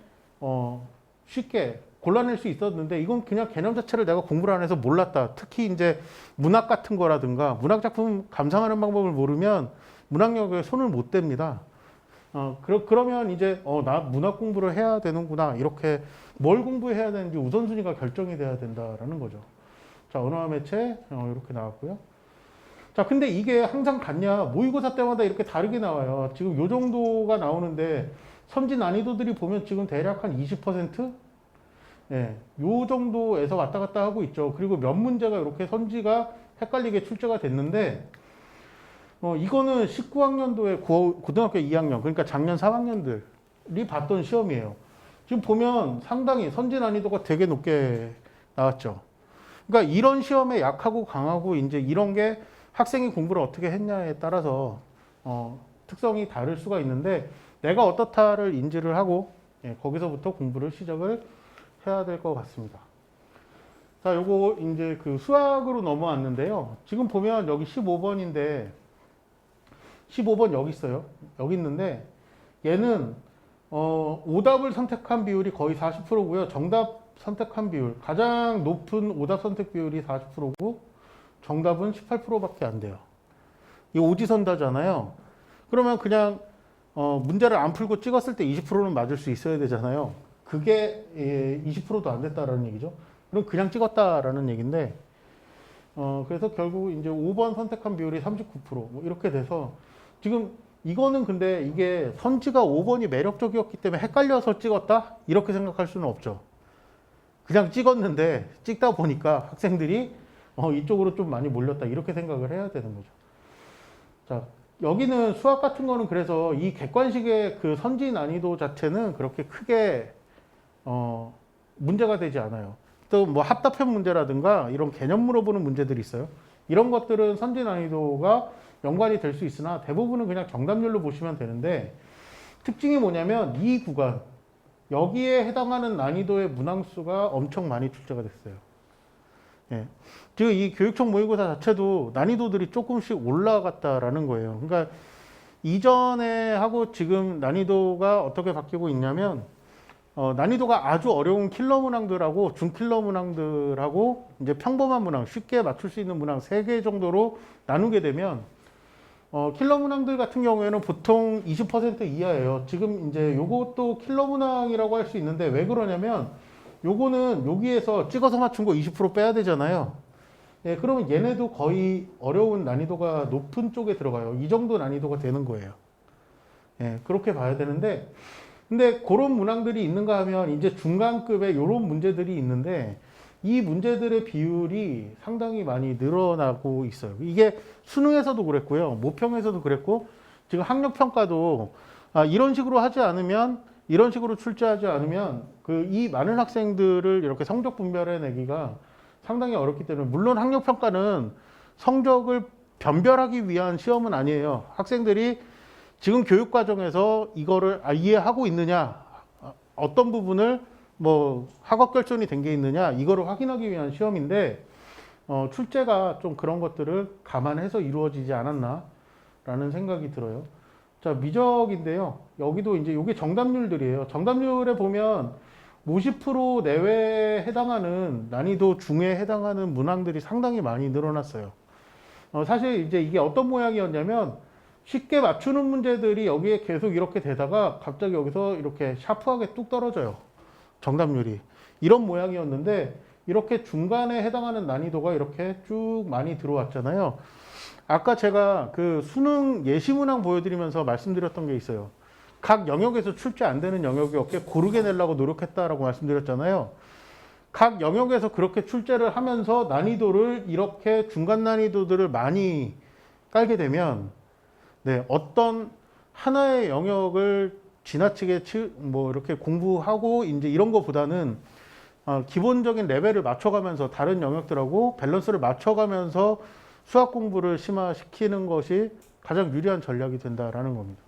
쉽게 골라낼 수 있었는데 이건 그냥 개념 자체를 내가 공부를 안 해서 몰랐다. 특히 이제 문학 같은 거라든가 문학 작품 감상하는 방법을 모르면 문학 영역에 손을 못 댑니다. 그러면 이제 나 문학 공부를 해야 되는구나. 이렇게 뭘 공부해야 되는지 우선순위가 결정이 돼야 된다라는 거죠. 자, 언어와 매체 이렇게 나왔고요. 자, 근데 이게 항상 같냐? 모의고사 때마다 이렇게 다르게 나와요. 지금 요 정도가 나오는데 선지 난이도들이 보면 지금 대략 한 20%? 예, 요 정도에서 왔다 갔다 하고 있죠. 그리고 몇 문제가 이렇게 선지가 헷갈리게 출제가 됐는데 이거는 19학년도에 고등학교 2학년, 그러니까 작년 3학년들이 봤던 시험이에요. 지금 보면 상당히 선지 난이도가 되게 높게 나왔죠. 그러니까 이런 시험에 약하고 강하고 이제 이런 게 학생이 공부를 어떻게 했냐에 따라서 특성이 다를 수가 있는데 내가 어떻다를 인지를 하고 거기서부터 공부를 시작을 해야 될 것 같습니다. 자, 요거 이제 그 수학으로 넘어왔는데요. 지금 보면 여기 15번인데 15번 여기 있어요. 여기 있는데 얘는 오답을 선택한 비율이 거의 40%고요. 정답 선택한 비율 가장 높은 오답 선택 비율이 40%고 정답은 18%밖에 안 돼요. 이 오지선다잖아요. 그러면 그냥 문제를 안 풀고 찍었을 때 20%는 맞을 수 있어야 되잖아요. 그게 20%도 안 됐다라는 얘기죠. 그럼 그냥 찍었다라는 얘기인데 그래서 결국 이제 5번 선택한 비율이 39% 뭐 이렇게 돼서 지금 이거는 근데 이게 선지가 5번이 매력적이었기 때문에 헷갈려서 찍었다? 이렇게 생각할 수는 없죠. 그냥 찍었는데 찍다 보니까 학생들이 이쪽으로 좀 많이 몰렸다 이렇게 생각을 해야 되는 거죠. 자, 여기는 수학 같은 거는 그래서 이 객관식의 그 선지 난이도 자체는 그렇게 크게 문제가 되지 않아요. 또 뭐 합답형 문제라든가 이런 개념 물어보는 문제들이 있어요. 이런 것들은 선지 난이도가 연관이 될 수 있으나 대부분은 그냥 정답률로 보시면 되는데 특징이 뭐냐면 이 구간 여기에 해당하는 난이도의 문항수가 엄청 많이 출제가 됐어요. 예. 지금 이 교육청 모의고사 자체도 난이도들이 조금씩 올라갔다라는 거예요. 그러니까 이전에 하고 지금 난이도가 어떻게 바뀌고 있냐면 난이도가 아주 어려운 킬러 문항들하고 중킬러 문항들하고 이제 평범한 문항, 쉽게 맞출 수 있는 문항 3개 정도로 나누게 되면 킬러 문항들 같은 경우에는 보통 20% 이하예요. 지금 이제 요것도 킬러 문항이라고 할 수 있는데 왜 그러냐면 요거는 여기에서 찍어서 맞춘 거 20% 빼야 되잖아요. 예, 그러면 얘네도 거의 어려운 난이도가 높은 쪽에 들어가요. 이 정도 난이도가 되는 거예요. 예, 그렇게 봐야 되는데 근데 그런 문항들이 있는가 하면 이제 중간급의 이런 문제들이 있는데 이 문제들의 비율이 상당히 많이 늘어나고 있어요. 이게 수능에서도 그랬고요. 모평에서도 그랬고 지금 학력평가도 이런 식으로 하지 않으면 이런 식으로 출제하지 않으면 이 많은 학생들을 이렇게 성적 분별해내기가 상당히 어렵기 때문에 물론 학력평가는 성적을 변별하기 위한 시험은 아니에요. 학생들이 지금 교육과정에서 이거를 이해하고 있느냐 어떤 부분을 뭐 학업 결손이 된 게 있느냐 이거를 확인하기 위한 시험인데 출제가 좀 그런 것들을 감안해서 이루어지지 않았나 라는 생각이 들어요. 자, 미적인데요. 여기도 이제 이게 정답률들이에요. 정답률에 보면 50% 내외에 해당하는 난이도 중에 해당하는 문항들이 상당히 많이 늘어났어요. 사실 이제 이게 어떤 모양이었냐면 쉽게 맞추는 문제들이 여기에 계속 이렇게 되다가 갑자기 여기서 이렇게 샤프하게 뚝 떨어져요. 정답률이. 이런 모양이었는데 이렇게 중간에 해당하는 난이도가 이렇게 쭉 많이 들어왔잖아요. 아까 제가 그 수능 예시 문항 보여드리면서 말씀드렸던 게 있어요. 각 영역에서 출제 안 되는 영역이 없게 고르게 내려고 노력했다라고 말씀드렸잖아요. 각 영역에서 그렇게 출제를 하면서 난이도를 이렇게 중간 난이도들을 많이 깔게 되면 어떤 하나의 영역을 지나치게 뭐 이렇게 공부하고 이제 이런 것보다는 기본적인 레벨을 맞춰가면서 다른 영역들하고 밸런스를 맞춰가면서 수학 공부를 심화시키는 것이 가장 유리한 전략이 된다라는 겁니다.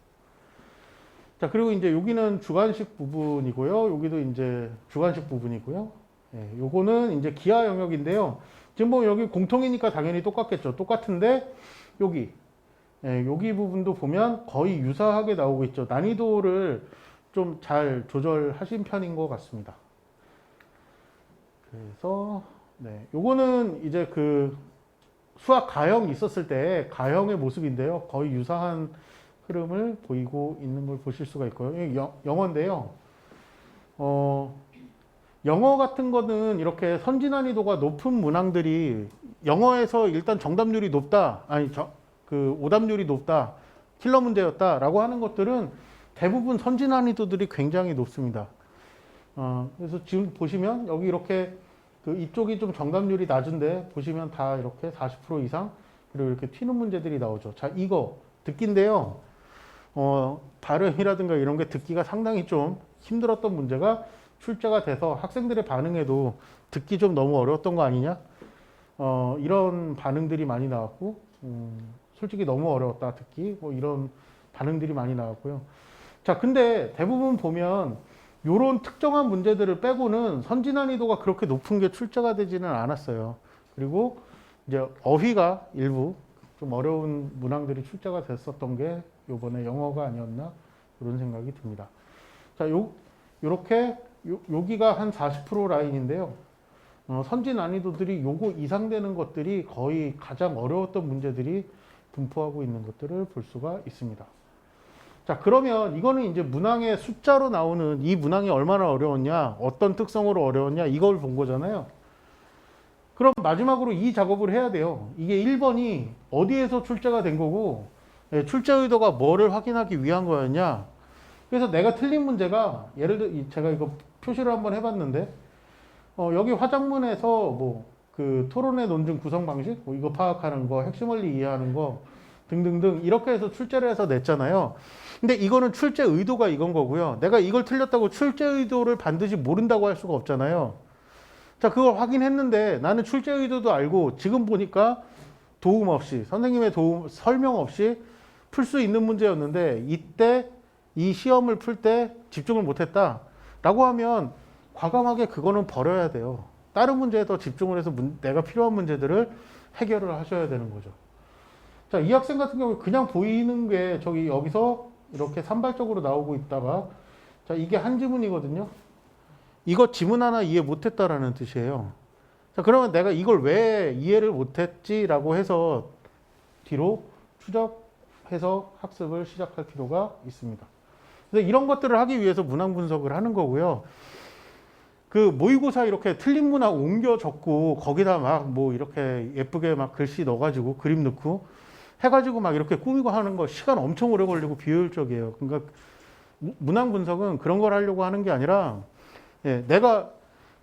자, 그리고 이제 여기는 주관식 부분이고요. 여기도 이제 주관식 부분이고요. 예, 요거는 이제 기하 영역인데요. 지금 뭐 여기 공통이니까 당연히 똑같겠죠. 똑같은데 여기 여기 부분도 보면 거의 유사하게 나오고 있죠. 난이도를 좀 잘 조절하신 편인 것 같습니다. 그래서 요거는 이제 그 수학 가형 있었을 때 가형의 모습인데요. 거의 유사한 흐름을 보이고 있는 걸 보실 수가 있고요. 영어인데요. 영어 같은 거는 이렇게 선지 난이도가 높은 문항들이 영어에서 일단 정답률이 높다, 그 오답률이 높다, 킬러 문제였다라고 하는 것들은 대부분 선지 난이도들이 굉장히 높습니다. 그래서 지금 보시면 여기 이렇게 그 이쪽이 좀 정답률이 낮은데 보시면 다 이렇게 40% 이상 그리고 이렇게 튀는 문제들이 나오죠. 자, 이거 듣기인데요. 발음이라든가 이런 게 듣기가 상당히 좀 힘들었던 문제가 출제가 돼서 학생들의 반응에도 듣기 좀 너무 어려웠던 거 아니냐? 이런 반응들이 많이 나왔고, 솔직히 너무 어려웠다, 듣기. 뭐 이런 반응들이 많이 나왔고요. 자, 근데 대부분 보면 요런 특정한 문제들을 빼고는 선지 난이도가 그렇게 높은 게 출제가 되지는 않았어요. 그리고 이제 어휘가 일부 좀 어려운 문항들이 출제가 됐었던 게 요번에 영어가 아니었나 그런 생각이 듭니다. 자, 요렇게 여기가 한 40% 라인인데요. 선지 난이도들이 요거 이상 되는 것들이 거의 가장 어려웠던 문제들이 분포하고 있는 것들을 볼 수가 있습니다. 자, 그러면 이거는 이제 문항의 숫자로 나오는 이 문항이 얼마나 어려웠냐, 어떤 특성으로 어려웠냐, 이걸 본 거잖아요. 그럼 마지막으로 이 작업을 해야 돼요. 이게 1번이 어디에서 출제가 된 거고, 출제 의도가 뭐를 확인하기 위한 거였냐. 그래서 내가 틀린 문제가, 예를 들어, 제가 이거 표시를 한번 해봤는데, 여기 화작문에서 뭐, 그 토론의 논증 구성 방식, 뭐 이거 파악하는 거, 핵심 원리 이해하는 거, 등등등, 이렇게 해서 출제를 해서 냈잖아요. 근데 이거는 출제 의도가 이건 거고요. 내가 이걸 틀렸다고 출제 의도를 반드시 모른다고 할 수가 없잖아요. 자, 그걸 확인했는데 나는 출제 의도도 알고 지금 보니까 도움 없이, 선생님의 도움, 설명 없이 풀 수 있는 문제였는데 이때 이 시험을 풀 때 집중을 못했다 라고 하면 과감하게 그거는 버려야 돼요. 다른 문제에 더 집중을 해서 내가 필요한 문제들을 해결을 하셔야 되는 거죠. 자, 이 학생 같은 경우에 그냥 보이는 게 저기 여기서 이렇게 산발적으로 나오고 있다가, 자, 이게 한 지문이거든요. 이거 지문 하나 이해 못했다라는 뜻이에요. 자, 그러면 내가 이걸 왜 이해를 못했지라고 해서 뒤로 추적해서 학습을 시작할 필요가 있습니다. 그래서 이런 것들을 하기 위해서 문항 분석을 하는 거고요. 그 모의고사 이렇게 틀린 문항 옮겨 적고 거기다 막 뭐 이렇게 예쁘게 막 글씨 넣어가지고 그림 넣고 해가지고 막 이렇게 꾸미고 하는 거 시간 엄청 오래 걸리고 비효율적이에요. 그러니까 문항 분석은 그런 걸 하려고 하는 게 아니라, 내가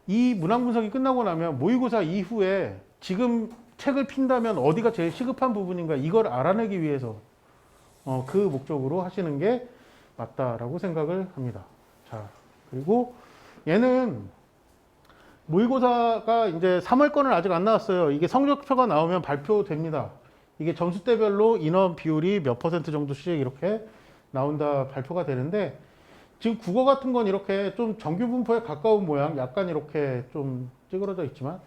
이 문항 분석이 끝나고 나면 모의고사 이후에 지금 책을 핀다면 어디가 제일 시급한 부분인가 이걸 알아내기 위해서 그 목적으로 하시는 게 맞다라고 생각을 합니다. 자, 그리고 얘는 모의고사가 이제 3월권은 아직 안 나왔어요. 이게 성적표가 나오면 발표됩니다. 이게 점수대별로 인원 비율이 몇 % 정도씩 이렇게 나온다 발표가 되는데, 지금 국어 같은 건 이렇게 좀 정규 분포에 가까운 모양, 약간 이렇게 좀 찌그러져 있지만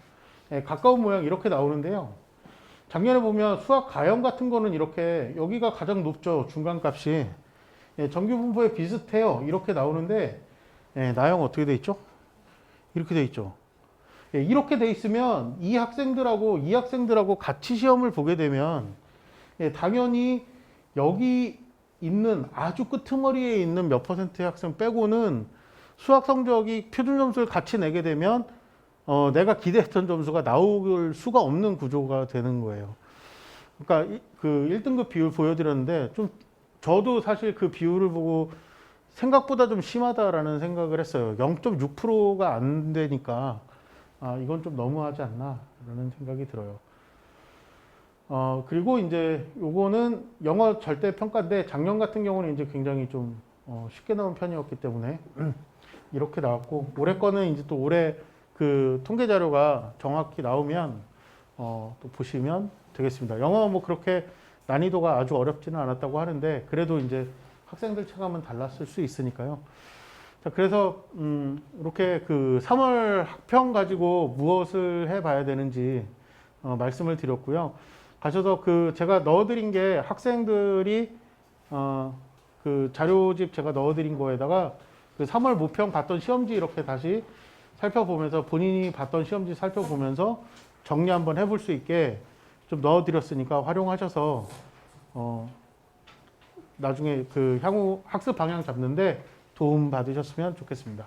가까운 모양 이렇게 나오는데요. 작년에 보면 수학 가형 같은 거는 이렇게 여기가 가장 높죠. 중간값이. 정규 분포에 비슷해요. 이렇게 나오는데 나형 어떻게 돼 있죠? 이렇게 돼 있죠. 이렇게 돼 있으면 이 학생들하고 같이 시험을 보게 되면 당연히 여기 있는 아주 끄트머리에 있는 몇 %의 학생 빼고는 수학 성적이 표준 점수를 같이 내게 되면 내가 기대했던 점수가 나올 수가 없는 구조가 되는 거예요. 그러니까 그 1등급 비율 보여드렸는데 좀 저도 사실 그 비율을 보고 생각보다 좀 심하다라는 생각을 했어요. 0.6%가 안 되니까 이건 좀 너무하지 않나라는 생각이 들어요. 그리고 이제 요거는 영어 절대 평가인데 작년 같은 경우는 이제 굉장히 좀 쉽게 나온 편이었기 때문에 이렇게 나왔고, 올해 거는 이제 또 올해 그 통계 자료가 정확히 나오면 또 보시면 되겠습니다. 영어 뭐 그렇게 난이도가 아주 어렵지는 않았다고 하는데 그래도 이제 학생들 체감은 달랐을 수 있으니까요. 자, 그래서 이렇게 그 3월 학평 가지고 무엇을 해봐야 되는지 말씀을 드렸고요. 가셔서 그 제가 넣어드린 게 학생들이 그 자료집 제가 넣어드린 거에다가 그 3월 모평 봤던 시험지 이렇게 다시 살펴보면서 본인이 봤던 시험지 살펴보면서 정리 한번 해볼 수 있게 좀 넣어드렸으니까 활용하셔서 나중에 그 향후 학습 방향 잡는데 도움 받으셨으면 좋겠습니다.